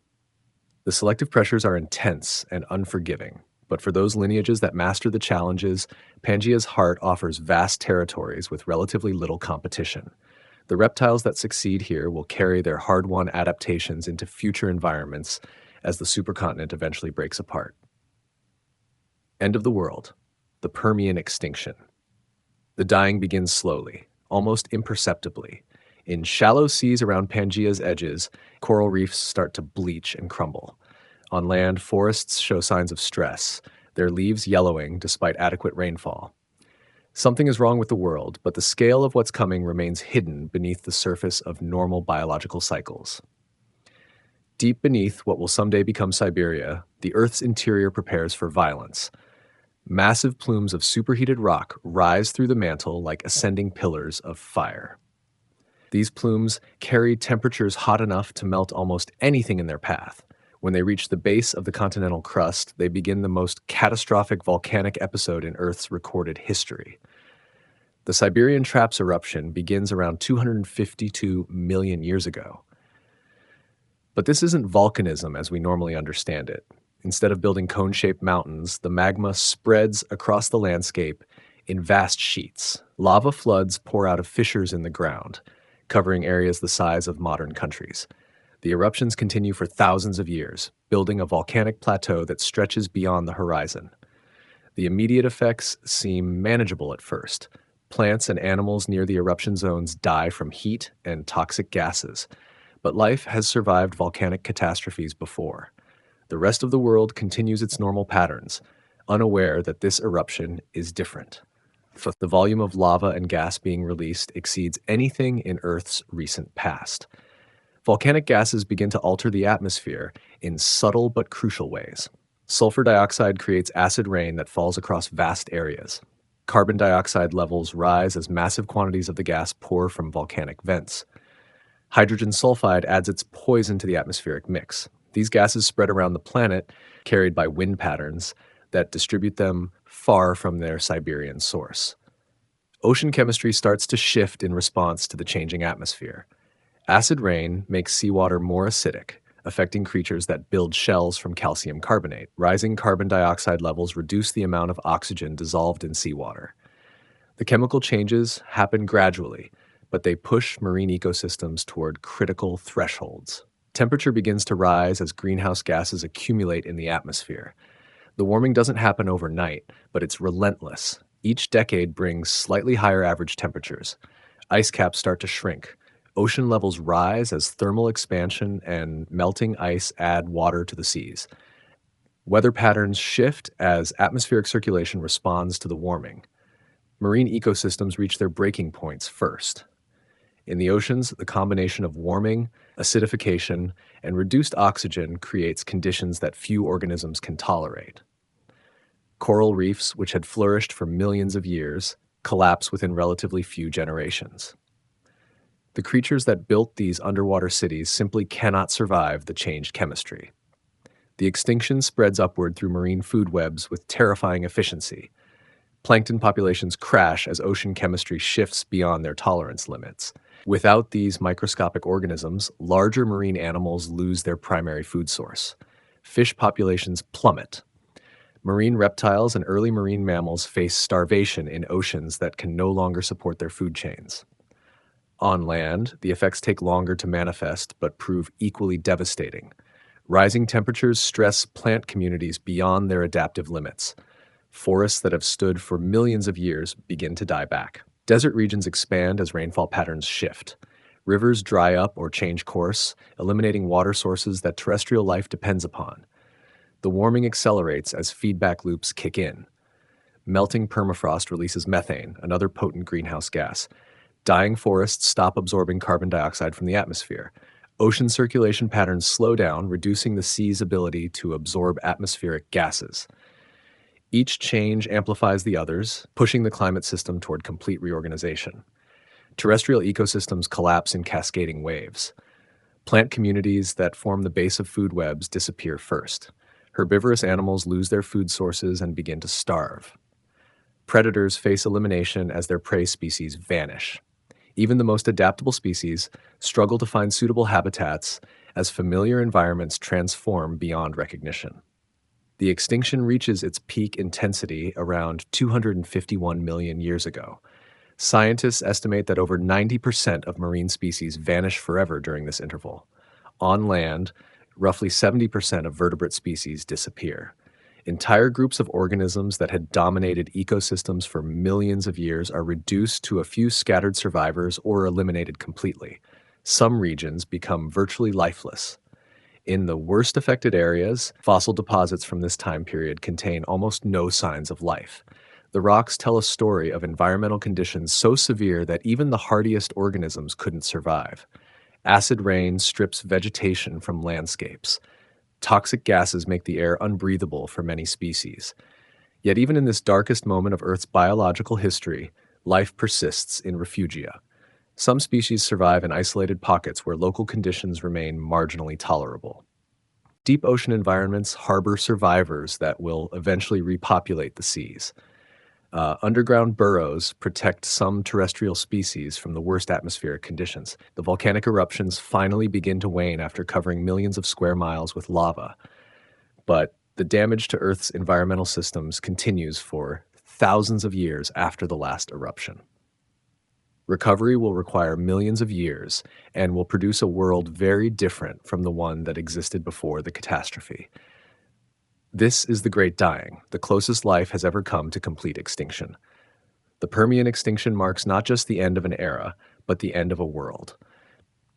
The selective pressures are intense and unforgiving, but for those lineages that master the challenges, Pangea's heart offers vast territories with relatively little competition. The reptiles that succeed here will carry their hard-won adaptations into future environments as the supercontinent eventually breaks apart. End of the world. The Permian extinction. The dying begins slowly, almost imperceptibly. In shallow seas around Pangea's edges, coral reefs start to bleach and crumble. On land, forests show signs of stress, their leaves yellowing despite adequate rainfall. Something is wrong with the world, but the scale of what's coming remains hidden beneath the surface of normal biological cycles. Deep beneath what will someday become Siberia, the Earth's interior prepares for violence. Massive plumes of superheated rock rise through the mantle like ascending pillars of fire. These plumes carry temperatures hot enough to melt almost anything in their path. When they reach the base of the continental crust, they begin the most catastrophic volcanic episode in Earth's recorded history. The Siberian Traps eruption begins around 252 million years ago. But this isn't volcanism as we normally understand it. Instead of building cone-shaped mountains, the magma spreads across the landscape in vast sheets. Lava floods pour out of fissures in the ground, covering areas the size of modern countries. The eruptions continue for thousands of years, building a volcanic plateau that stretches beyond the horizon. The immediate effects seem manageable at first. Plants and animals near the eruption zones die from heat and toxic gases, but life has survived volcanic catastrophes before. The rest of the world continues its normal patterns, unaware that this eruption is different. The volume of lava and gas being released exceeds anything in Earth's recent past. Volcanic gases begin to alter the atmosphere in subtle but crucial ways. Sulfur dioxide creates acid rain that falls across vast areas. Carbon dioxide levels rise as massive quantities of the gas pour from volcanic vents. Hydrogen sulfide adds its poison to the atmospheric mix. These gases spread around the planet, carried by wind patterns that distribute them far from their Siberian source. Ocean chemistry starts to shift in response to the changing atmosphere. Acid rain makes seawater more acidic, affecting creatures that build shells from calcium carbonate. Rising carbon dioxide levels reduce the amount of oxygen dissolved in seawater. The chemical changes happen gradually, but they push marine ecosystems toward critical thresholds. Temperature begins to rise as greenhouse gases accumulate in the atmosphere. The warming doesn't happen overnight, but it's relentless. Each decade brings slightly higher average temperatures. Ice caps start to shrink. Ocean levels rise as thermal expansion and melting ice add water to the seas. Weather patterns shift as atmospheric circulation responds to the warming. Marine ecosystems reach their breaking points first. In the oceans, the combination of warming, acidification, and reduced oxygen creates conditions that few organisms can tolerate. Coral reefs, which had flourished for millions of years, collapse within relatively few generations. The creatures that built these underwater cities simply cannot survive the changed chemistry. The extinction spreads upward through marine food webs with terrifying efficiency. Plankton populations crash as ocean chemistry shifts beyond their tolerance limits. Without these microscopic organisms, larger marine animals lose their primary food source. Fish populations plummet. Marine reptiles and early marine mammals face starvation in oceans that can no longer support their food chains. On land, the effects take longer to manifest but prove equally devastating. Rising temperatures stress plant communities beyond their adaptive limits. Forests that have stood for millions of years begin to die back. Desert regions expand as rainfall patterns shift. Rivers dry up or change course, eliminating water sources that terrestrial life depends upon. The warming accelerates as feedback loops kick in. Melting permafrost releases methane, another potent greenhouse gas. Dying forests stop absorbing carbon dioxide from the atmosphere. Ocean circulation patterns slow down, reducing the sea's ability to absorb atmospheric gases. Each change amplifies the others, pushing the climate system toward complete reorganization. Terrestrial ecosystems collapse in cascading waves. Plant communities that form the base of food webs disappear first. Herbivorous animals lose their food sources and begin to starve. Predators face elimination as their prey species vanish. Even the most adaptable species struggle to find suitable habitats as familiar environments transform beyond recognition. The extinction reaches its peak intensity around 251 million years ago. Scientists estimate that over 90% of marine species vanish forever during this interval. On land, roughly 70% of vertebrate species disappear. Entire groups of organisms that had dominated ecosystems for millions of years are reduced to a few scattered survivors or eliminated completely. Some regions become virtually lifeless. In the worst affected areas, fossil deposits from this time period contain almost no signs of life. The rocks tell a story of environmental conditions so severe that even the hardiest organisms couldn't survive. Acid rain strips vegetation from landscapes. Toxic gases make the air unbreathable for many species. Yet even in this darkest moment of Earth's biological history, life persists in refugia. Some species survive in isolated pockets where local conditions remain marginally tolerable. Deep ocean environments harbor survivors that will eventually repopulate the seas. Underground burrows protect some terrestrial species from the worst atmospheric conditions. The volcanic eruptions finally begin to wane after covering millions of square miles with lava. But the damage to Earth's environmental systems continues for thousands of years after the last eruption. Recovery will require millions of years and will produce a world very different from the one that existed before the catastrophe. This is the Great Dying, the closest life has ever come to complete extinction. The Permian extinction marks not just the end of an era, but the end of a world.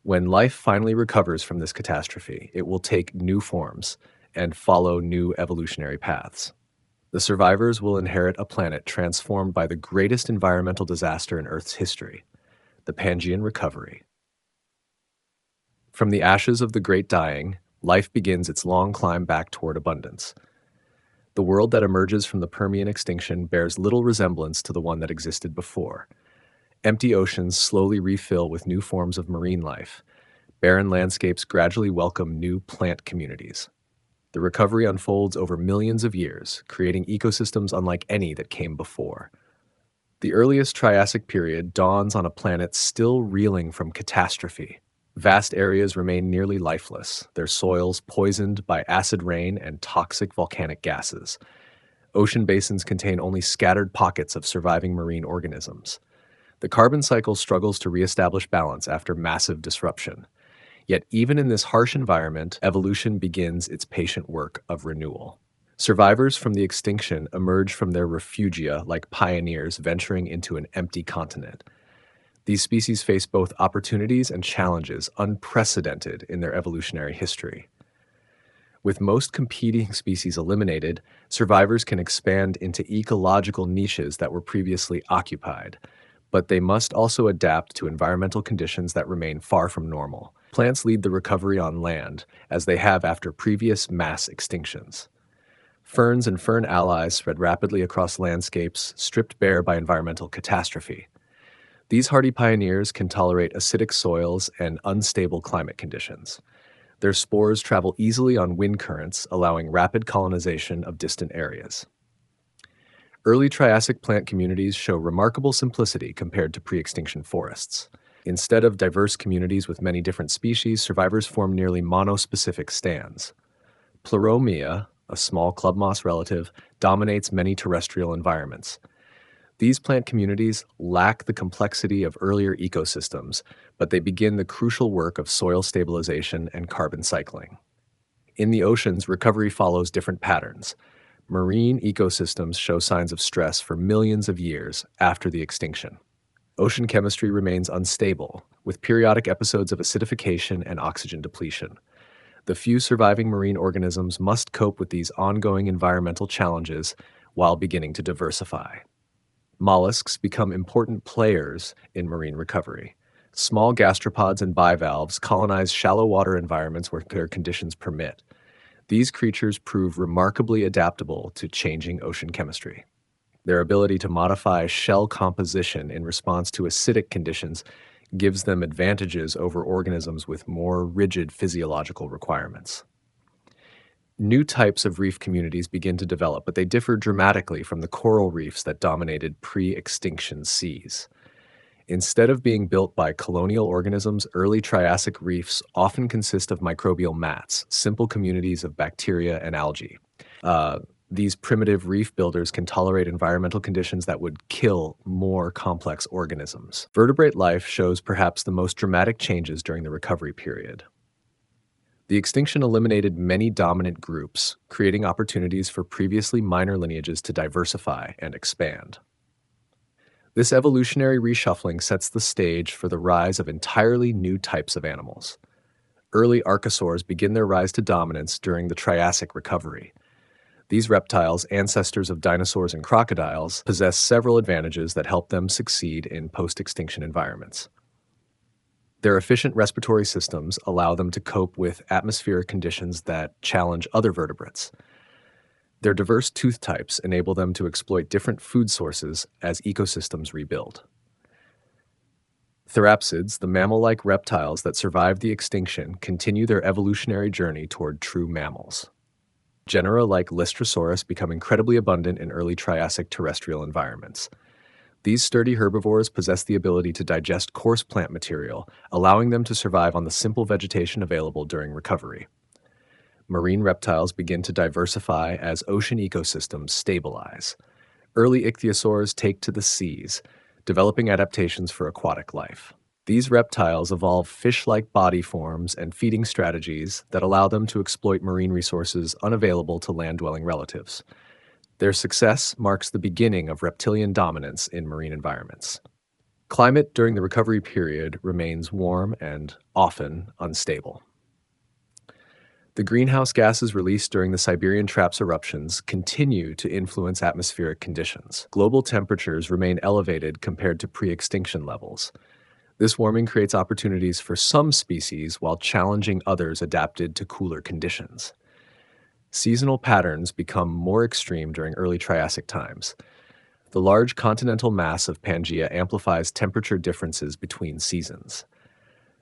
When life finally recovers from this catastrophe, it will take new forms and follow new evolutionary paths. The survivors will inherit a planet transformed by the greatest environmental disaster in Earth's history, the Pangean recovery. From the ashes of the Great Dying, life begins its long climb back toward abundance. The world that emerges from the Permian extinction bears little resemblance to the one that existed before. Empty oceans slowly refill with new forms of marine life. Barren landscapes gradually welcome new plant communities. The recovery unfolds over millions of years, creating ecosystems unlike any that came before. The earliest Triassic period dawns on a planet still reeling from catastrophe. Vast areas remain nearly lifeless, their soils poisoned by acid rain and toxic volcanic gases. Ocean basins contain only scattered pockets of surviving marine organisms. The carbon cycle struggles to reestablish balance after massive disruption. Yet even in this harsh environment, evolution begins its patient work of renewal. Survivors from the extinction emerge from their refugia like pioneers venturing into an empty continent. These species face both opportunities and challenges unprecedented in their evolutionary history. With most competing species eliminated, survivors can expand into ecological niches that were previously occupied, but they must also adapt to environmental conditions that remain far from normal. Plants lead the recovery on land, as they have after previous mass extinctions. Ferns and fern allies spread rapidly across landscapes stripped bare by environmental catastrophe. These hardy pioneers can tolerate acidic soils and unstable climate conditions. Their spores travel easily on wind currents, allowing rapid colonization of distant areas. Early Triassic plant communities show remarkable simplicity compared to pre-extinction forests. Instead of diverse communities with many different species, survivors form nearly monospecific stands. Pleuromia, a small club moss relative, dominates many terrestrial environments. These plant communities lack the complexity of earlier ecosystems, but they begin the crucial work of soil stabilization and carbon cycling. In the oceans, recovery follows different patterns. Marine ecosystems show signs of stress for millions of years after the extinction. Ocean chemistry remains unstable, with periodic episodes of acidification and oxygen depletion. The few surviving marine organisms must cope with these ongoing environmental challenges while beginning to diversify. Mollusks become important players in marine recovery. Small gastropods and bivalves colonize shallow water environments where their conditions permit. These creatures prove remarkably adaptable to changing ocean chemistry. Their ability to modify shell composition in response to acidic conditions gives them advantages over organisms with more rigid physiological requirements. New types of reef communities begin to develop, but they differ dramatically from the coral reefs that dominated pre-extinction seas. Instead of being built by colonial organisms, early Triassic reefs often consist of microbial mats, simple communities of bacteria and algae. These primitive reef builders can tolerate environmental conditions that would kill more complex organisms. Vertebrate life shows perhaps the most dramatic changes during the recovery period. The extinction eliminated many dominant groups, creating opportunities for previously minor lineages to diversify and expand. This evolutionary reshuffling sets the stage for the rise of entirely new types of animals. Early archosaurs begin their rise to dominance during the Triassic recovery. These reptiles, ancestors of dinosaurs and crocodiles, possess several advantages that help them succeed in post-extinction environments. Their efficient respiratory systems allow them to cope with atmospheric conditions that challenge other vertebrates. Their diverse tooth types enable them to exploit different food sources as ecosystems rebuild. Therapsids, the mammal-like reptiles that survived the extinction, continue their evolutionary journey toward true mammals. Genera like Lystrosaurus become incredibly abundant in early Triassic terrestrial environments. These sturdy herbivores possess the ability to digest coarse plant material, allowing them to survive on the simple vegetation available during recovery. Marine reptiles begin to diversify as ocean ecosystems stabilize. Early ichthyosaurs take to the seas, developing adaptations for aquatic life. These reptiles evolve fish-like body forms and feeding strategies that allow them to exploit marine resources unavailable to land-dwelling relatives. Their success marks the beginning of reptilian dominance in marine environments. Climate during the recovery period remains warm and often unstable. The greenhouse gases released during the Siberian Traps eruptions continue to influence atmospheric conditions. Global temperatures remain elevated compared to pre-extinction levels. This warming creates opportunities for some species while challenging others adapted to cooler conditions. Seasonal patterns become more extreme during early Triassic times. The large continental mass of Pangea amplifies temperature differences between seasons.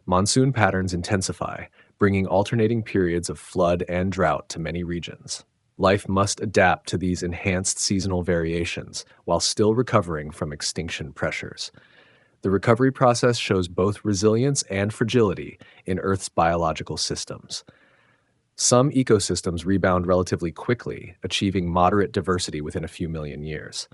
Monsoon patterns intensify, bringing alternating periods of flood and drought to many regions. Life must adapt to these enhanced seasonal variations while still recovering from extinction pressures. The recovery process shows both resilience and fragility in Earth's biological systems. Some ecosystems rebound relatively quickly, achieving moderate diversity within a few million years.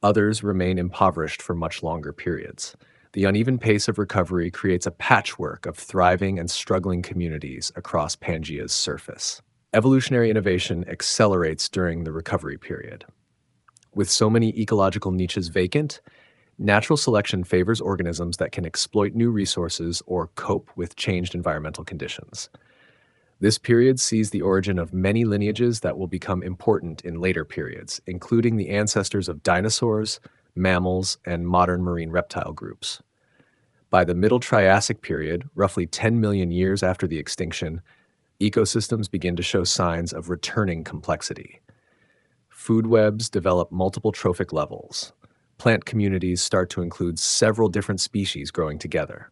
Others remain impoverished for much longer periods. The uneven pace of recovery creates a patchwork of thriving and struggling communities across Pangea's surface. Evolutionary innovation accelerates during the recovery period. With so many ecological niches vacant, natural selection favors organisms that can exploit new resources or cope with changed environmental conditions. This period sees the origin of many lineages that will become important in later periods, including the ancestors of dinosaurs, mammals, and modern marine reptile groups. By the Middle Triassic period, roughly 10 million years after the extinction, ecosystems begin to show signs of returning complexity. Food webs develop multiple trophic levels. Plant communities start to include several different species growing together.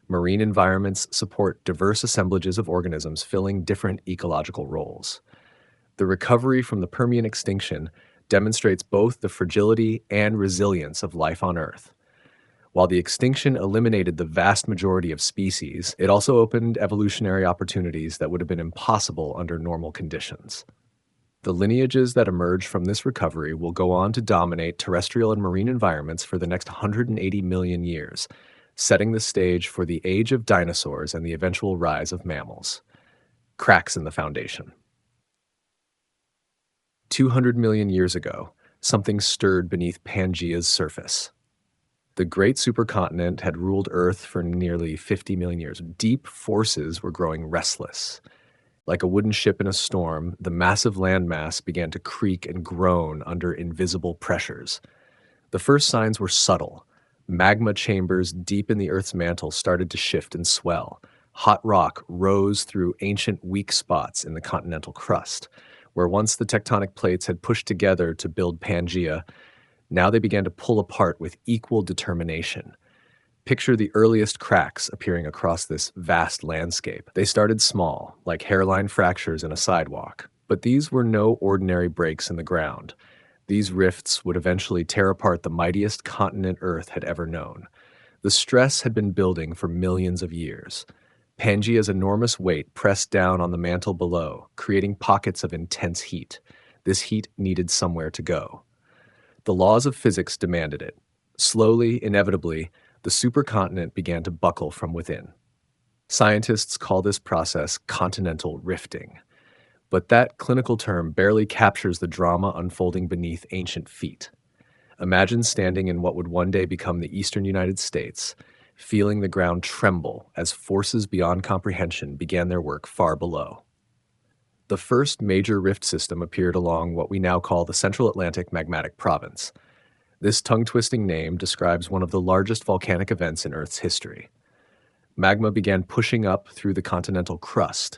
Marine environments support diverse assemblages of organisms filling different ecological roles. The recovery from the Permian extinction demonstrates both the fragility and resilience of life on Earth. While the extinction eliminated the vast majority of species, it also opened evolutionary opportunities that would have been impossible under normal conditions. The lineages that emerge from this recovery will go on to dominate terrestrial and marine environments for the next 180 million years, setting the stage for the age of dinosaurs and the eventual rise of mammals. Cracks in the foundation. 200 million years ago, something stirred beneath Pangea's surface. The great supercontinent had ruled Earth for nearly 50 million years. Deep forces were growing restless. Like a wooden ship in a storm, the massive landmass began to creak and groan under invisible pressures. The first signs were subtle. Magma chambers deep in the Earth's mantle started to shift and swell. Hot rock rose through ancient weak spots in the continental crust, where once the tectonic plates had pushed together to build Pangea, now they began to pull apart with equal determination. Picture the earliest cracks appearing across this vast landscape. They started small, like hairline fractures in a sidewalk, but these were no ordinary breaks in the ground. These rifts would eventually tear apart the mightiest continent Earth had ever known. The stress had been building for millions of years. Pangea's enormous weight pressed down on the mantle below, creating pockets of intense heat. This heat needed somewhere to go. The laws of physics demanded it. Slowly, inevitably, the supercontinent began to buckle from within. Scientists call this process continental rifting. But that clinical term barely captures the drama unfolding beneath ancient feet. Imagine standing in what would one day become the eastern United States, feeling the ground tremble as forces beyond comprehension began their work far below. The first major rift system appeared along what we now call the Central Atlantic Magmatic Province. This tongue-twisting name describes one of the largest volcanic events in Earth's history. Magma began pushing up through the continental crust,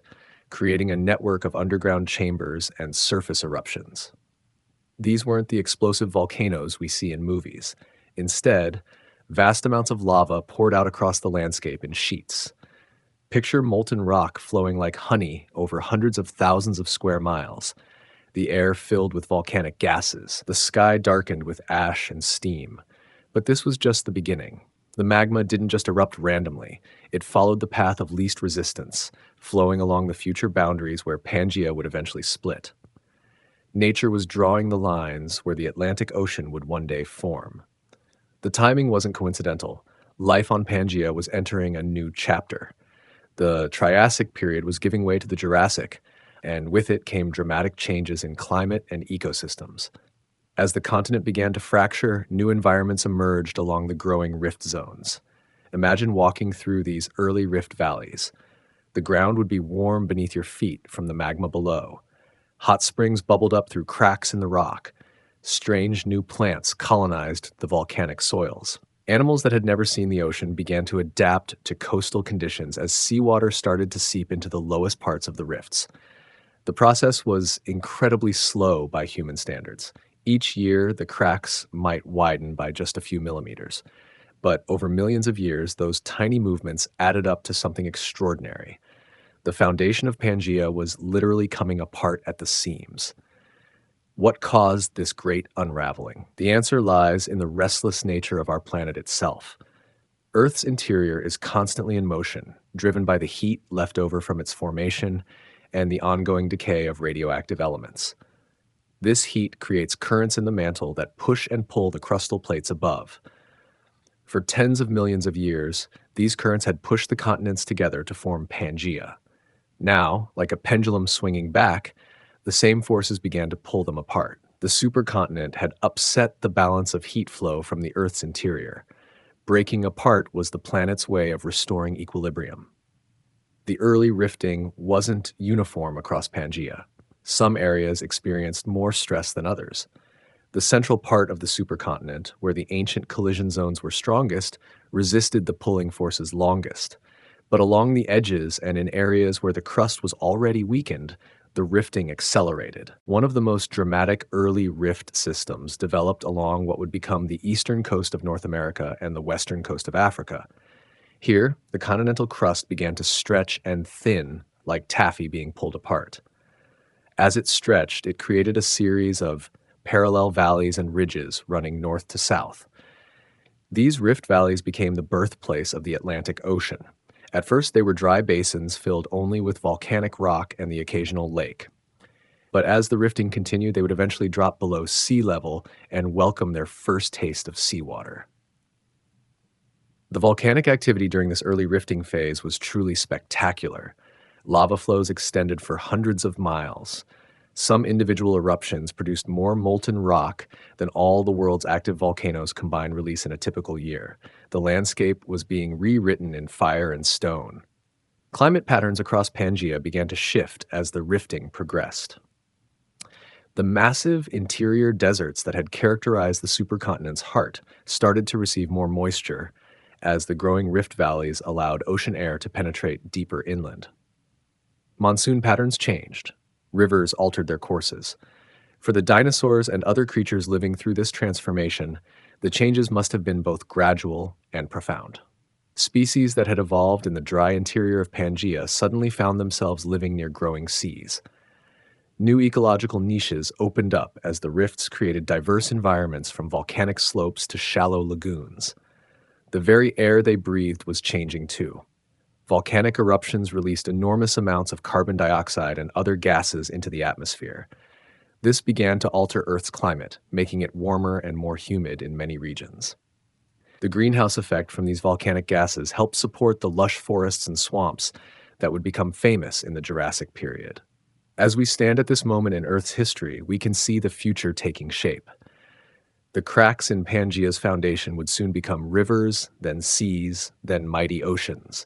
creating a network of underground chambers and surface eruptions. These weren't the explosive volcanoes we see in movies. Instead, Vast amounts of lava poured out across the landscape in sheets. Picture molten rock flowing like honey over hundreds of thousands of square miles, the air filled with volcanic gases, the sky darkened with ash and steam. But this was just the beginning. The magma didn't just erupt randomly. It followed the path of least resistance, flowing along the future boundaries where Pangea would eventually split. Nature was drawing the lines where the Atlantic Ocean would one day form. The timing wasn't coincidental. Life on Pangea was entering a new chapter. The Triassic period was giving way to the Jurassic, and with it came dramatic changes in climate and ecosystems. As the continent began to fracture, new environments emerged along the growing rift zones. Imagine walking through these early rift valleys. The ground would be warm beneath your feet from the magma below. Hot springs bubbled up through cracks in the rock. Strange new plants colonized the volcanic soils. Animals that had never seen the ocean began to adapt to coastal conditions as seawater started to seep into the lowest parts of the rifts. The process was incredibly slow by human standards. Each year, the cracks might widen by just a few millimeters. But over millions of years, those tiny movements added up to something extraordinary. The foundation of Pangea was literally coming apart at the seams. What caused this great unraveling? The answer lies in the restless nature of our planet itself. Earth's interior is constantly in motion, driven by the heat left over from its formation and the ongoing decay of radioactive elements. This heat creates currents in the mantle that push and pull the crustal plates above. For tens of millions of years, these currents had pushed the continents together to form Pangea. Now, like a pendulum swinging back, the same forces began to pull them apart. The supercontinent had upset the balance of heat flow from the Earth's interior. Breaking apart was the planet's way of restoring equilibrium. The early rifting wasn't uniform across Pangea. Some areas experienced more stress than others. The central part of the supercontinent, where the ancient collision zones were strongest, resisted the pulling forces longest. But along the edges and in areas where the crust was already weakened, the rifting accelerated. One of the most dramatic early rift systems developed along what would become the eastern coast of North America and the western coast of Africa. Here, the continental crust began to stretch and thin like taffy being pulled apart. As it stretched, it created a series of parallel valleys and ridges running north to south. These rift valleys became the birthplace of the Atlantic Ocean. At first, they were dry basins filled only with volcanic rock and the occasional lake. But as the rifting continued, they would eventually drop below sea level and welcome their first taste of seawater. The volcanic activity during this early rifting phase was truly spectacular. Lava flows extended for hundreds of miles. Some individual eruptions produced more molten rock than all the world's active volcanoes combined release in a typical year. The landscape was being rewritten in fire and stone. Climate patterns across Pangea began to shift as the rifting progressed. The massive interior deserts that had characterized the supercontinent's heart started to receive more moisture as the growing rift valleys allowed ocean air to penetrate deeper inland. Monsoon patterns changed. Rivers altered their courses. For the dinosaurs and other creatures living through this transformation, the changes must have been both gradual and profound. Species that had evolved in the dry interior of Pangea suddenly found themselves living near growing seas. New ecological niches opened up as the rifts created diverse environments from volcanic slopes to shallow lagoons. The very air they breathed was changing too. Volcanic eruptions released enormous amounts of carbon dioxide and other gases into the atmosphere. This began to alter Earth's climate, making it warmer and more humid in many regions. The greenhouse effect from these volcanic gases helped support the lush forests and swamps that would become famous in the Jurassic period. As we stand at this moment in Earth's history, we can see the future taking shape. The cracks in Pangea's foundation would soon become rivers, then seas, then mighty oceans.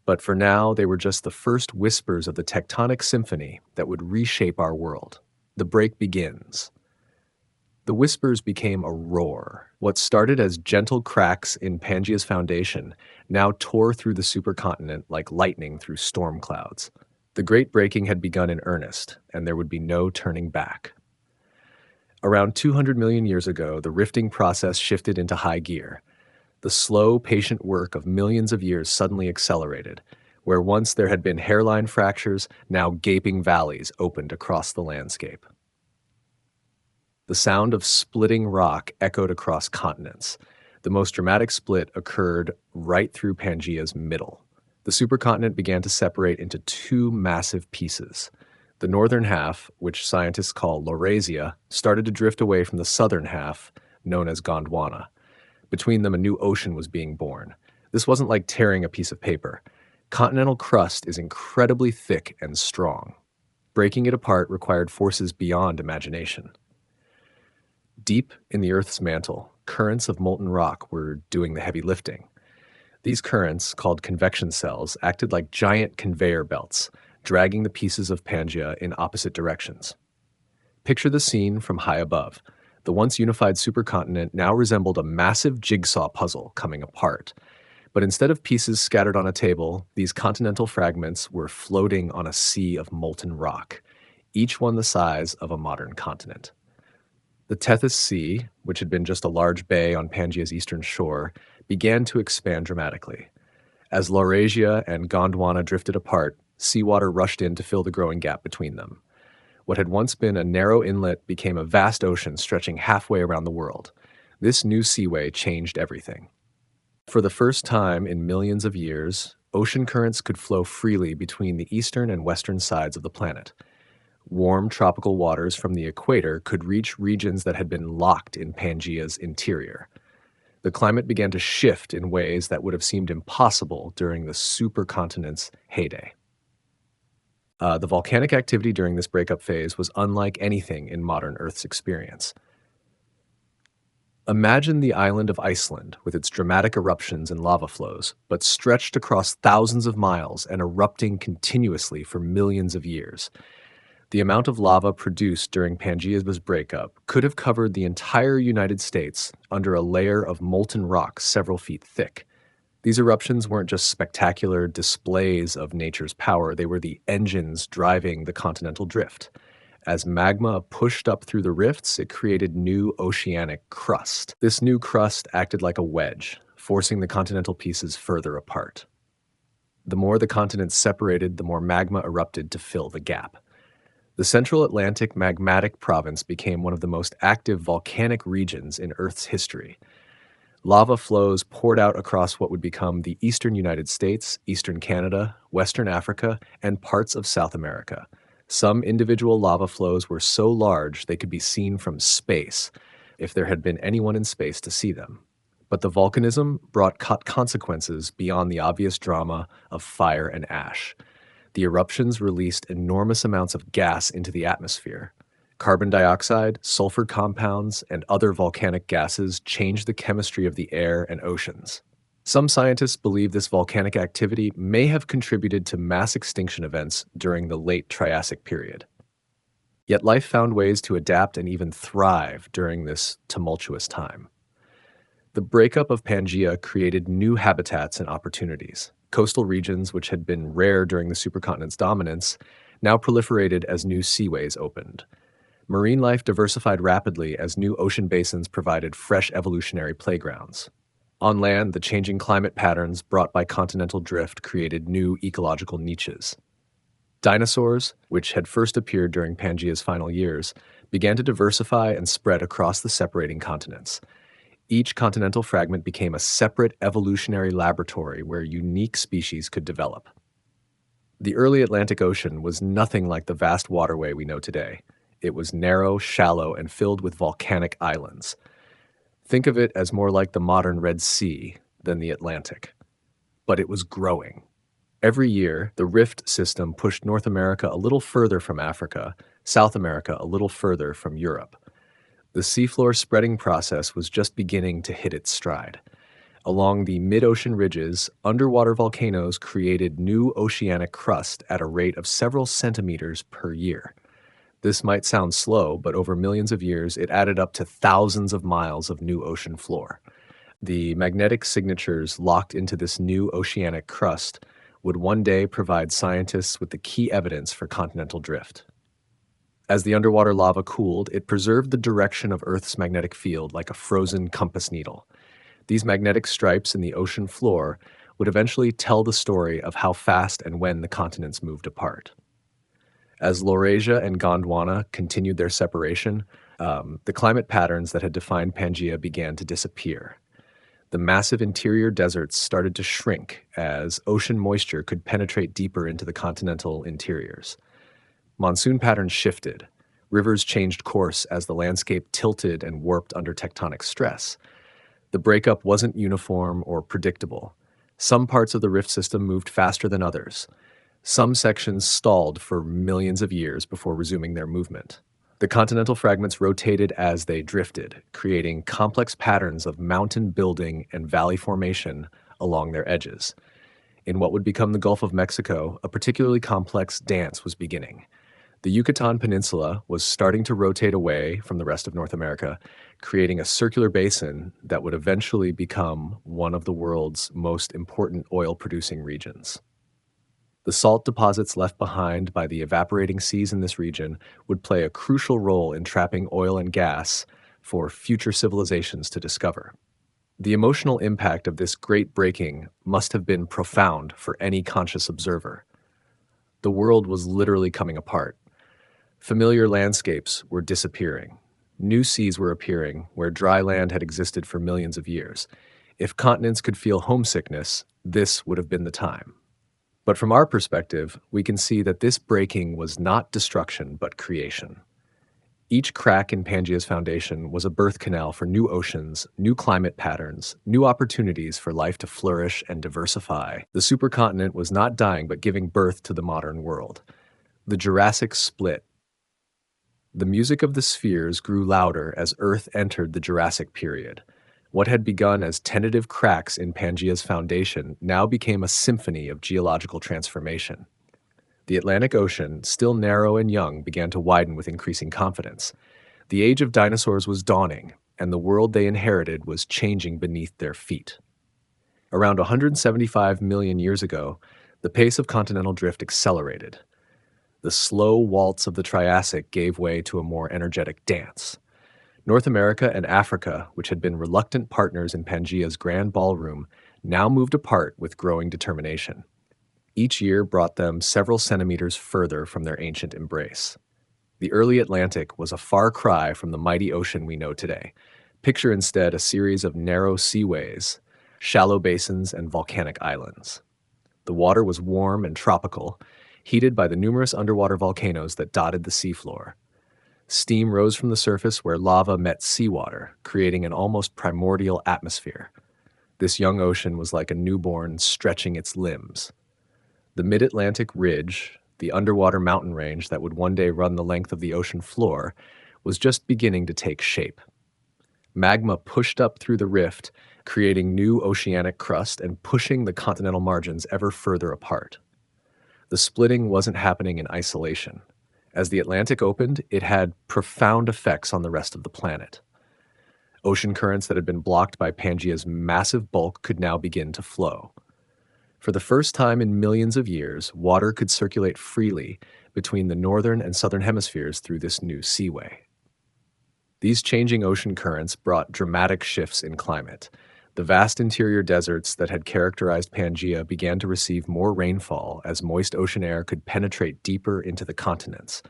But for now, they were just the first whispers of the tectonic symphony that would reshape our world. The break begins. The whispers became a roar. What started as gentle cracks in Pangea's foundation now tore through the supercontinent like lightning through storm clouds. The great breaking had begun in earnest, and there would be no turning back. Around 200 million years ago, the rifting process shifted into high gear. The slow, patient work of millions of years suddenly accelerated. Where once there had been hairline fractures, now gaping valleys opened across the landscape. The sound of splitting rock echoed across continents. The most dramatic split occurred right through Pangea's middle. The supercontinent began to separate into two massive pieces. The northern half, which scientists call Laurasia, started to drift away from the southern half, known as Gondwana. Between them, a new ocean was being born. This wasn't like tearing a piece of paper. Continental crust is incredibly thick and strong. Breaking it apart required forces beyond imagination. Deep in the Earth's mantle, currents of molten rock were doing the heavy lifting. These currents, called convection cells, acted like giant conveyor belts, dragging the pieces of Pangea in opposite directions. Picture the scene from high above. The once unified supercontinent now resembled a massive jigsaw puzzle coming apart. But instead of pieces scattered on a table, these continental fragments were floating on a sea of molten rock, each one the size of a modern continent. The Tethys Sea, which had been just a large bay on Pangea's eastern shore, began to expand dramatically. As Laurasia and Gondwana drifted apart, seawater rushed in to fill the growing gap between them. What had once been a narrow inlet became a vast ocean stretching halfway around the world. This new seaway changed everything. For the first time in millions of years, ocean currents could flow freely between the eastern and western sides of the planet. Warm tropical waters from the equator could reach regions that had been locked in Pangea's interior. The climate began to shift in ways that would have seemed impossible during the supercontinent's heyday. The volcanic activity during this breakup phase was unlike anything in modern Earth's experience. Imagine the island of Iceland with its dramatic eruptions and lava flows, but stretched across thousands of miles and erupting continuously for millions of years. The amount of lava produced during Pangea's breakup could have covered the entire United States under a layer of molten rock several feet thick. These eruptions weren't just spectacular displays of nature's power, they were the engines driving the continental drift. As magma pushed up through the rifts, it created new oceanic crust. This new crust acted like a wedge, forcing the continental pieces further apart. The more the continents separated, the more magma erupted to fill the gap. The Central Atlantic Magmatic Province became one of the most active volcanic regions in Earth's history. Lava flows poured out across what would become the eastern United States, eastern Canada, western Africa, and parts of South America. Some individual lava flows were so large they could be seen from space, if there had been anyone in space to see them. But the volcanism brought consequences beyond the obvious drama of fire and ash. The eruptions released enormous amounts of gas into the atmosphere. Carbon dioxide, sulfur compounds, and other volcanic gases changed the chemistry of the air and oceans. Some scientists believe this volcanic activity may have contributed to mass extinction events during the late Triassic period. Yet life found ways to adapt and even thrive during this tumultuous time. The breakup of Pangea created new habitats and opportunities. Coastal regions, which had been rare during the supercontinent's dominance, now proliferated as new seaways opened. Marine life diversified rapidly as new ocean basins provided fresh evolutionary playgrounds. On land, the changing climate patterns brought by continental drift created new ecological niches. Dinosaurs, which had first appeared during Pangea's final years, began to diversify and spread across the separating continents. Each continental fragment became a separate evolutionary laboratory where unique species could develop. The early Atlantic Ocean was nothing like the vast waterway we know today. It was narrow, shallow, and filled with volcanic islands. Think of it as more like the modern Red Sea than the Atlantic. But it was growing. Every year, the rift system pushed North America a little further from Africa, South America a little further from Europe. The seafloor spreading process was just beginning to hit its stride. Along the mid-ocean ridges, underwater volcanoes created new oceanic crust at a rate of several centimeters per year. This might sound slow, but over millions of years, it added up to thousands of miles of new ocean floor. The magnetic signatures locked into this new oceanic crust would one day provide scientists with the key evidence for continental drift. As the underwater lava cooled, it preserved the direction of Earth's magnetic field like a frozen compass needle. These magnetic stripes in the ocean floor would eventually tell the story of how fast and when the continents moved apart. As Laurasia and Gondwana continued their separation, the climate patterns that had defined Pangea began to disappear. The massive interior deserts started to shrink as ocean moisture could penetrate deeper into the continental interiors. Monsoon patterns shifted. Rivers changed course as the landscape tilted and warped under tectonic stress. The breakup wasn't uniform or predictable. Some parts of the rift system moved faster than others. Some sections stalled for millions of years before resuming their movement. The continental fragments rotated as they drifted, creating complex patterns of mountain building and valley formation along their edges. In what would become the Gulf of Mexico, a particularly complex dance was beginning. The Yucatan Peninsula was starting to rotate away from the rest of North America, creating a circular basin that would eventually become one of the world's most important oil-producing regions. The salt deposits left behind by the evaporating seas in this region would play a crucial role in trapping oil and gas for future civilizations to discover. The emotional impact of this great breaking must have been profound for any conscious observer. The world was literally coming apart. Familiar landscapes were disappearing. New seas were appearing where dry land had existed for millions of years. If continents could feel homesickness, this would have been the time. But from our perspective, we can see that this breaking was not destruction, but creation. Each crack in Pangea's foundation was a birth canal for new oceans, new climate patterns, new opportunities for life to flourish and diversify. The supercontinent was not dying, but giving birth to the modern world. The Jurassic split. The music of the spheres grew louder as Earth entered the Jurassic period. What had begun as tentative cracks in Pangea's foundation now became a symphony of geological transformation. The Atlantic Ocean, still narrow and young, began to widen with increasing confidence. The age of dinosaurs was dawning, and the world they inherited was changing beneath their feet. Around 175 million years ago, the pace of continental drift accelerated. The slow waltz of the Triassic gave way to a more energetic dance. North America and Africa, which had been reluctant partners in Pangea's grand ballroom, now moved apart with growing determination. Each year brought them several centimeters further from their ancient embrace. The early Atlantic was a far cry from the mighty ocean we know today. Picture instead a series of narrow seaways, shallow basins, and volcanic islands. The water was warm and tropical, heated by the numerous underwater volcanoes that dotted the seafloor. Steam rose from the surface where lava met seawater, creating an almost primordial atmosphere. This young ocean was like a newborn stretching its limbs. The mid-Atlantic ridge, the underwater mountain range that would one day run the length of the ocean floor, was just beginning to take shape. Magma pushed up through the rift, creating new oceanic crust and pushing the continental margins ever further apart. The splitting wasn't happening in isolation. As the Atlantic opened, it had profound effects on the rest of the planet. Ocean currents that had been blocked by Pangea's massive bulk could now begin to flow. For the first time in millions of years, water could circulate freely between the northern and southern hemispheres through this new seaway. These changing ocean currents brought dramatic shifts in climate. The vast interior deserts that had characterized Pangea began to receive more rainfall as moist ocean air could penetrate deeper into the continents.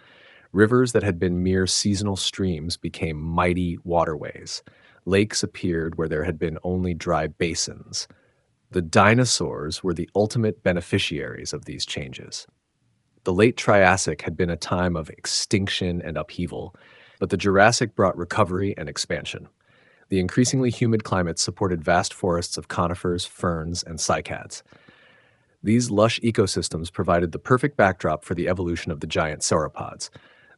Rivers that had been mere seasonal streams became mighty waterways. Lakes appeared where there had been only dry basins. The dinosaurs were the ultimate beneficiaries of these changes. The late Triassic had been a time of extinction and upheaval, but the Jurassic brought recovery and expansion. The increasingly humid climate supported vast forests of conifers, ferns, and cycads. These lush ecosystems provided the perfect backdrop for the evolution of the giant sauropods,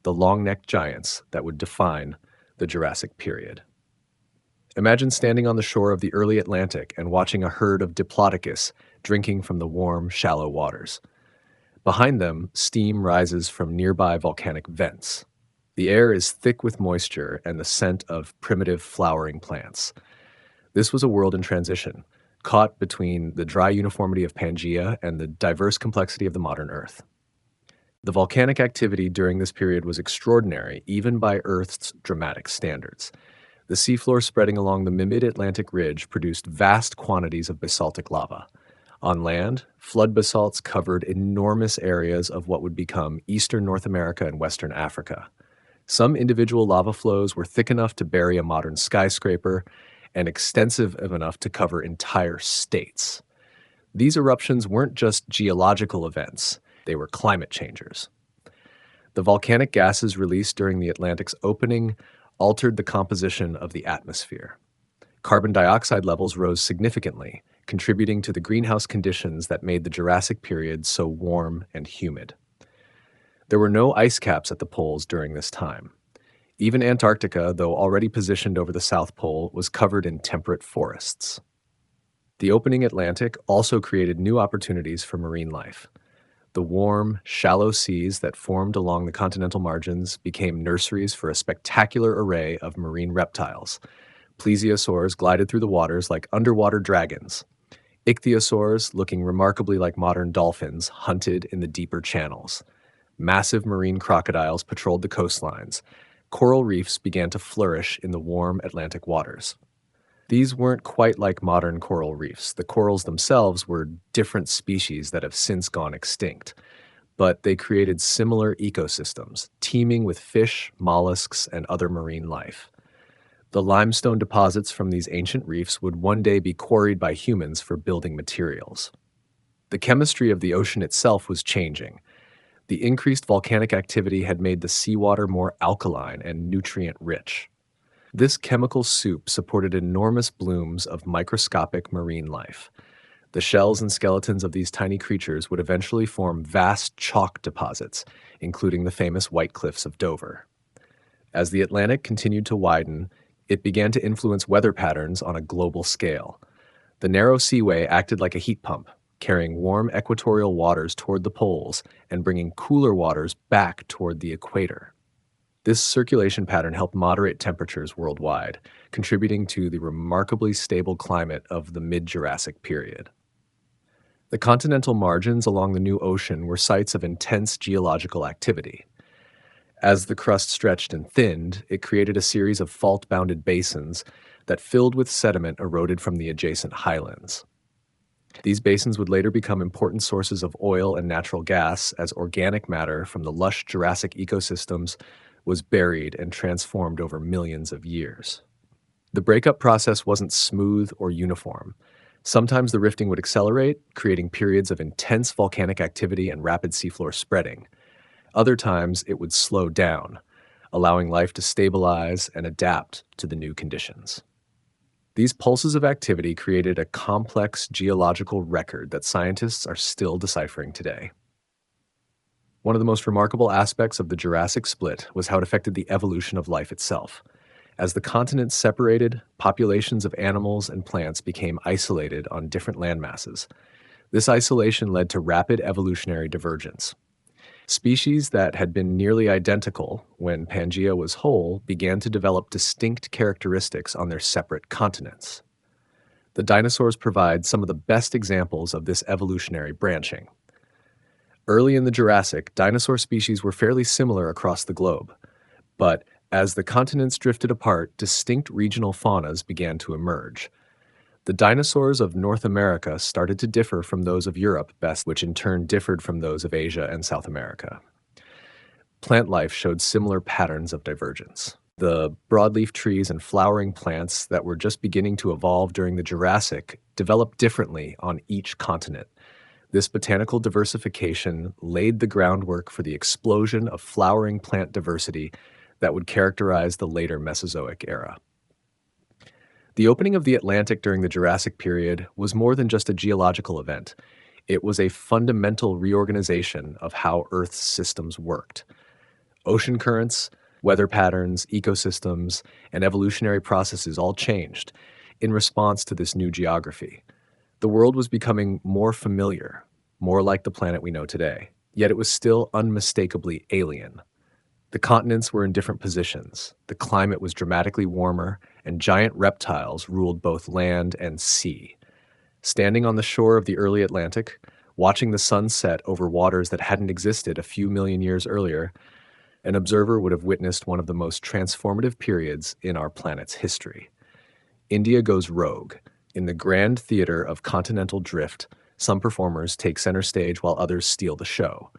the long-necked giants that would define the Jurassic period. Imagine standing on the shore of the early Atlantic and watching a herd of Diplodocus drinking from the warm, shallow waters. Behind them, steam rises from nearby volcanic vents. The air is thick with moisture and the scent of primitive flowering plants. This was a world in transition, caught between the dry uniformity of Pangea and the diverse complexity of the modern Earth. The volcanic activity during this period was extraordinary, even by Earth's dramatic standards. The seafloor spreading along the mid-Atlantic ridge produced vast quantities of basaltic lava. On land, flood basalts covered enormous areas of what would become eastern North America and western Africa. Some individual lava flows were thick enough to bury a modern skyscraper and extensive enough to cover entire states. These eruptions weren't just geological events, they were climate changers. The volcanic gases released during the Atlantic's opening altered the composition of the atmosphere. Carbon dioxide levels rose significantly, contributing to the greenhouse conditions that made the Jurassic period so warm and humid. There were no ice caps at the poles during this time. Even Antarctica, though already positioned over the South Pole, was covered in temperate forests. The opening Atlantic also created new opportunities for marine life. The warm, shallow seas that formed along the continental margins became nurseries for a spectacular array of marine reptiles. Plesiosaurs glided through the waters like underwater dragons. Ichthyosaurs, looking remarkably like modern dolphins, hunted in the deeper channels. Massive marine crocodiles patrolled the coastlines. Coral reefs began to flourish in the warm Atlantic waters. These weren't quite like modern coral reefs. The corals themselves were different species that have since gone extinct, but they created similar ecosystems, teeming with fish, mollusks, and other marine life. The limestone deposits from these ancient reefs would one day be quarried by humans for building materials. The chemistry of the ocean itself was changing. The increased volcanic activity had made the seawater more alkaline and nutrient-rich. This chemical soup supported enormous blooms of microscopic marine life. The shells and skeletons of these tiny creatures would eventually form vast chalk deposits, including the famous White Cliffs of Dover. As the Atlantic continued to widen, it began to influence weather patterns on a global scale. The narrow seaway acted like a heat pump, carrying warm equatorial waters toward the poles and bringing cooler waters back toward the equator. This circulation pattern helped moderate temperatures worldwide, contributing to the remarkably stable climate of the mid-Jurassic period. The continental margins along the new ocean were sites of intense geological activity. As the crust stretched and thinned, it created a series of fault-bounded basins that filled with sediment eroded from the adjacent highlands. These basins would later become important sources of oil and natural gas as organic matter from the lush Jurassic ecosystems was buried and transformed over millions of years. The breakup process wasn't smooth or uniform. Sometimes the rifting would accelerate, creating periods of intense volcanic activity and rapid seafloor spreading. Other times it would slow down, allowing life to stabilize and adapt to the new conditions. These pulses of activity created a complex geological record that scientists are still deciphering today. One of the most remarkable aspects of the Jurassic split was how it affected the evolution of life itself. As the continents separated, populations of animals and plants became isolated on different landmasses. This isolation led to rapid evolutionary divergence. Species that had been nearly identical when Pangea was whole began to develop distinct characteristics on their separate continents. The dinosaurs provide some of the best examples of this evolutionary branching. Early in the Jurassic, dinosaur species were fairly similar across the globe, but as the continents drifted apart, distinct regional faunas began to emerge. The dinosaurs of North America started to differ from those of Europe best, which in turn differed from those of Asia and South America. Plant life showed similar patterns of divergence. The broadleaf trees and flowering plants that were just beginning to evolve during the Jurassic developed differently on each continent. This botanical diversification laid the groundwork for the explosion of flowering plant diversity that would characterize the later Mesozoic era. The opening of the Atlantic during the Jurassic period was more than just a geological event. It was a fundamental reorganization of how Earth's systems worked. Ocean currents, weather patterns, ecosystems, and evolutionary processes all changed in response to this new geography. The world was becoming more familiar, more like the planet we know today, yet it was still unmistakably alien. The continents were in different positions, the climate was dramatically warmer, and giant reptiles ruled both land and sea. Standing on the shore of the early Atlantic, watching the sun set over waters that hadn't existed a few million years earlier, An observer would have witnessed one of the most transformative periods in our planet's history. India goes rogue. In the grand theater of continental drift, some performers take center stage while others steal the show.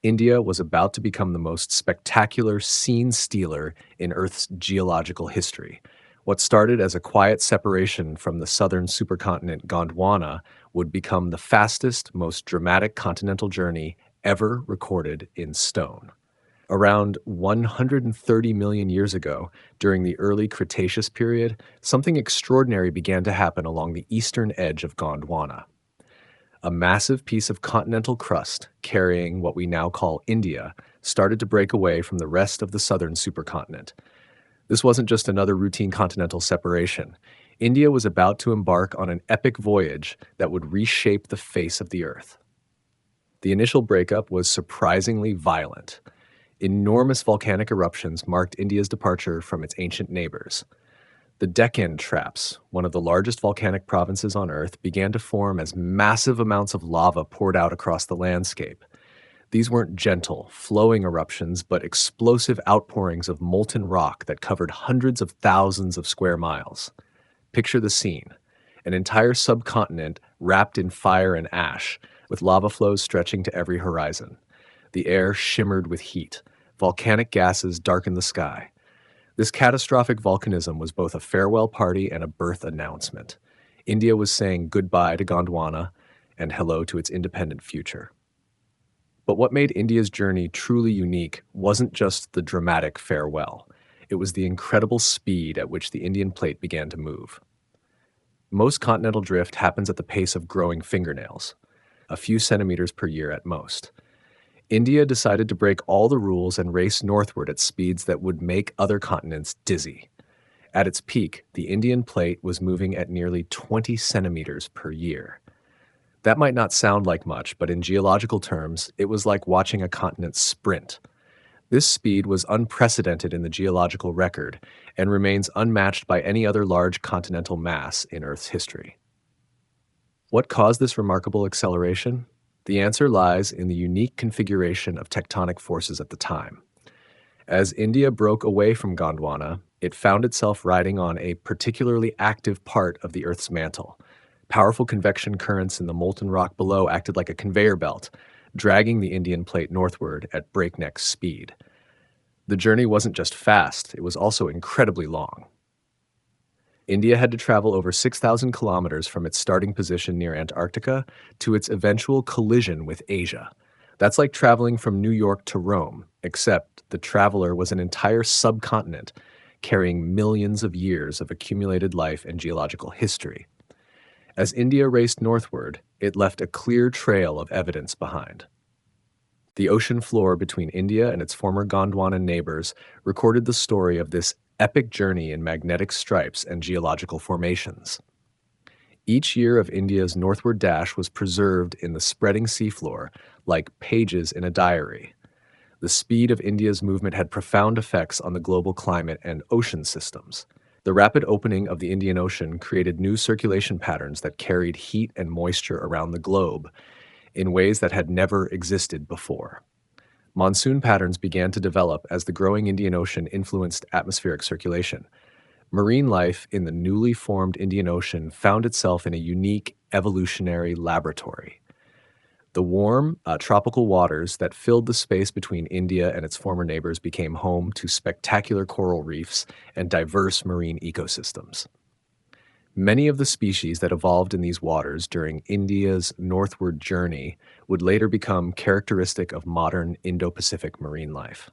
India was about to become the most spectacular scene stealer in Earth's geological history. What started as a quiet separation from the southern supercontinent Gondwana would become the fastest, most dramatic continental journey ever recorded in stone. Around 130 million years ago, during the early Cretaceous period, something extraordinary began to happen along the eastern edge of Gondwana. A massive piece of continental crust, carrying what we now call India, started to break away from the rest of the southern supercontinent. This wasn't just another routine continental separation. India was about to embark on an epic voyage that would reshape the face of the Earth. The initial breakup was surprisingly violent. Enormous volcanic eruptions marked India's departure from its ancient neighbors. The Deccan Traps, one of the largest volcanic provinces on Earth, began to form as massive amounts of lava poured out across the landscape. These weren't gentle, flowing eruptions, but explosive outpourings of molten rock that covered hundreds of thousands of square miles. Picture the scene: an entire subcontinent wrapped in fire and ash, with lava flows stretching to every horizon. The air shimmered with heat. Volcanic gases darkened the sky. This catastrophic volcanism was both a farewell party and a birth announcement. India was saying goodbye to Gondwana and hello to its independent future. But what made India's journey truly unique wasn't just the dramatic farewell. It was the incredible speed at which the Indian plate began to move. Most continental drift happens at the pace of growing fingernails, a few centimeters per year at most. India decided to break all the rules and race northward at speeds that would make other continents dizzy. At its peak, the Indian plate was moving at nearly 20 centimeters per year. That might not sound like much, but in geological terms, it was like watching a continent sprint. This speed was unprecedented in the geological record and remains unmatched by any other large continental mass in Earth's history. What caused this remarkable acceleration? The answer lies in the unique configuration of tectonic forces at the time. As India broke away from Gondwana, it found itself riding on a particularly active part of the Earth's mantle. Powerful convection currents in the molten rock below acted like a conveyor belt, dragging the Indian plate northward at breakneck speed. The journey wasn't just fast, it was also incredibly long. India had to travel over 6,000 kilometers from its starting position near Antarctica to its eventual collision with Asia. That's like traveling from New York to Rome, except the traveler was an entire subcontinent carrying millions of years of accumulated life and geological history. As India raced northward, it left a clear trail of evidence behind. The ocean floor between India and its former Gondwana neighbors recorded the story of this epic journey in magnetic stripes and geological formations. Each year of India's northward dash was preserved in the spreading seafloor like pages in a diary. The speed of India's movement had profound effects on the global climate and ocean systems. The rapid opening of the Indian Ocean created new circulation patterns that carried heat and moisture around the globe in ways that had never existed before. Monsoon patterns began to develop as the growing Indian Ocean influenced atmospheric circulation. Marine life in the newly formed Indian Ocean found itself in a unique evolutionary laboratory. The warm, tropical waters that filled the space between India and its former neighbors became home to spectacular coral reefs and diverse marine ecosystems. Many of the species that evolved in these waters during India's northward journey would later become characteristic of modern Indo-Pacific marine life.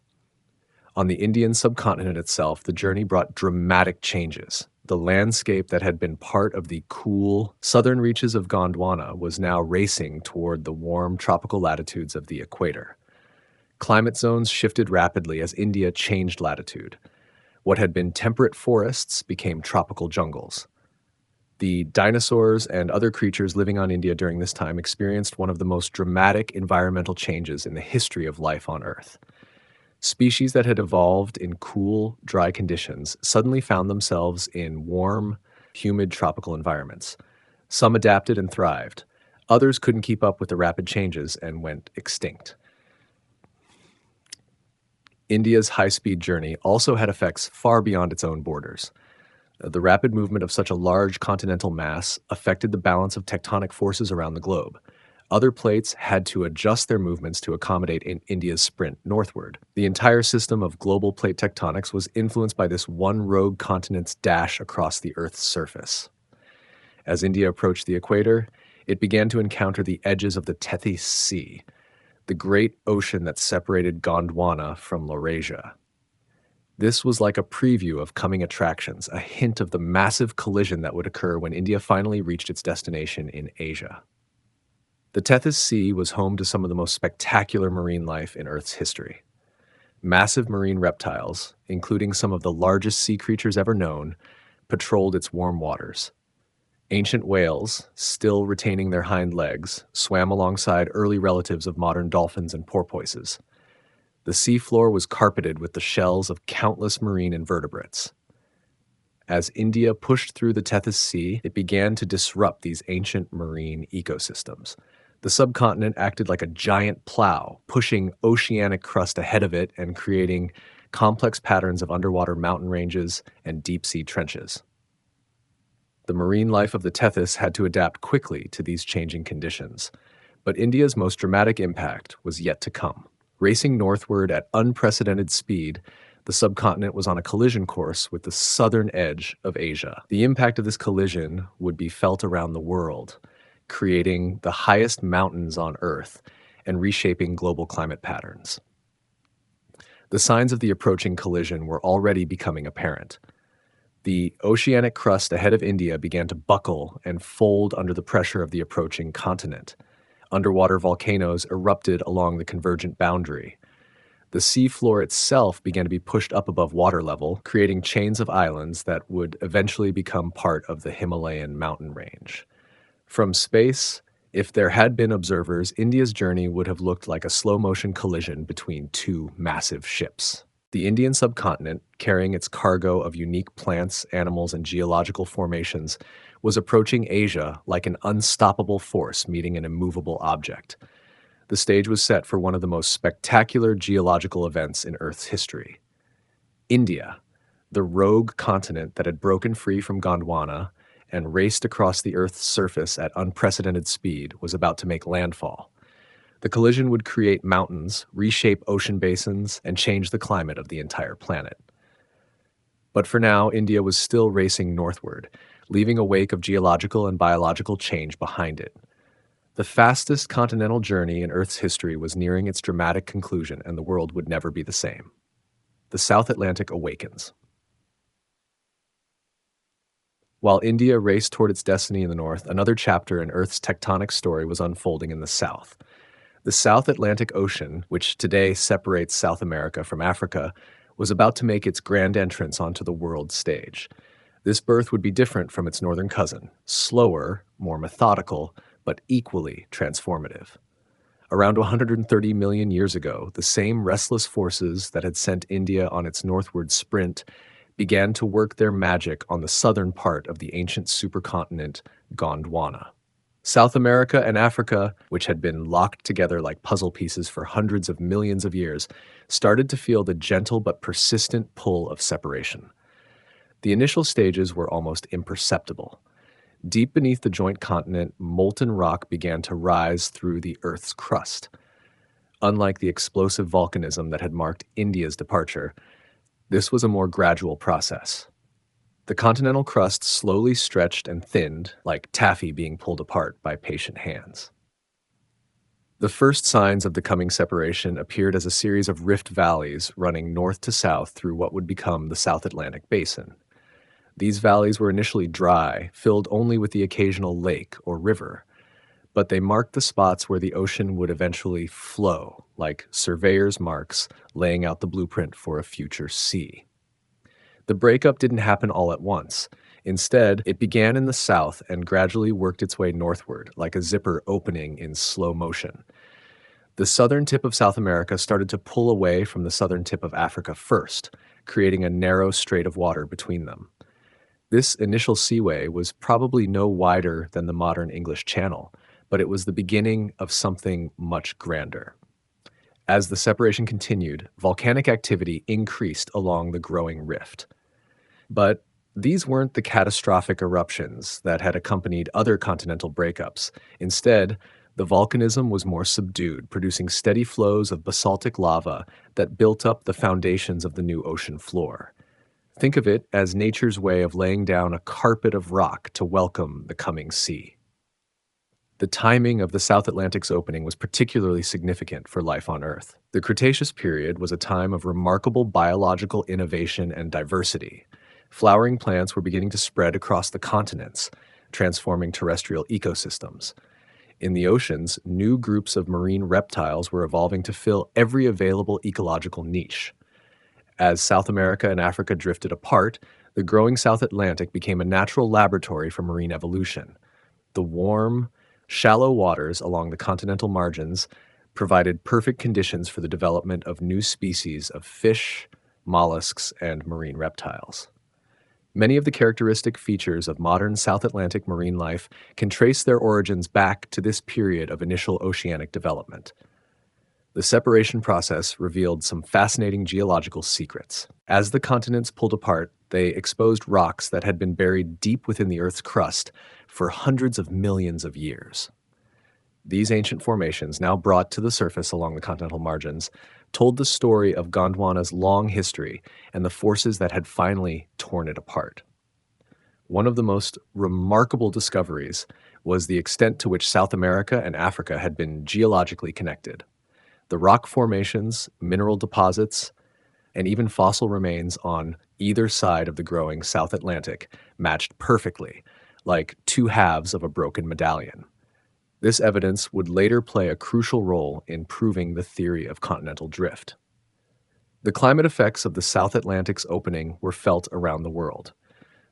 On the Indian subcontinent itself, the journey brought dramatic changes. The landscape that had been part of the cool southern reaches of Gondwana was now racing toward the warm tropical latitudes of the equator. Climate zones shifted rapidly as India changed latitude. What had been temperate forests became tropical jungles. The dinosaurs and other creatures living on India during this time experienced one of the most dramatic environmental changes in the history of life on Earth. Species that had evolved in cool, dry conditions suddenly found themselves in warm, humid tropical environments. Some adapted and thrived. Others couldn't keep up with the rapid changes and went extinct. India's high-speed journey also had effects far beyond its own borders. The rapid movement of such a large continental mass affected the balance of tectonic forces around the globe. Other plates had to adjust their movements to accommodate in India's sprint northward. The entire system of global plate tectonics was influenced by this one rogue continent's dash across the Earth's surface. As India approached the equator, it began to encounter the edges of the Tethys Sea, the great ocean that separated Gondwana from Laurasia. This was like a preview of coming attractions, a hint of the massive collision that would occur when India finally reached its destination in Asia. The Tethys Sea was home to some of the most spectacular marine life in Earth's history. Massive marine reptiles, including some of the largest sea creatures ever known, patrolled its warm waters. Ancient whales, still retaining their hind legs, swam alongside early relatives of modern dolphins and porpoises. The seafloor was carpeted with the shells of countless marine invertebrates. As India pushed through the Tethys Sea, it began to disrupt these ancient marine ecosystems. The subcontinent acted like a giant plow, pushing oceanic crust ahead of it and creating complex patterns of underwater mountain ranges and deep-sea trenches. The marine life of the Tethys had to adapt quickly to these changing conditions, but India's most dramatic impact was yet to come. Racing northward at unprecedented speed, the subcontinent was on a collision course with the southern edge of Asia. The impact of this collision would be felt around the world, creating the highest mountains on Earth and reshaping global climate patterns. The signs of the approaching collision were already becoming apparent. The oceanic crust ahead of India began to buckle and fold under the pressure of the approaching continent. Underwater volcanoes erupted along the convergent boundary. The seafloor itself began to be pushed up above water level, creating chains of islands that would eventually become part of the Himalayan mountain range. From space, if there had been observers, India's journey would have looked like a slow-motion collision between two massive ships. The Indian subcontinent, carrying its cargo of unique plants, animals, and geological formations, was approaching Asia like an unstoppable force meeting an immovable object. The stage was set for one of the most spectacular geological events in Earth's history. India, the rogue continent that had broken free from Gondwana and raced across the Earth's surface at unprecedented speed, was about to make landfall. The collision would create mountains, reshape ocean basins, and change the climate of the entire planet. But for now, India was still racing northward, leaving a wake of geological and biological change behind it. The fastest continental journey in Earth's history was nearing its dramatic conclusion, and the world would never be the same. The South Atlantic awakens. While India raced toward its destiny in the north, another chapter in Earth's tectonic story was unfolding in the south. The South Atlantic Ocean, which today separates South America from Africa, was about to make its grand entrance onto the world stage. This birth would be different from its northern cousin, slower, more methodical, but equally transformative. Around 130 million years ago, the same restless forces that had sent India on its northward sprint began to work their magic on the southern part of the ancient supercontinent Gondwana. South America and Africa, which had been locked together like puzzle pieces for hundreds of millions of years, started to feel the gentle but persistent pull of separation. The initial stages were almost imperceptible. Deep beneath the joint continent, molten rock began to rise through the Earth's crust. Unlike the explosive volcanism that had marked India's departure, this was a more gradual process. The continental crust slowly stretched and thinned, like taffy being pulled apart by patient hands. The first signs of the coming separation appeared as a series of rift valleys running north to south through what would become the South Atlantic Basin. These valleys were initially dry, filled only with the occasional lake or river, but they marked the spots where the ocean would eventually flow, like surveyor's marks laying out the blueprint for a future sea. The breakup didn't happen all at once. Instead, it began in the south and gradually worked its way northward, like a zipper opening in slow motion. The southern tip of South America started to pull away from the southern tip of Africa first, creating a narrow strait of water between them. This initial seaway was probably no wider than the modern English Channel, but it was the beginning of something much grander. As the separation continued, volcanic activity increased along the growing rift. But these weren't the catastrophic eruptions that had accompanied other continental breakups. Instead, the volcanism was more subdued, producing steady flows of basaltic lava that built up the foundations of the new ocean floor. Think of it as nature's way of laying down a carpet of rock to welcome the coming sea. The timing of the South Atlantic's opening was particularly significant for life on Earth. The Cretaceous period was a time of remarkable biological innovation and diversity. Flowering plants were beginning to spread across the continents, transforming terrestrial ecosystems. In the oceans, new groups of marine reptiles were evolving to fill every available ecological niche. As South America and Africa drifted apart, the growing South Atlantic became a natural laboratory for marine evolution. The warm, shallow waters along the continental margins provided perfect conditions for the development of new species of fish, mollusks, and marine reptiles. Many of the characteristic features of modern South Atlantic marine life can trace their origins back to this period of initial oceanic development. The separation process revealed some fascinating geological secrets. As the continents pulled apart, they exposed rocks that had been buried deep within the Earth's crust for hundreds of millions of years. These ancient formations, now brought to the surface along the continental margins, told the story of Gondwana's long history and the forces that had finally torn it apart. One of the most remarkable discoveries was the extent to which South America and Africa had been geologically connected. The rock formations, mineral deposits, and even fossil remains on either side of the growing South Atlantic matched perfectly, like two halves of a broken medallion. This evidence would later play a crucial role in proving the theory of continental drift. The climate effects of the South Atlantic's opening were felt around the world.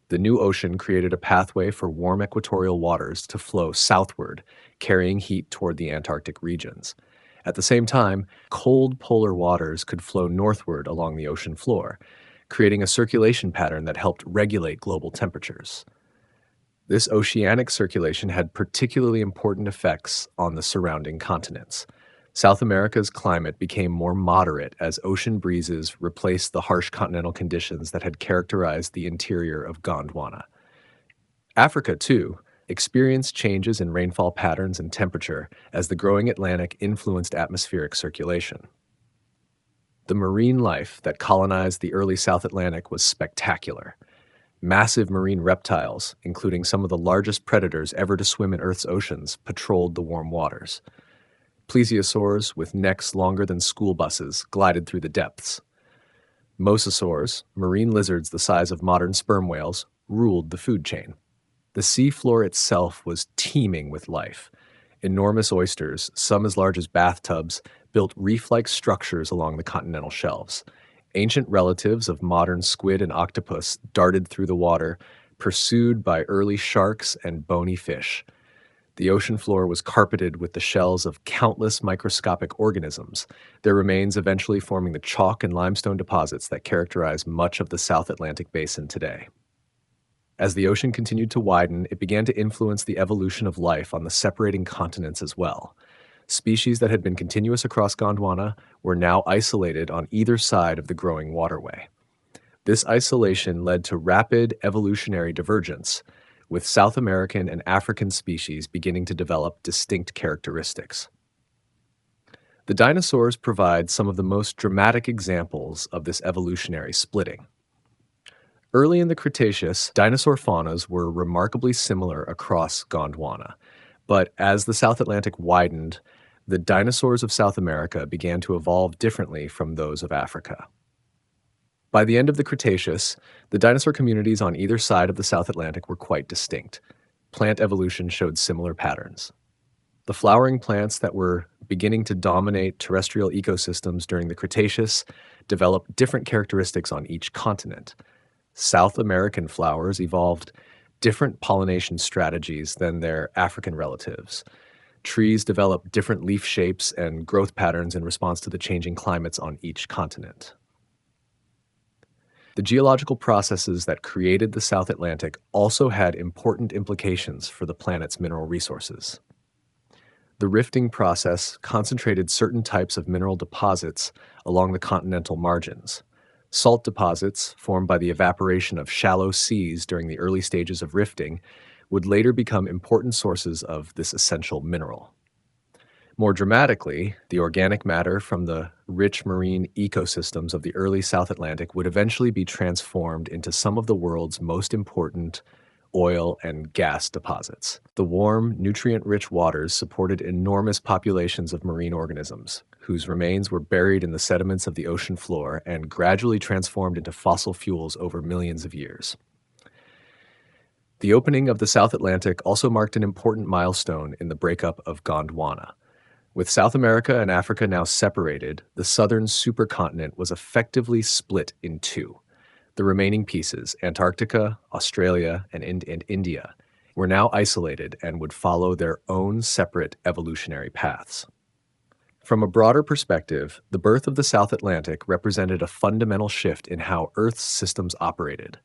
The new ocean created a pathway for warm equatorial waters to flow southward, carrying heat toward the Antarctic regions. At the same time, cold polar waters could flow northward along the ocean floor, creating a circulation pattern that helped regulate global temperatures. This oceanic circulation had particularly important effects on the surrounding continents. South America's climate became more moderate as ocean breezes replaced the harsh continental conditions that had characterized the interior of Gondwana. Africa, too, experienced changes in rainfall patterns and temperature as the growing Atlantic influenced atmospheric circulation. The marine life that colonized the early South Atlantic was spectacular. Massive marine reptiles, including some of the largest predators ever to swim in Earth's oceans, patrolled the warm waters. Plesiosaurs, with necks longer than school buses, glided through the depths. Mosasaurs, marine lizards the size of modern sperm whales, ruled the food chain. The seafloor itself was teeming with life. Enormous oysters, some as large as bathtubs, built reef-like structures along the continental shelves. Ancient relatives of modern squid and octopus darted through the water, pursued by early sharks and bony fish. The ocean floor was carpeted with the shells of countless microscopic organisms, their remains eventually forming the chalk and limestone deposits that characterize much of the South Atlantic basin today. As the ocean continued to widen, it began to influence the evolution of life on the separating continents as well. Species that had been continuous across Gondwana were now isolated on either side of the growing waterway. This isolation led to rapid evolutionary divergence, with South American and African species beginning to develop distinct characteristics. The dinosaurs provide some of the most dramatic examples of this evolutionary splitting. Early in the Cretaceous, dinosaur faunas were remarkably similar across Gondwana, but as the South Atlantic widened, the dinosaurs of South America began to evolve differently from those of Africa. By the end of the Cretaceous, the dinosaur communities on either side of the South Atlantic were quite distinct. Plant evolution showed similar patterns. The flowering plants that were beginning to dominate terrestrial ecosystems during the Cretaceous developed different characteristics on each continent. South American flowers evolved different pollination strategies than their African relatives. Trees developed different leaf shapes and growth patterns in response to the changing climates on each continent. The geological processes that created the South Atlantic also had important implications for the planet's mineral resources. The rifting process concentrated certain types of mineral deposits along the continental margins. Salt deposits, formed by the evaporation of shallow seas during the early stages of rifting, would later become important sources of this essential mineral. More dramatically, the organic matter from the rich marine ecosystems of the early South Atlantic would eventually be transformed into some of the world's most important oil and gas deposits. The warm, nutrient-rich waters supported enormous populations of marine organisms, whose remains were buried in the sediments of the ocean floor and gradually transformed into fossil fuels over millions of years. The opening of the South Atlantic also marked an important milestone in the breakup of Gondwana. With South America and Africa now separated, the southern supercontinent was effectively split in two. The remaining pieces, Antarctica, Australia, and India, were now isolated and would follow their own separate evolutionary paths. From a broader perspective, the birth of the South Atlantic represented a fundamental shift in how Earth's systems operated.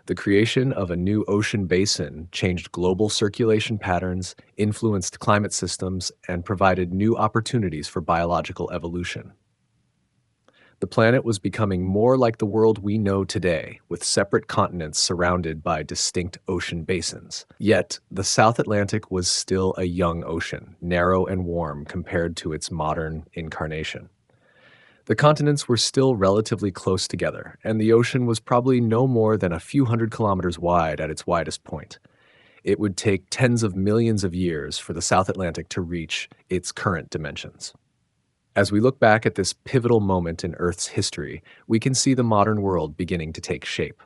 The creation of a new ocean basin changed global circulation patterns, influenced climate systems, and provided new opportunities for biological evolution. The planet was becoming more like the world we know today, with separate continents surrounded by distinct ocean basins. Yet, the South Atlantic was still a young ocean, narrow and warm compared to its modern incarnation. The continents were still relatively close together, and the ocean was probably no more than a few hundred kilometers wide at its widest point. It would take tens of millions of years for the South Atlantic to reach its current dimensions. As we look back at this pivotal moment in Earth's history, we can see the modern world beginning to take shape.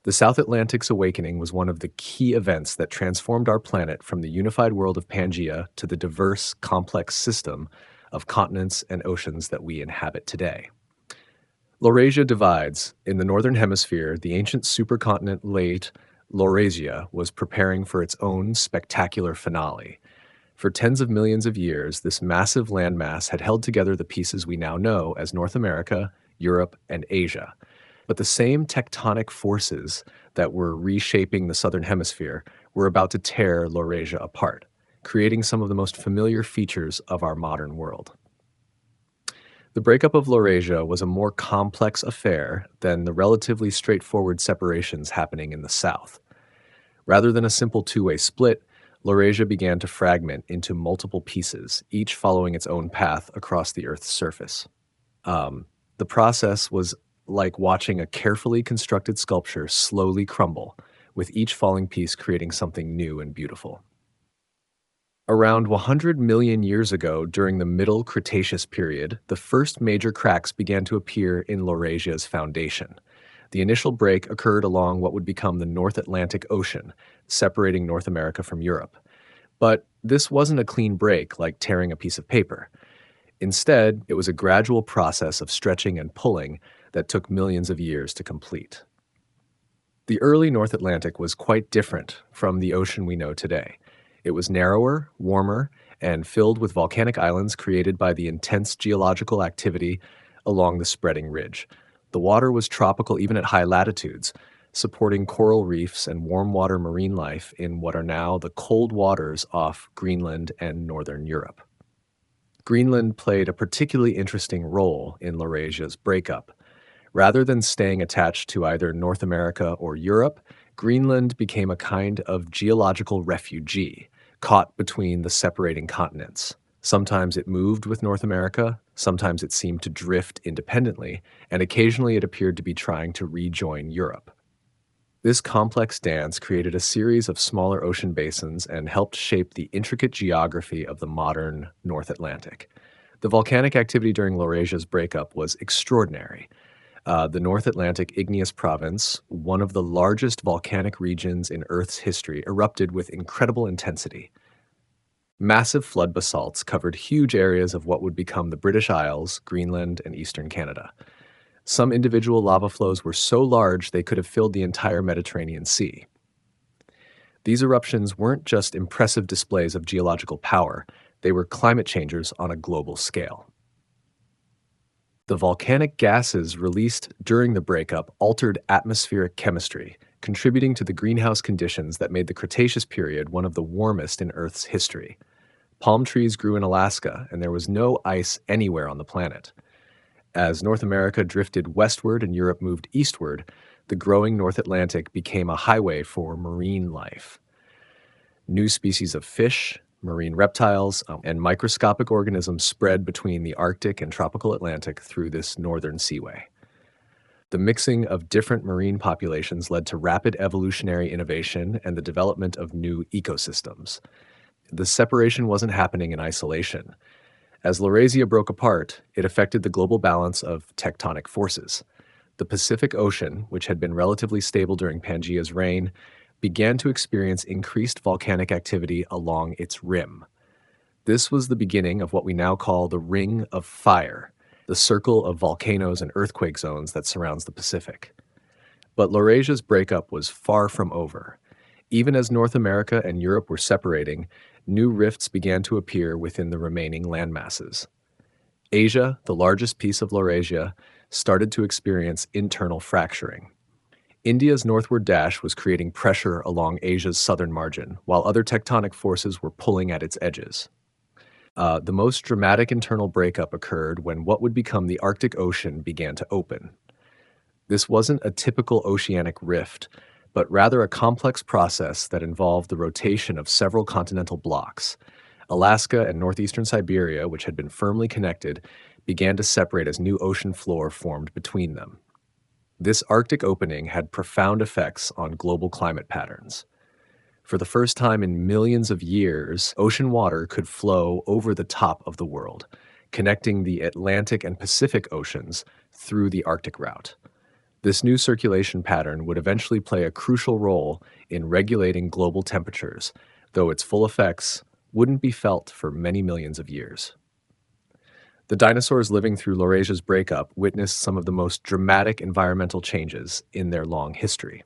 The South Atlantic's awakening was one of the key events that transformed our planet from the unified world of Pangea to the diverse, complex system of continents and oceans that we inhabit today. Laurasia divides. In the northern hemisphere, the ancient supercontinent late Laurasia was preparing for its own spectacular finale. For tens of millions of years, this massive landmass had held together the pieces we now know as North America, Europe, and Asia. But the same tectonic forces that were reshaping the southern hemisphere were about to tear Laurasia apart, creating some of the most familiar features of our modern world. The breakup of Laurasia was a more complex affair than the relatively straightforward separations happening in the south. Rather than a simple two-way split, Laurasia began to fragment into multiple pieces, each following its own path across the Earth's surface. The process was like watching a carefully constructed sculpture slowly crumble, with each falling piece creating something new and beautiful. Around 100 million years ago, during the Middle Cretaceous period, the first major cracks began to appear in Laurasia's foundation. The initial break occurred along what would become the North Atlantic Ocean, separating North America from Europe. But this wasn't a clean break like tearing a piece of paper. Instead, it was a gradual process of stretching and pulling that took millions of years to complete. The early North Atlantic was quite different from the ocean we know today. It was narrower, warmer, and filled with volcanic islands created by the intense geological activity along the spreading ridge. The water was tropical even at high latitudes, supporting coral reefs and warm water marine life in what are now the cold waters off Greenland and northern Europe. Greenland played a particularly interesting role in Laurasia's breakup. Rather than staying attached to either North America or Europe, Greenland became a kind of geological refugee, caught between the separating continents. Sometimes it moved with North America, sometimes it seemed to drift independently, and occasionally it appeared to be trying to rejoin Europe. This complex dance created a series of smaller ocean basins and helped shape the intricate geography of the modern North Atlantic. The volcanic activity during Laurasia's breakup was extraordinary. The North Atlantic Igneous Province, one of the largest volcanic regions in Earth's history, erupted with incredible intensity. Massive flood basalts covered huge areas of what would become the British Isles, Greenland, and eastern Canada. Some individual lava flows were so large they could have filled the entire Mediterranean Sea. These eruptions weren't just impressive displays of geological power, they were climate changers on a global scale. The volcanic gases released during the breakup altered atmospheric chemistry, contributing to the greenhouse conditions that made the Cretaceous period one of the warmest in Earth's history. Palm trees grew in Alaska, and there was no ice anywhere on the planet. As North America drifted westward and Europe moved eastward, the growing North Atlantic became a highway for marine life. New species of fish, marine reptiles, and microscopic organisms spread between the Arctic and tropical Atlantic through this northern seaway. The mixing of different marine populations led to rapid evolutionary innovation and the development of new ecosystems. The separation wasn't happening in isolation. As Laurasia broke apart, it affected the global balance of tectonic forces. The Pacific Ocean, which had been relatively stable during Pangea's reign, began to experience increased volcanic activity along its rim. This was the beginning of what we now call the Ring of Fire, the circle of volcanoes and earthquake zones that surrounds the Pacific. But Laurasia's breakup was far from over. Even as North America and Europe were separating, new rifts began to appear within the remaining landmasses. Asia, the largest piece of Laurasia, started to experience internal fracturing. India's northward dash was creating pressure along Asia's southern margin, while other tectonic forces were pulling at its edges. The most dramatic internal breakup occurred when what would become the Arctic Ocean began to open. This wasn't a typical oceanic rift, but rather a complex process that involved the rotation of several continental blocks. Alaska and northeastern Siberia, which had been firmly connected, began to separate as new ocean floor formed between them. This Arctic opening had profound effects on global climate patterns. For the first time in millions of years, ocean water could flow over the top of the world, connecting the Atlantic and Pacific Oceans through the Arctic route. This new circulation pattern would eventually play a crucial role in regulating global temperatures, though its full effects wouldn't be felt for many millions of years. The dinosaurs living through Laurasia's breakup witnessed some of the most dramatic environmental changes in their long history.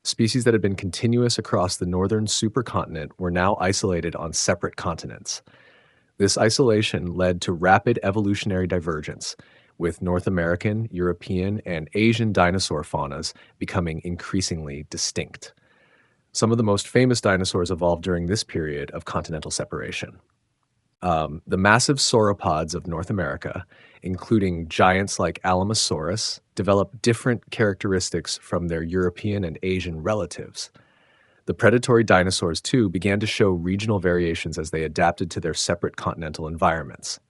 Species that had been continuous across the northern supercontinent were now isolated on separate continents. This isolation led to rapid evolutionary divergence, with North American, European, and Asian dinosaur faunas becoming increasingly distinct. Some of the most famous dinosaurs evolved during this period of continental separation. The massive sauropods of North America, including giants like Alamosaurus, developed different characteristics from their European and Asian relatives. The predatory dinosaurs, too, began to show regional variations as they adapted to their separate continental environments.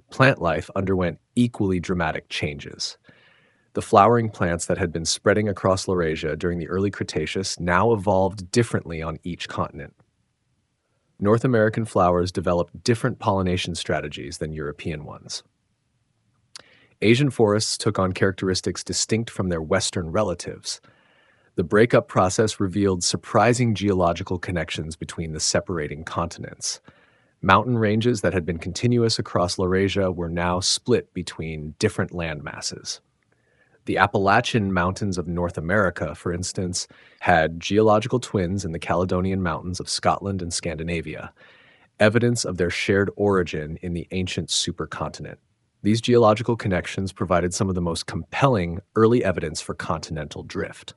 Plant life underwent equally dramatic changes. The flowering plants that had been spreading across Laurasia during the early Cretaceous now evolved differently on each continent. North American flowers developed different pollination strategies than European ones. Asian forests took on characteristics distinct from their Western relatives. The breakup process revealed surprising geological connections between the separating continents. Mountain ranges that had been continuous across Laurasia were now split between different land masses. The Appalachian Mountains of North America, for instance, had geological twins in the Caledonian Mountains of Scotland and Scandinavia, evidence of their shared origin in the ancient supercontinent. These geological connections provided some of the most compelling early evidence for continental drift.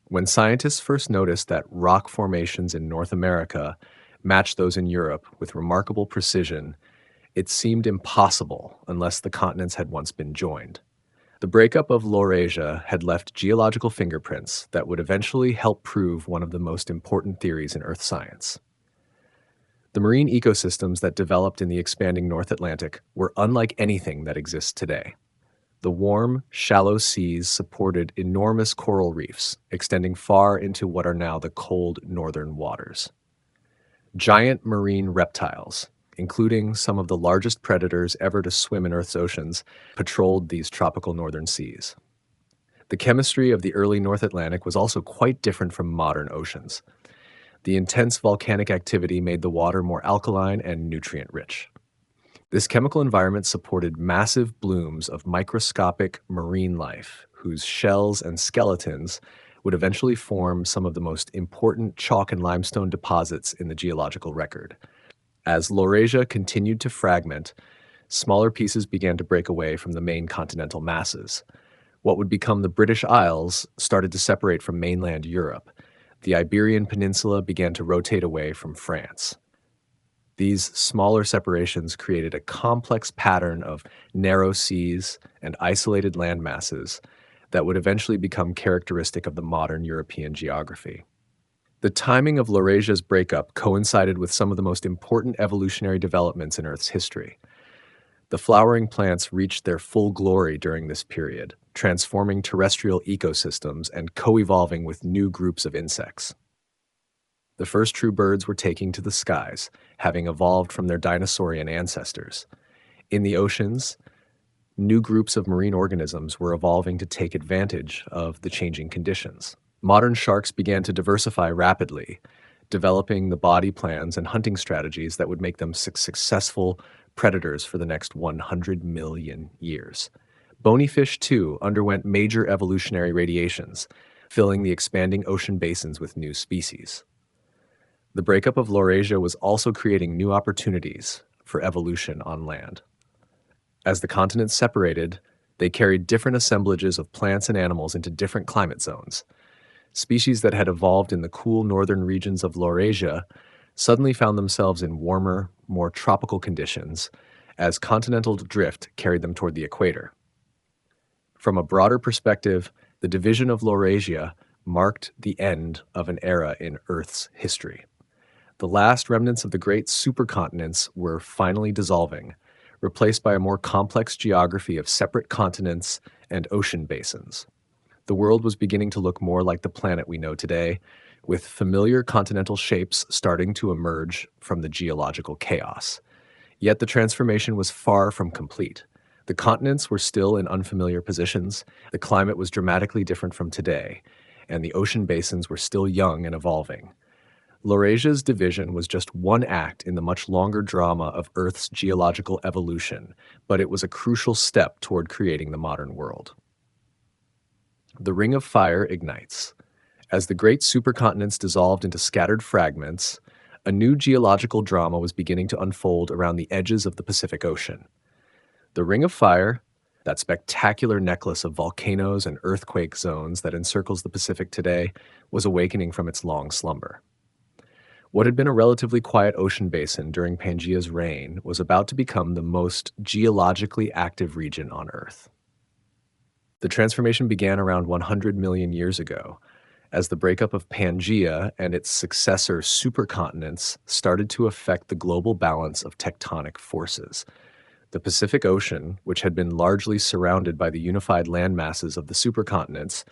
When scientists first noticed that rock formations in North America matched those in Europe with remarkable precision, it seemed impossible unless the continents had once been joined. The breakup of Laurasia had left geological fingerprints that would eventually help prove one of the most important theories in Earth science. The marine ecosystems that developed in the expanding North Atlantic were unlike anything that exists today. The warm, shallow seas supported enormous coral reefs, extending far into what are now the cold northern waters. Giant marine reptiles, including some of the largest predators ever to swim in Earth's oceans, patrolled these tropical northern seas. The chemistry of the early North Atlantic was also quite different from modern oceans. The intense volcanic activity made the water more alkaline and nutrient-rich. This chemical environment supported massive blooms of microscopic marine life, whose shells and skeletons would eventually form some of the most important chalk and limestone deposits in the geological record. As Laurasia continued to fragment, smaller pieces began to break away from the main continental masses. What would become the British Isles started to separate from mainland Europe. The Iberian Peninsula began to rotate away from France. These smaller separations created a complex pattern of narrow seas and isolated land masses that would eventually become characteristic of the modern European geography. The timing of Laurasia's breakup coincided with some of the most important evolutionary developments in Earth's history. The flowering plants reached their full glory during this period, transforming terrestrial ecosystems and co-evolving with new groups of insects. The first true birds were taking to the skies, having evolved from their dinosaurian ancestors. In the oceans, new groups of marine organisms were evolving to take advantage of the changing conditions. Modern sharks began to diversify rapidly, developing the body plans and hunting strategies that would make them successful predators for the next 100 million years. Bony fish, too, underwent major evolutionary radiations, filling the expanding ocean basins with new species. The breakup of Laurasia was also creating new opportunities for evolution on land. As the continents separated, they carried different assemblages of plants and animals into different climate zones. Species that had evolved in the cool northern regions of Laurasia suddenly found themselves in warmer, more tropical conditions as continental drift carried them toward the equator. From a broader perspective, the division of Laurasia marked the end of an era in Earth's history. The last remnants of the great supercontinents were finally dissolving, replaced by a more complex geography of separate continents and ocean basins. The world was beginning to look more like the planet we know today, with familiar continental shapes starting to emerge from the geological chaos. Yet the transformation was far from complete. The continents were still in unfamiliar positions, the climate was dramatically different from today, and the ocean basins were still young and evolving. Laurasia's division was just one act in the much longer drama of Earth's geological evolution, but it was a crucial step toward creating the modern world. The Ring of Fire ignites. As the great supercontinents dissolved into scattered fragments, a new geological drama was beginning to unfold around the edges of the Pacific Ocean. The Ring of Fire, that spectacular necklace of volcanoes and earthquake zones that encircles the Pacific today, was awakening from its long slumber. What had been a relatively quiet ocean basin during Pangea's reign was about to become the most geologically active region on Earth. The transformation began around 100 million years ago, as the breakup of Pangea and its successor supercontinents started to affect the global balance of tectonic forces. The Pacific Ocean, which had been largely surrounded by the unified land masses of the supercontinents,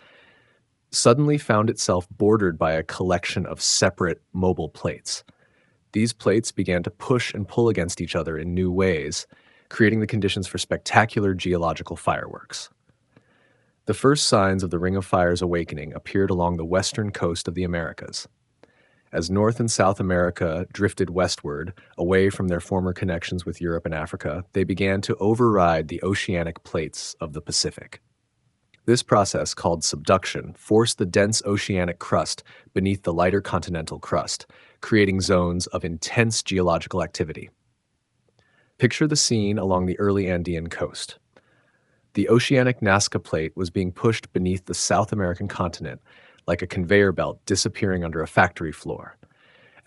suddenly found itself bordered by a collection of separate mobile plates. These plates began to push and pull against each other in new ways, creating the conditions for spectacular geological fireworks. The first signs of the Ring of Fire's awakening appeared along the western coast of the Americas. As North and South America drifted westward, away from their former connections with Europe and Africa, they began to override the oceanic plates of the Pacific. This process, called subduction, forced the dense oceanic crust beneath the lighter continental crust, creating zones of intense geological activity. Picture the scene along the early Andean coast. The oceanic Nazca Plate was being pushed beneath the South American continent like a conveyor belt disappearing under a factory floor.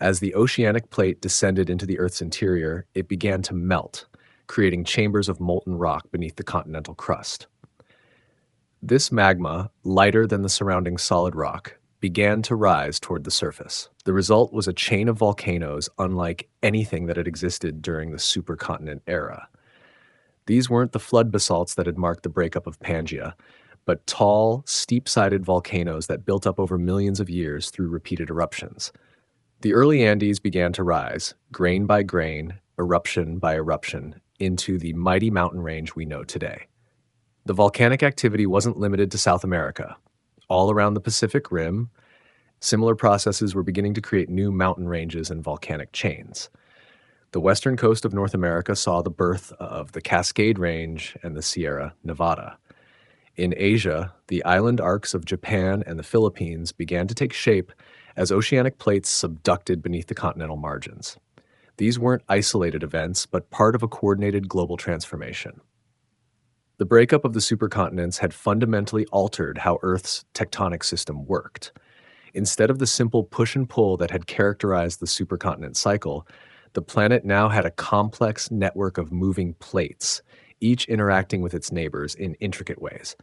As the oceanic plate descended into the Earth's interior, it began to melt, creating chambers of molten rock beneath the continental crust. This magma, lighter than the surrounding solid rock, began to rise toward the surface. The result was a chain of volcanoes unlike anything that had existed during the supercontinent era. These weren't the flood basalts that had marked the breakup of Pangea, but tall, steep-sided volcanoes that built up over millions of years through repeated eruptions. The early Andes began to rise, grain by grain, eruption by eruption, into the mighty mountain range we know today. The volcanic activity wasn't limited to South America. All around the Pacific Rim, similar processes were beginning to create new mountain ranges and volcanic chains. The western coast of North America saw the birth of the Cascade Range and the Sierra Nevada. In Asia, the island arcs of Japan and the Philippines began to take shape as oceanic plates subducted beneath the continental margins. These weren't isolated events, but part of a coordinated global transformation. The breakup of the supercontinents had fundamentally altered how Earth's tectonic system worked. Instead of the simple push and pull that had characterized the supercontinent cycle, The planet now had a complex network of moving plates, each interacting with its neighbors in intricate ways.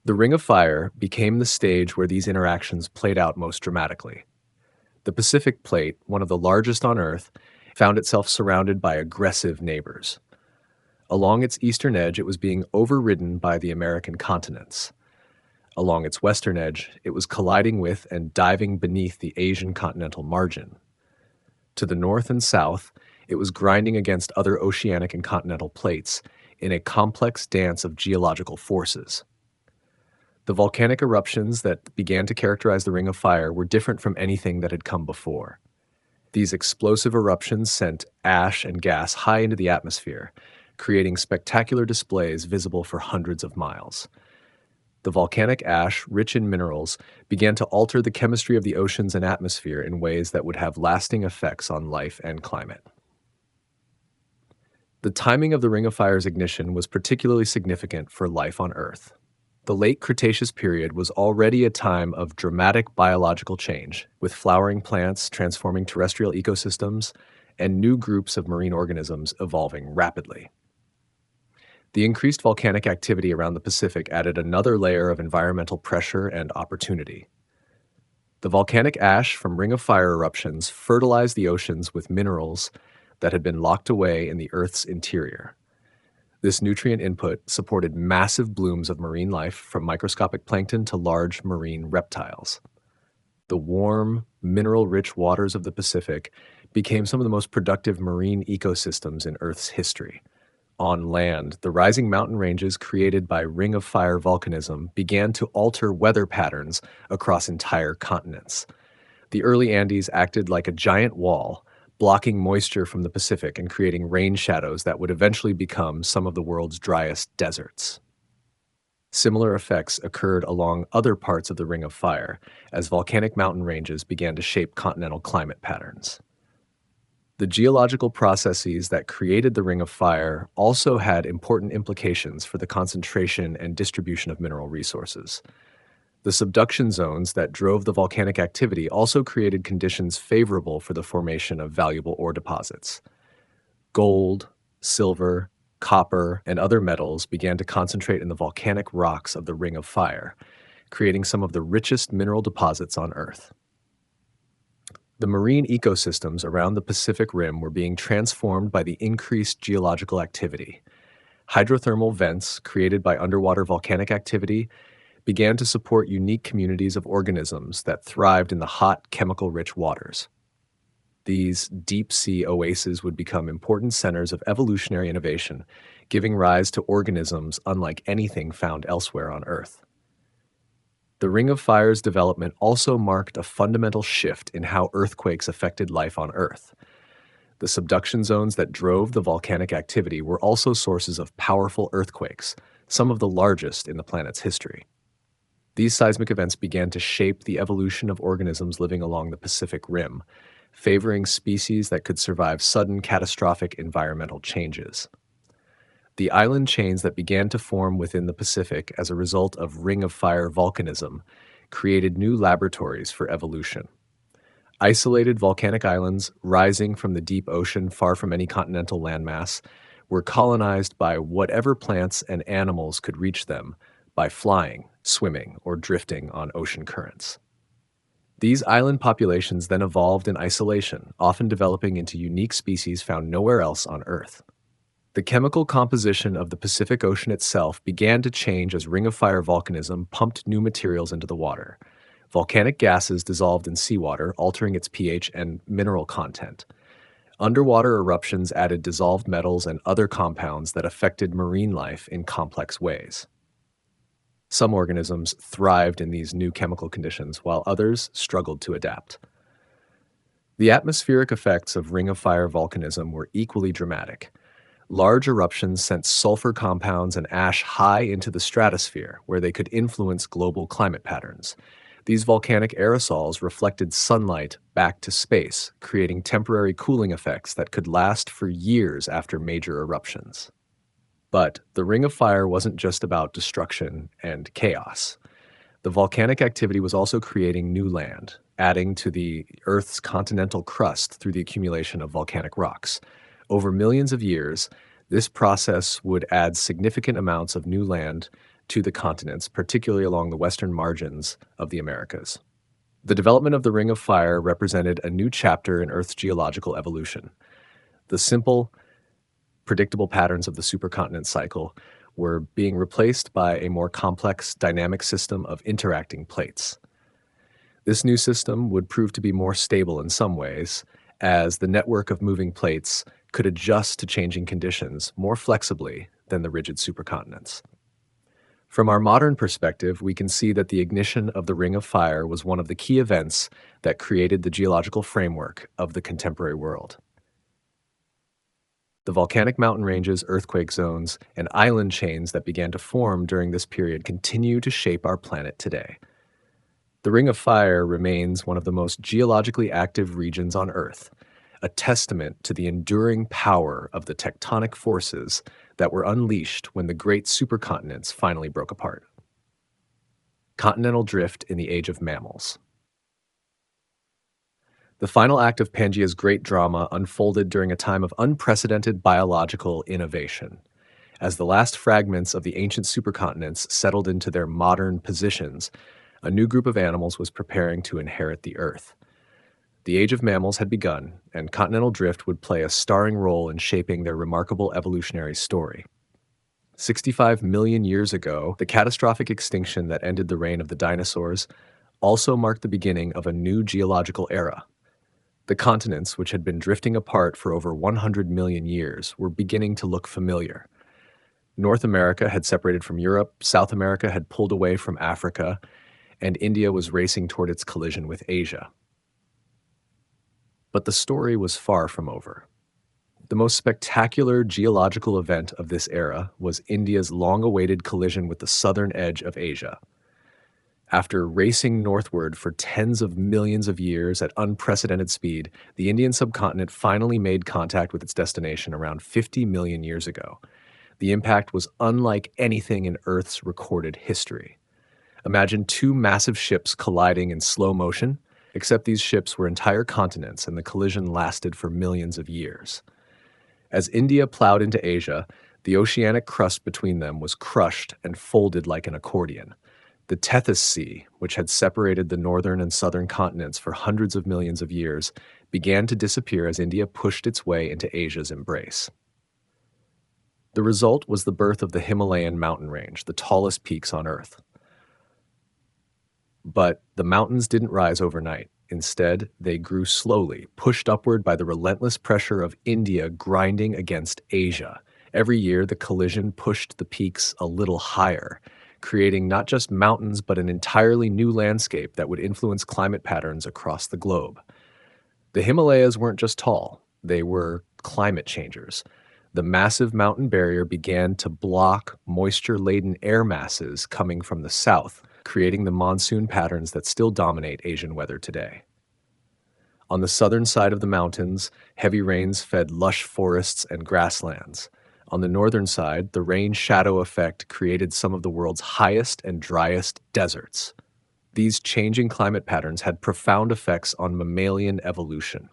The Ring of Fire became the stage where these interactions played out most dramatically. The Pacific Plate, one of the largest on Earth, found itself surrounded by aggressive neighbors. Along its eastern edge, it was being overridden by the American continents. Along its western edge, it was colliding with and diving beneath the Asian continental margin. To the north and south, it was grinding against other oceanic and continental plates in a complex dance of geological forces. The volcanic eruptions that began to characterize the Ring of Fire were different from anything that had come before. These explosive eruptions sent ash and gas high into the atmosphere, creating spectacular displays visible for hundreds of miles. The volcanic ash, rich in minerals, began to alter the chemistry of the oceans and atmosphere in ways that would have lasting effects on life and climate. The timing of the Ring of Fire's ignition was particularly significant for life on Earth. The late Cretaceous period was already a time of dramatic biological change, with flowering plants transforming terrestrial ecosystems and new groups of marine organisms evolving rapidly. The increased volcanic activity around the Pacific added another layer of environmental pressure and opportunity. The volcanic ash from Ring of Fire eruptions fertilized the oceans with minerals that had been locked away in the Earth's interior. This nutrient input supported massive blooms of marine life, from microscopic plankton to large marine reptiles. The warm, mineral-rich waters of the Pacific became some of the most productive marine ecosystems in Earth's history. On land, the rising mountain ranges created by Ring of Fire volcanism began to alter weather patterns across entire continents. The early Andes acted like a giant wall, blocking moisture from the Pacific and creating rain shadows that would eventually become some of the world's driest deserts. Similar effects occurred along other parts of the Ring of Fire as volcanic mountain ranges began to shape continental climate patterns. The geological processes that created the Ring of Fire also had important implications for the concentration and distribution of mineral resources. The subduction zones that drove the volcanic activity also created conditions favorable for the formation of valuable ore deposits. Gold, silver, copper, and other metals began to concentrate in the volcanic rocks of the Ring of Fire, creating some of the richest mineral deposits on Earth. The marine ecosystems around the Pacific Rim were being transformed by the increased geological activity. Hydrothermal vents created by underwater volcanic activity began to support unique communities of organisms that thrived in the hot, chemical-rich waters. These deep-sea oases would become important centers of evolutionary innovation, giving rise to organisms unlike anything found elsewhere on Earth. The Ring of Fire's development also marked a fundamental shift in how earthquakes affected life on Earth. The subduction zones that drove the volcanic activity were also sources of powerful earthquakes, some of the largest in the planet's history. These seismic events began to shape the evolution of organisms living along the Pacific Rim, favoring species that could survive sudden catastrophic environmental changes. The island chains that began to form within the Pacific as a result of Ring of Fire volcanism created new laboratories for evolution. Isolated volcanic islands rising from the deep ocean far from any continental landmass were colonized by whatever plants and animals could reach them by flying, swimming, or drifting on ocean currents. These island populations then evolved in isolation, often developing into unique species found nowhere else on Earth. The chemical composition of the Pacific Ocean itself began to change as Ring of Fire volcanism pumped new materials into the water. Volcanic gases dissolved in seawater, altering its pH and mineral content. Underwater eruptions added dissolved metals and other compounds that affected marine life in complex ways. Some organisms thrived in these new chemical conditions, while others struggled to adapt. The atmospheric effects of Ring of Fire volcanism were equally dramatic. Large eruptions sent sulfur compounds and ash high into the stratosphere, where they could influence global climate patterns. These volcanic aerosols reflected sunlight back to space, creating temporary cooling effects that could last for years after major eruptions. But the Ring of Fire wasn't just about destruction and chaos. The volcanic activity was also creating new land, adding to the Earth's continental crust through the accumulation of volcanic rocks. Over millions of years, this process would add significant amounts of new land to the continents, particularly along the western margins of the Americas. The development of the Ring of Fire represented a new chapter in Earth's geological evolution. The simple, predictable patterns of the supercontinent cycle were being replaced by a more complex, dynamic system of interacting plates. This new system would prove to be more stable in some ways, as the network of moving plates could adjust to changing conditions more flexibly than the rigid supercontinents. From our modern perspective, we can see that the ignition of the Ring of Fire was one of the key events that created the geological framework of the contemporary world. The volcanic mountain ranges, earthquake zones, and island chains that began to form during this period continue to shape our planet today. The Ring of Fire remains one of the most geologically active regions on Earth, a testament to the enduring power of the tectonic forces that were unleashed when the great supercontinents finally broke apart. Continental drift in the age of mammals. The final act of Pangea's great drama unfolded during a time of unprecedented biological innovation. As the last fragments of the ancient supercontinents settled into their modern positions, a new group of animals was preparing to inherit the Earth. The age of mammals had begun, and continental drift would play a starring role in shaping their remarkable evolutionary story. 65 million years ago, the catastrophic extinction that ended the reign of the dinosaurs also marked the beginning of a new geological era. The continents, which had been drifting apart for over 100 million years, were beginning to look familiar. North America had separated from Europe, South America had pulled away from Africa, and India was racing toward its collision with Asia. But the story was far from over. The most spectacular geological event of this era was India's long-awaited collision with the southern edge of Asia. After racing northward for tens of millions of years at unprecedented speed, the Indian subcontinent finally made contact with its destination around 50 million years ago. The impact was unlike anything in Earth's recorded history. Imagine two massive ships colliding in slow motion, except these ships were entire continents and the collision lasted for millions of years. As India plowed into Asia, the oceanic crust between them was crushed and folded like an accordion. The Tethys Sea, which had separated the northern and southern continents for hundreds of millions of years, began to disappear as India pushed its way into Asia's embrace. The result was the birth of the Himalayan mountain range, the tallest peaks on Earth. But the mountains didn't rise overnight. Instead, they grew slowly, pushed upward by the relentless pressure of India grinding against Asia. Every year, the collision pushed the peaks a little higher, creating not just mountains but an entirely new landscape that would influence climate patterns across the globe. The Himalayas weren't just tall, they were climate changers. The massive mountain barrier began to block moisture-laden air masses coming from the south, creating the monsoon patterns that still dominate Asian weather today. On the southern side of the mountains, heavy rains fed lush forests and grasslands. On the northern side, the rain shadow effect created some of the world's highest and driest deserts. These changing climate patterns had profound effects on mammalian evolution.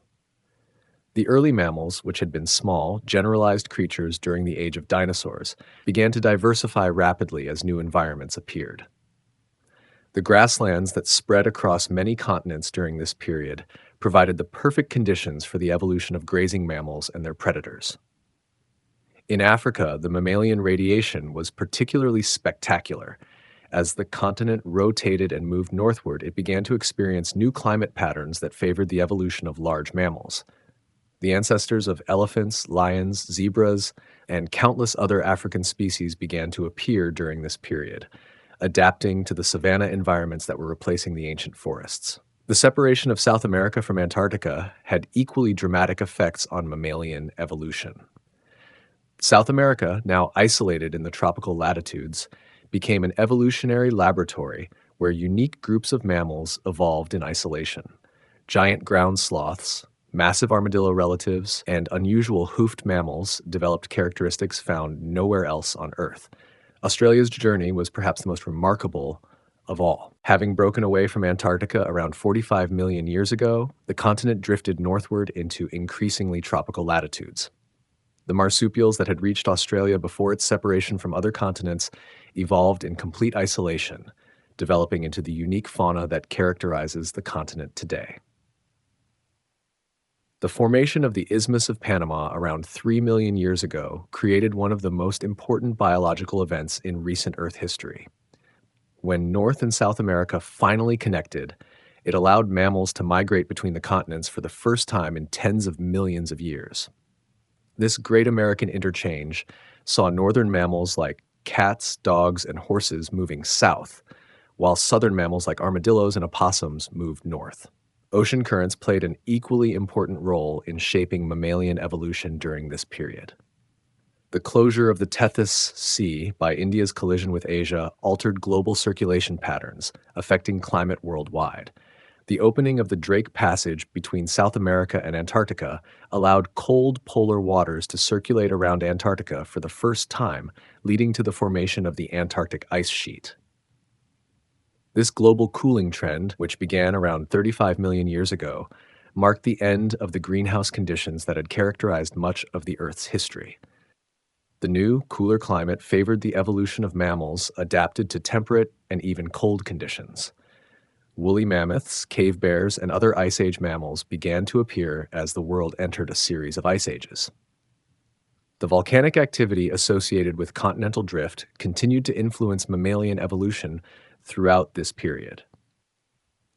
The early mammals, which had been small, generalized creatures during the age of dinosaurs, began to diversify rapidly as new environments appeared. The grasslands that spread across many continents during this period provided the perfect conditions for the evolution of grazing mammals and their predators. In Africa, the mammalian radiation was particularly spectacular. As the continent rotated and moved northward, it began to experience new climate patterns that favored the evolution of large mammals. The ancestors of elephants, lions, zebras, and countless other African species began to appear during this period, adapting to the savanna environments that were replacing the ancient forests. The separation of South America from Antarctica had equally dramatic effects on mammalian evolution. South America, now isolated in the tropical latitudes, became an evolutionary laboratory where unique groups of mammals evolved in isolation. Giant ground sloths, massive armadillo relatives, and unusual hoofed mammals developed characteristics found nowhere else on Earth. Australia's journey was perhaps the most remarkable of all. Having broken away from Antarctica around 45 million years ago, the continent drifted northward into increasingly tropical latitudes. The marsupials that had reached Australia before its separation from other continents evolved in complete isolation, developing into the unique fauna that characterizes the continent today. The formation of the Isthmus of Panama around 3 million years ago created one of the most important biological events in recent Earth history. When North and South America finally connected, it allowed mammals to migrate between the continents for the first time in tens of millions of years. This great American interchange saw northern mammals like cats, dogs, and horses moving south, while southern mammals like armadillos and opossums moved north. Ocean currents played an equally important role in shaping mammalian evolution during this period. The closure of the Tethys Sea by India's collision with Asia altered global circulation patterns, affecting climate worldwide. The opening of the Drake Passage between South America and Antarctica allowed cold polar waters to circulate around Antarctica for the first time, leading to the formation of the Antarctic ice sheet. This global cooling trend, which began around 35 million years ago, marked the end of the greenhouse conditions that had characterized much of the Earth's history. The new, cooler climate favored the evolution of mammals adapted to temperate and even cold conditions. Woolly mammoths, cave bears, and other Ice Age mammals began to appear as the world entered a series of ice ages. The volcanic activity associated with continental drift continued to influence mammalian evolution throughout this period.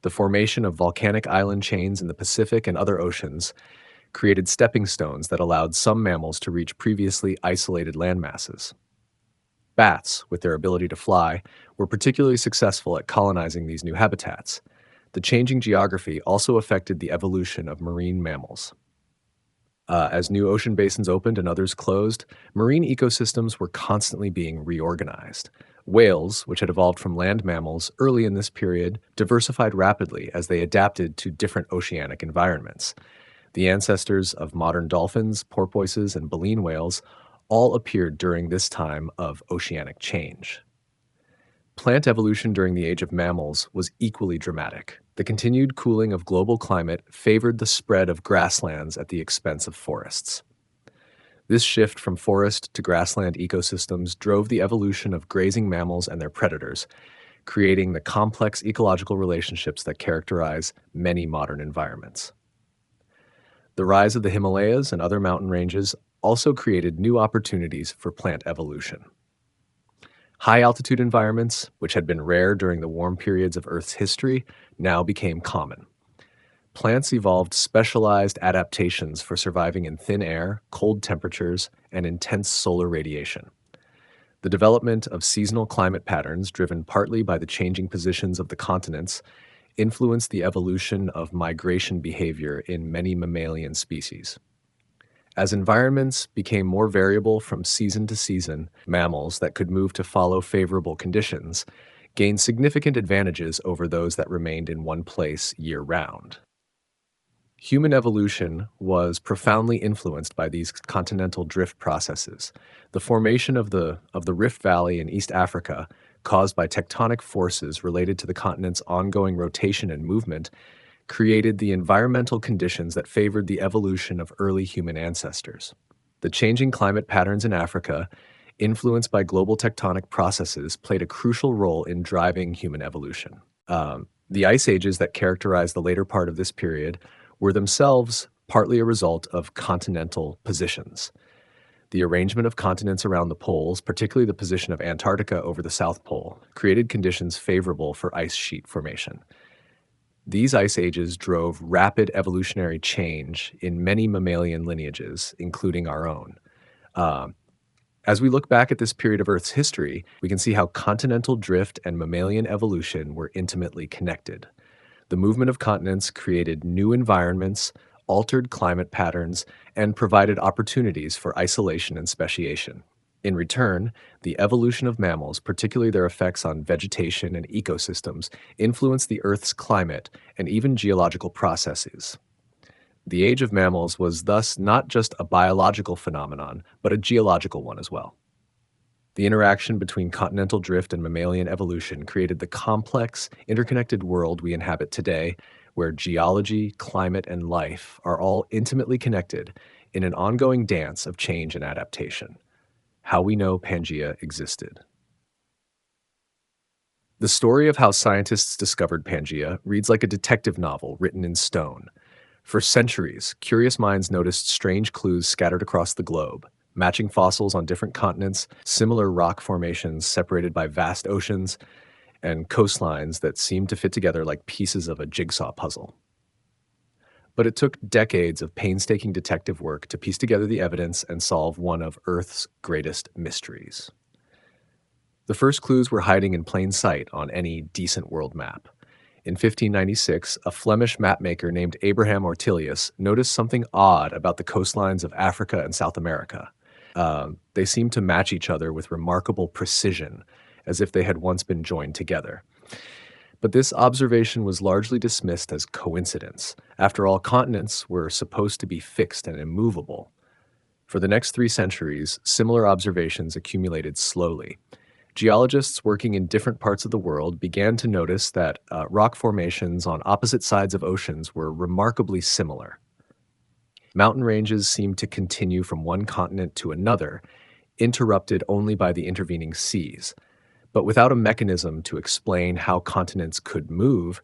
The formation of volcanic island chains in the Pacific and other oceans created stepping stones that allowed some mammals to reach previously isolated landmasses. Bats, with their ability to fly, were particularly successful at colonizing these new habitats. The changing geography also affected the evolution of marine mammals. As new ocean basins opened and others closed, marine ecosystems were constantly being reorganized. Whales, which had evolved from land mammals early in this period, diversified rapidly as they adapted to different oceanic environments. The ancestors of modern dolphins, porpoises, and baleen whales all appeared during this time of oceanic change. Plant evolution during the age of mammals was equally dramatic. The continued cooling of global climate favored the spread of grasslands at the expense of forests. This shift from forest to grassland ecosystems drove the evolution of grazing mammals and their predators, creating the complex ecological relationships that characterize many modern environments. The rise of the Himalayas and other mountain ranges also created new opportunities for plant evolution. High-altitude environments, which had been rare during the warm periods of Earth's history, now became common. Plants evolved specialized adaptations for surviving in thin air, cold temperatures, and intense solar radiation. The development of seasonal climate patterns, driven partly by the changing positions of the continents, influenced the evolution of migration behavior in many mammalian species. As environments became more variable from season to season, mammals that could move to follow favorable conditions gained significant advantages over those that remained in one place year-round. Human evolution was profoundly influenced by these continental drift processes. The formation of the Rift Valley in East Africa, caused by tectonic forces related to the continent's ongoing rotation and movement, created the environmental conditions that favored the evolution of early human ancestors. The changing climate patterns in Africa, influenced by global tectonic processes, played a crucial role in driving human evolution. The ice ages that characterized the later part of this period were themselves partly a result of continental positions. The arrangement of continents around the poles, particularly the position of Antarctica over the South Pole, created conditions favorable for ice sheet formation. These ice ages drove rapid evolutionary change in many mammalian lineages, including our own. As we look back at this period of Earth's history, we can see how continental drift and mammalian evolution were intimately connected. The movement of continents created new environments, altered climate patterns, and provided opportunities for isolation and speciation. In return, the evolution of mammals, particularly their effects on vegetation and ecosystems, influenced the Earth's climate and even geological processes. The age of mammals was thus not just a biological phenomenon, but a geological one as well. The interaction between continental drift and mammalian evolution created the complex, interconnected world we inhabit today, where geology, climate, and life are all intimately connected in an ongoing dance of change and adaptation. How we know Pangea existed. The story of how scientists discovered Pangea reads like a detective novel written in stone. For centuries, curious minds noticed strange clues scattered across the globe, matching fossils on different continents, similar rock formations separated by vast oceans, and coastlines that seemed to fit together like pieces of a jigsaw puzzle. But it took decades of painstaking detective work to piece together the evidence and solve one of Earth's greatest mysteries. The first clues were hiding in plain sight on any decent world map. In 1596, a Flemish mapmaker named Abraham Ortelius noticed something odd about the coastlines of Africa and South America. They seemed to match each other with remarkable precision, as if they had once been joined together. But this observation was largely dismissed as coincidence. After all, continents were supposed to be fixed and immovable. For the next 3 centuries, similar observations accumulated slowly. Geologists working in different parts of the world began to notice that rock formations on opposite sides of oceans were remarkably similar. Mountain ranges seemed to continue from one continent to another, interrupted only by the intervening seas. But without a mechanism to explain how continents could move,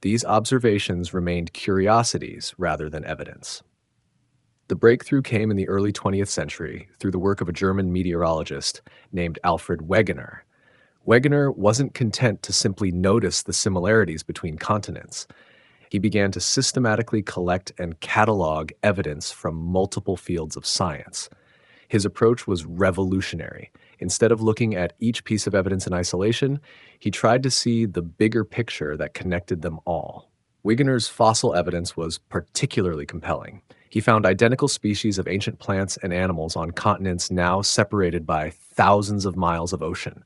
these observations remained curiosities rather than evidence. The breakthrough came in the early 20th century through the work of a German meteorologist named Alfred Wegener. Wegener wasn't content to simply notice the similarities between continents. He began to systematically collect and catalog evidence from multiple fields of science. His approach was revolutionary. Instead of looking at each piece of evidence in isolation, he tried to see the bigger picture that connected them all. Wegener's fossil evidence was particularly compelling. He found identical species of ancient plants and animals on continents now separated by thousands of miles of ocean.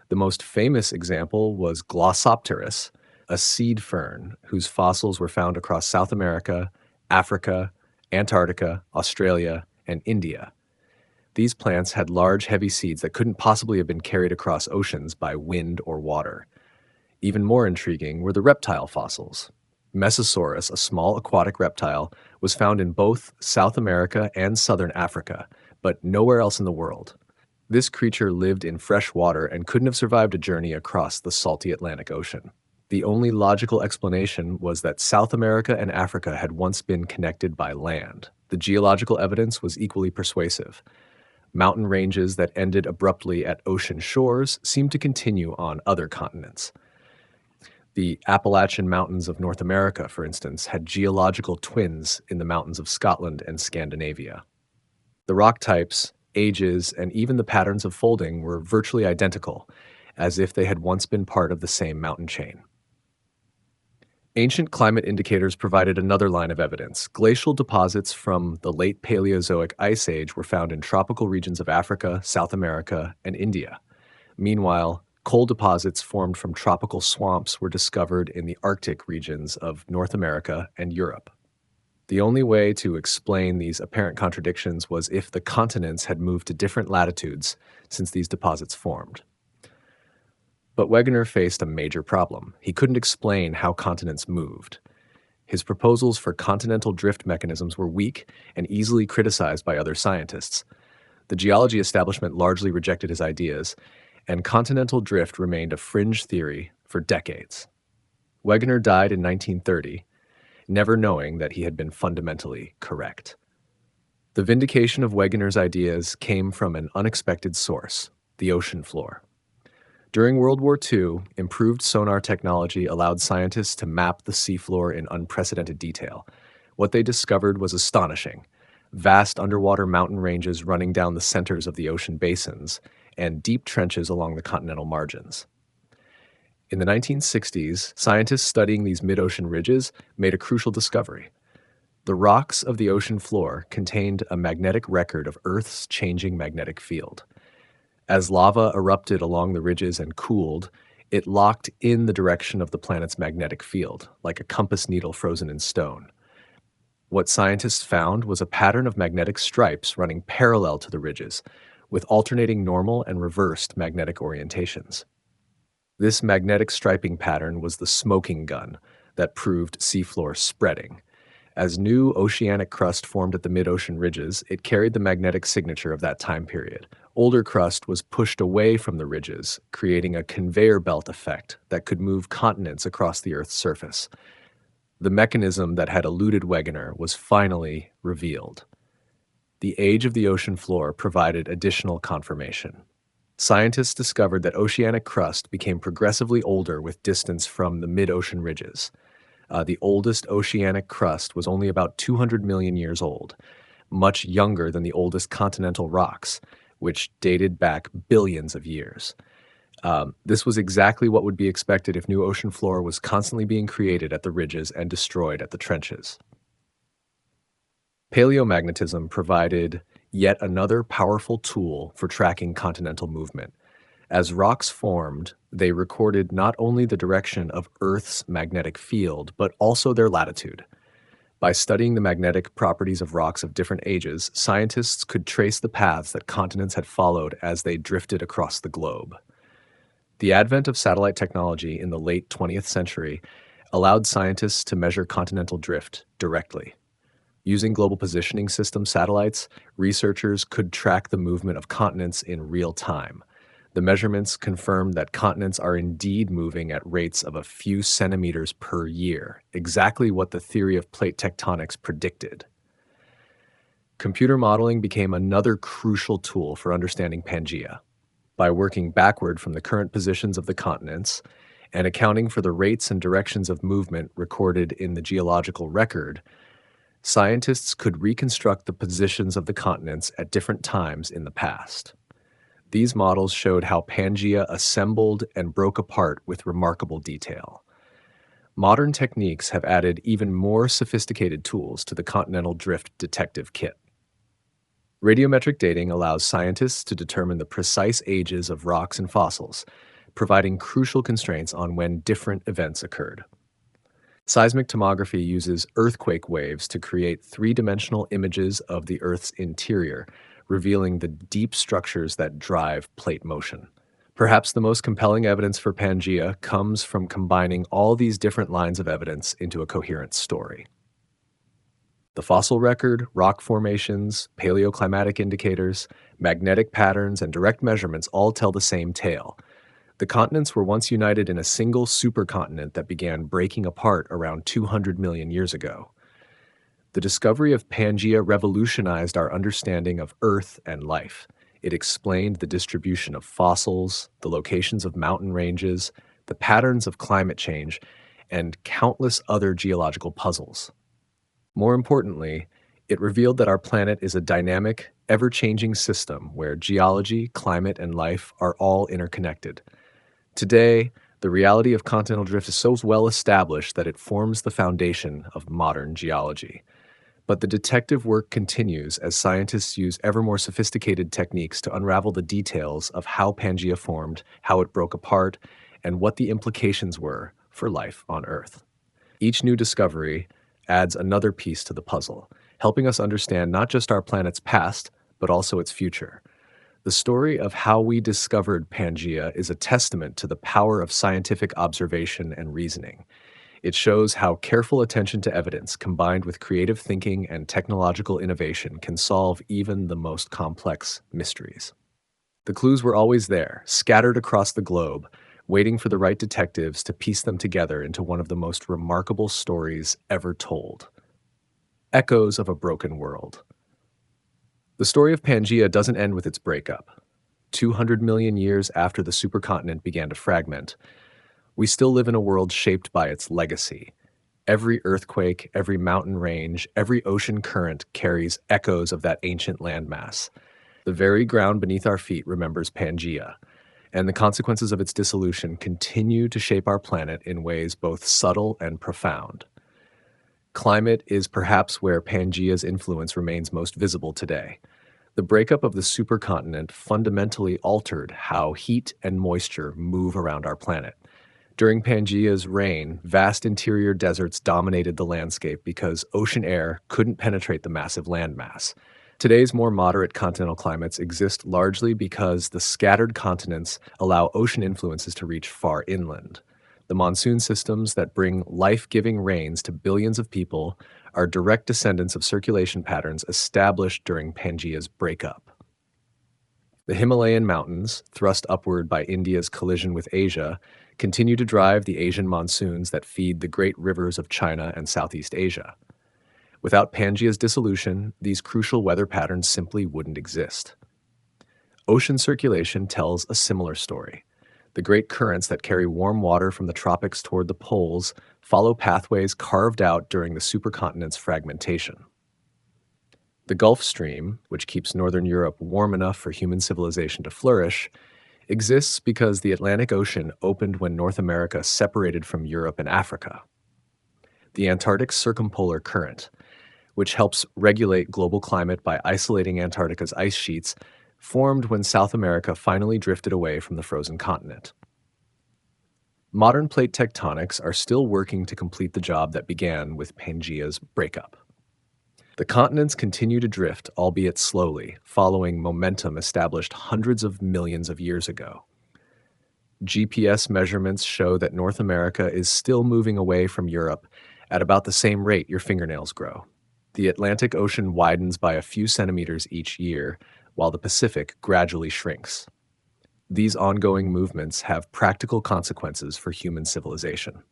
The most famous example was Glossopteris, a seed fern whose fossils were found across South America, Africa, Antarctica, Australia, and India. These plants had large, heavy seeds that couldn't possibly have been carried across oceans by wind or water. Even more intriguing were the reptile fossils. Mesosaurus, a small aquatic reptile, was found in both South America and southern Africa, but nowhere else in the world. This creature lived in fresh water and couldn't have survived a journey across the salty Atlantic Ocean. The only logical explanation was that South America and Africa had once been connected by land. The geological evidence was equally persuasive. Mountain ranges that ended abruptly at ocean shores seemed to continue on other continents. The Appalachian Mountains of North America, for instance, had geological twins in the mountains of Scotland and Scandinavia. The rock types, ages, and even the patterns of folding were virtually identical, as if they had once been part of the same mountain chain. Ancient climate indicators provided another line of evidence. Glacial deposits from the late Paleozoic Ice Age were found in tropical regions of Africa, South America, and India. Meanwhile, coal deposits formed from tropical swamps were discovered in the Arctic regions of North America and Europe. The only way to explain these apparent contradictions was if the continents had moved to different latitudes since these deposits formed. But Wegener faced a major problem. He couldn't explain how continents moved. His proposals for continental drift mechanisms were weak and easily criticized by other scientists. The geology establishment largely rejected his ideas, and continental drift remained a fringe theory for decades. Wegener died in 1930, never knowing that he had been fundamentally correct. The vindication of Wegener's ideas came from an unexpected source, the ocean floor. During World War II, improved sonar technology allowed scientists to map the seafloor in unprecedented detail. What they discovered was astonishing: vast underwater mountain ranges running down the centers of the ocean basins, and deep trenches along the continental margins. In the 1960s, scientists studying these mid-ocean ridges made a crucial discovery. The rocks of the ocean floor contained a magnetic record of Earth's changing magnetic field. As lava erupted along the ridges and cooled, it locked in the direction of the planet's magnetic field, like a compass needle frozen in stone. What scientists found was a pattern of magnetic stripes running parallel to the ridges, with alternating normal and reversed magnetic orientations. This magnetic striping pattern was the smoking gun that proved seafloor spreading. As new oceanic crust formed at the mid-ocean ridges, it carried the magnetic signature of that time period. Older crust was pushed away from the ridges, creating a conveyor belt effect that could move continents across the Earth's surface. The mechanism that had eluded Wegener was finally revealed. The age of the ocean floor provided additional confirmation. Scientists discovered that oceanic crust became progressively older with distance from the mid-ocean ridges. The oldest oceanic crust was only about 200 million years old, much younger than the oldest continental rocks, which dated back billions of years. This was exactly what would be expected if new ocean floor was constantly being created at the ridges and destroyed at the trenches. Paleomagnetism provided yet another powerful tool for tracking continental movement. As rocks formed, they recorded not only the direction of Earth's magnetic field, but also their latitude. By studying the magnetic properties of rocks of different ages, scientists could trace the paths that continents had followed as they drifted across the globe. The advent of satellite technology in the late 20th century allowed scientists to measure continental drift directly. Using global positioning system satellites, researchers could track the movement of continents in real time. The measurements confirmed that continents are indeed moving at rates of a few centimeters per year, exactly what the theory of plate tectonics predicted. Computer modeling became another crucial tool for understanding Pangea. By working backward from the current positions of the continents and accounting for the rates and directions of movement recorded in the geological record, scientists could reconstruct the positions of the continents at different times in the past. These models showed how Pangea assembled and broke apart with remarkable detail. Modern techniques have added even more sophisticated tools to the continental drift detective kit. Radiometric dating allows scientists to determine the precise ages of rocks and fossils, providing crucial constraints on when different events occurred. Seismic tomography uses earthquake waves to create three-dimensional images of the Earth's interior, revealing the deep structures that drive plate motion. Perhaps the most compelling evidence for Pangea comes from combining all these different lines of evidence into a coherent story. The fossil record, rock formations, paleoclimatic indicators, magnetic patterns, and direct measurements all tell the same tale. The continents were once united in a single supercontinent that began breaking apart around 200 million years ago. The discovery of Pangea revolutionized our understanding of Earth and life. It explained the distribution of fossils, the locations of mountain ranges, the patterns of climate change, and countless other geological puzzles. More importantly, it revealed that our planet is a dynamic, ever-changing system where geology, climate, and life are all interconnected. Today, the reality of continental drift is so well established that it forms the foundation of modern geology. But the detective work continues as scientists use ever more sophisticated techniques to unravel the details of how Pangea formed, how it broke apart, and what the implications were for life on Earth. Each new discovery adds another piece to the puzzle, helping us understand not just our planet's past, but also its future. The story of how we discovered Pangea is a testament to the power of scientific observation and reasoning. It shows how careful attention to evidence combined with creative thinking and technological innovation can solve even the most complex mysteries. The clues were always there, scattered across the globe, waiting for the right detectives to piece them together into one of the most remarkable stories ever told. Echoes of a Broken World. The story of Pangea doesn't end with its breakup. 200 million years after the supercontinent began to fragment, we still live in a world shaped by its legacy. Every earthquake, every mountain range, every ocean current carries echoes of that ancient landmass. The very ground beneath our feet remembers Pangea, and the consequences of its dissolution continue to shape our planet in ways both subtle and profound. Climate is perhaps where Pangea's influence remains most visible today. The breakup of the supercontinent fundamentally altered how heat and moisture move around our planet. During Pangea's reign, vast interior deserts dominated the landscape because ocean air couldn't penetrate the massive landmass. Today's more moderate continental climates exist largely because the scattered continents allow ocean influences to reach far inland. The monsoon systems that bring life giving rains to billions of people are direct descendants of circulation patterns established during Pangea's breakup. The Himalayan mountains, thrust upward by India's collision with Asia, continue to drive the Asian monsoons that feed the great rivers of China and Southeast Asia. Without Pangea's dissolution, these crucial weather patterns simply wouldn't exist. Ocean circulation tells a similar story. The great currents that carry warm water from the tropics toward the poles follow pathways carved out during the supercontinent's fragmentation. The Gulf Stream, which keeps northern Europe warm enough for human civilization to flourish, exists because the Atlantic Ocean opened when North America separated from Europe and Africa. The Antarctic Circumpolar Current, which helps regulate global climate by isolating Antarctica's ice sheets, formed when South America finally drifted away from the frozen continent. Modern plate tectonics are still working to complete the job that began with Pangea's breakup. The continents continue to drift, albeit slowly, following momentum established hundreds of millions of years ago. GPS measurements show that North America is still moving away from Europe at about the same rate your fingernails grow. The Atlantic Ocean widens by a few centimeters each year, while the Pacific gradually shrinks. These ongoing movements have practical consequences for human civilization.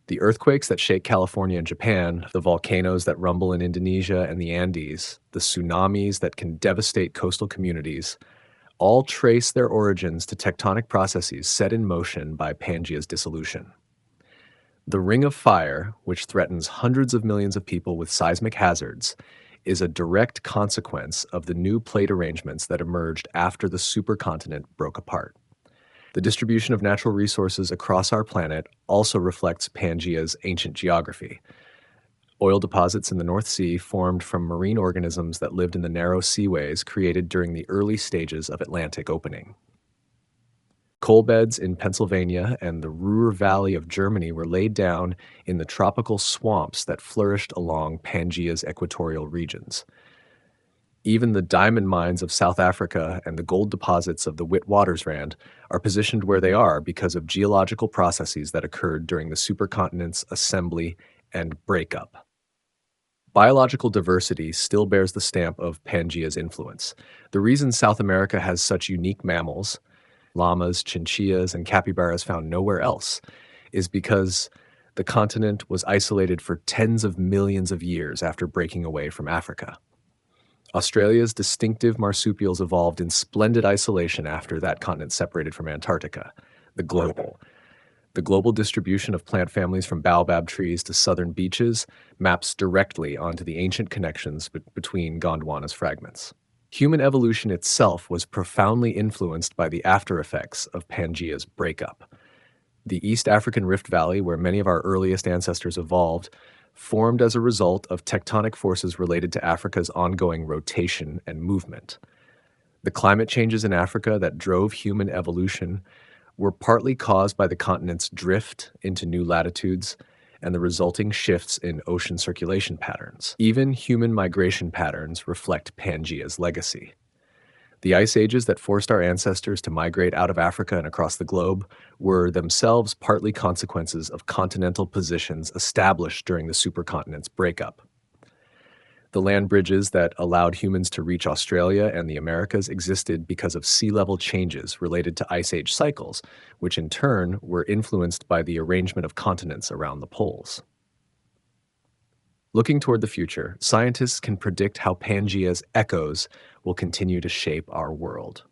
The earthquakes that shake California and Japan, the volcanoes that rumble in Indonesia and the Andes, the tsunamis that can devastate coastal communities, all trace their origins to tectonic processes set in motion by Pangea's dissolution. The Ring of Fire, which threatens hundreds of millions of people with seismic hazards, is a direct consequence of the new plate arrangements that emerged after the supercontinent broke apart. The distribution of natural resources across our planet also reflects Pangea's ancient geography. Oil deposits in the North Sea formed from marine organisms that lived in the narrow seaways created during the early stages of Atlantic opening. Coal beds in Pennsylvania and the Ruhr Valley of Germany were laid down in the tropical swamps that flourished along Pangea's equatorial regions. Even the diamond mines of South Africa and the gold deposits of the Witwatersrand are positioned where they are because of geological processes that occurred during the supercontinent's assembly and breakup. Biological diversity still bears the stamp of Pangea's influence. The reason South America has such unique mammals, llamas, chinchillas, and capybaras found nowhere else, is because the continent was isolated for tens of millions of years after breaking away from Africa. Australia's distinctive marsupials evolved in splendid isolation after that continent separated from Antarctica. The global distribution of plant families from baobab trees to southern beaches maps directly onto the ancient connections between Gondwana's fragments. Human evolution itself was profoundly influenced by the aftereffects of Pangea's breakup. The East African Rift Valley, where many of our earliest ancestors evolved, formed as a result of tectonic forces related to Africa's ongoing rotation and movement. The climate changes in Africa that drove human evolution were partly caused by the continent's drift into new latitudes and the resulting shifts in ocean circulation patterns. Even human migration patterns reflect Pangea's legacy. The ice ages that forced our ancestors to migrate out of Africa and across the globe were themselves partly consequences of continental positions established during the supercontinent's breakup. The land bridges that allowed humans to reach Australia and the Americas existed because of sea level changes related to ice age cycles, which in turn were influenced by the arrangement of continents around the poles. Looking toward the future, scientists can predict how Pangea's echoes will continue to shape our world.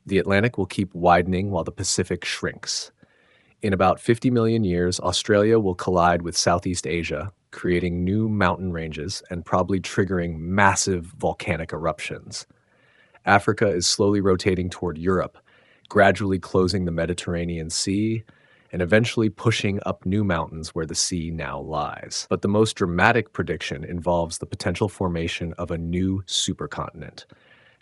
The Atlantic will keep widening while the Pacific shrinks. In about 50 million years, Australia will collide with Southeast Asia, creating new mountain ranges and probably triggering massive volcanic eruptions. Africa is slowly rotating toward Europe, gradually closing the Mediterranean Sea and eventually pushing up new mountains where the sea now lies. But the most dramatic prediction involves the potential formation of a new supercontinent.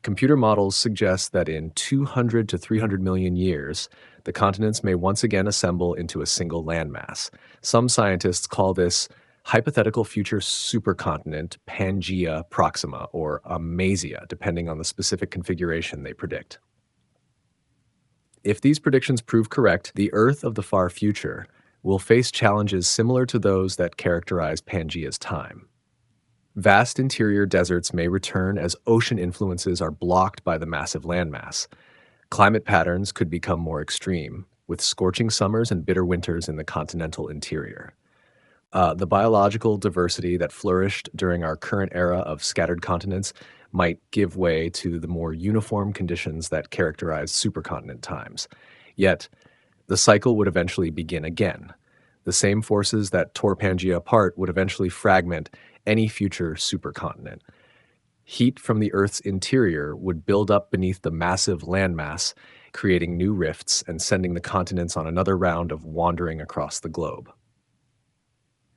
Computer models suggest that in 200 to 300 million years, the continents may once again assemble into a single landmass. Some scientists call this hypothetical future supercontinent Pangea Proxima or Amasia, depending on the specific configuration they predict. If these predictions prove correct, the Earth of the far future will face challenges similar to those that characterize Pangea's time. Vast interior deserts may return as ocean influences are blocked by the massive landmass. Climate patterns could become more extreme, with scorching summers and bitter winters in the continental interior. The biological diversity that flourished during our current era of scattered continents might give way to the more uniform conditions that characterize supercontinent times. Yet, the cycle would eventually begin again. The same forces that tore Pangea apart would eventually fragment any future supercontinent. Heat from the Earth's interior would build up beneath the massive landmass, creating new rifts and sending the continents on another round of wandering across the globe.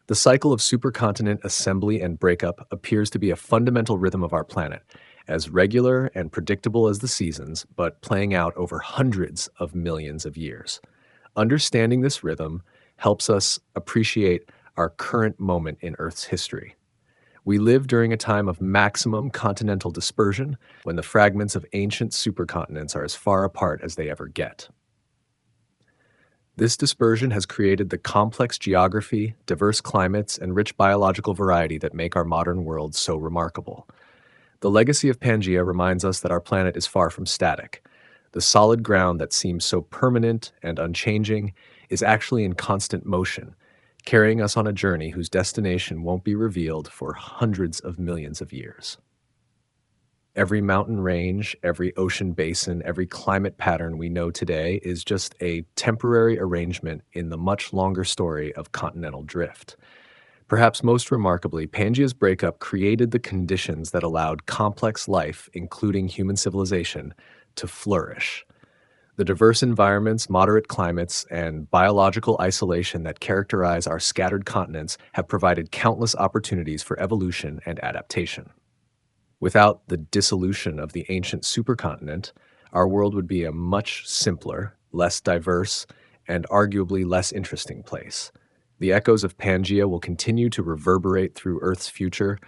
The cycle of supercontinent assembly and breakup appears to be a fundamental rhythm of our planet, as regular and predictable as the seasons, but playing out over hundreds of millions of years. Understanding this rhythm helps us appreciate our current moment in Earth's history. We live during a time of maximum continental dispersion, when the fragments of ancient supercontinents are as far apart as they ever get. This dispersion has created the complex geography, diverse climates, and rich biological variety that make our modern world so remarkable. The legacy of Pangea reminds us that our planet is far from static. The solid ground that seems so permanent and unchanging is actually in constant motion, carrying us on a journey whose destination won't be revealed for hundreds of millions of years. Every mountain range, every ocean basin, every climate pattern we know today is just a temporary arrangement in the much longer story of continental drift. Perhaps most remarkably, Pangea's breakup created the conditions that allowed complex life, including human civilization, to flourish. The diverse environments, moderate climates, and biological isolation that characterize our scattered continents have provided countless opportunities for evolution and adaptation. Without the dissolution of the ancient supercontinent, our world would be a much simpler, less diverse, and arguably less interesting place. The echoes of Pangea will continue to reverberate through Earth's future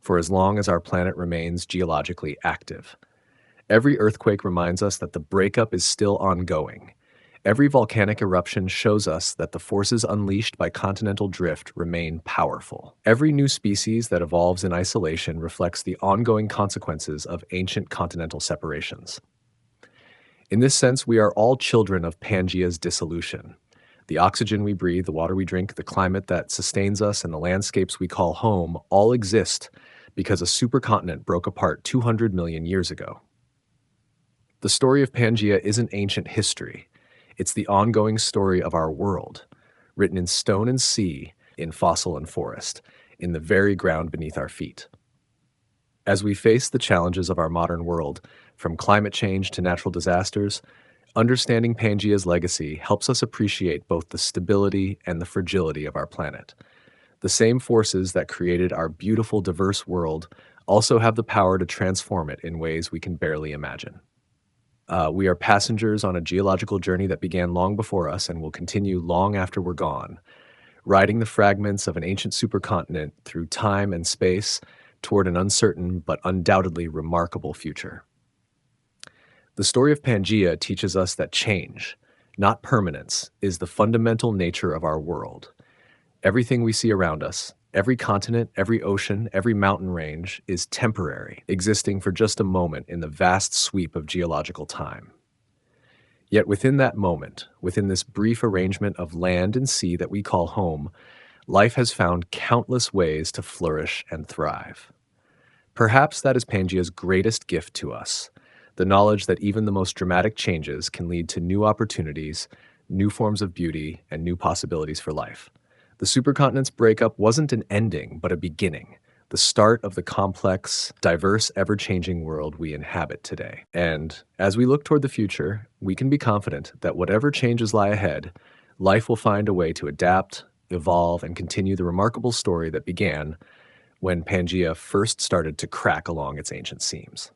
for as long as our planet remains geologically active. Every earthquake reminds us that the breakup is still ongoing. Every volcanic eruption shows us that the forces unleashed by continental drift remain powerful. Every new species that evolves in isolation reflects the ongoing consequences of ancient continental separations. In this sense, we are all children of Pangea's dissolution. The oxygen we breathe, the water we drink, the climate that sustains us, and the landscapes we call home all exist because a supercontinent broke apart 200 million years ago. The story of Pangea isn't ancient history. It's the ongoing story of our world, written in stone and sea, in fossil and forest, in the very ground beneath our feet. As we face the challenges of our modern world, from climate change to natural disasters, understanding Pangea's legacy helps us appreciate both the stability and the fragility of our planet. The same forces that created our beautiful, diverse world also have the power to transform it in ways we can barely imagine. We are passengers on a geological journey that began long before us and will continue long after we're gone, riding the fragments of an ancient supercontinent through time and space toward an uncertain but undoubtedly remarkable future. The story of Pangea teaches us that change, not permanence, is the fundamental nature of our world. Everything we see around us, every continent, every ocean, every mountain range, is temporary, existing for just a moment in the vast sweep of geological time. Yet within that moment, within this brief arrangement of land and sea that we call home, life has found countless ways to flourish and thrive. Perhaps that is Pangea's greatest gift to us, the knowledge that even the most dramatic changes can lead to new opportunities, new forms of beauty, and new possibilities for life. The supercontinent's breakup wasn't an ending, but a beginning, the start of the complex, diverse, ever-changing world we inhabit today. And as we look toward the future, we can be confident that whatever changes lie ahead, life will find a way to adapt, evolve, and continue the remarkable story that began when Pangea first started to crack along its ancient seams.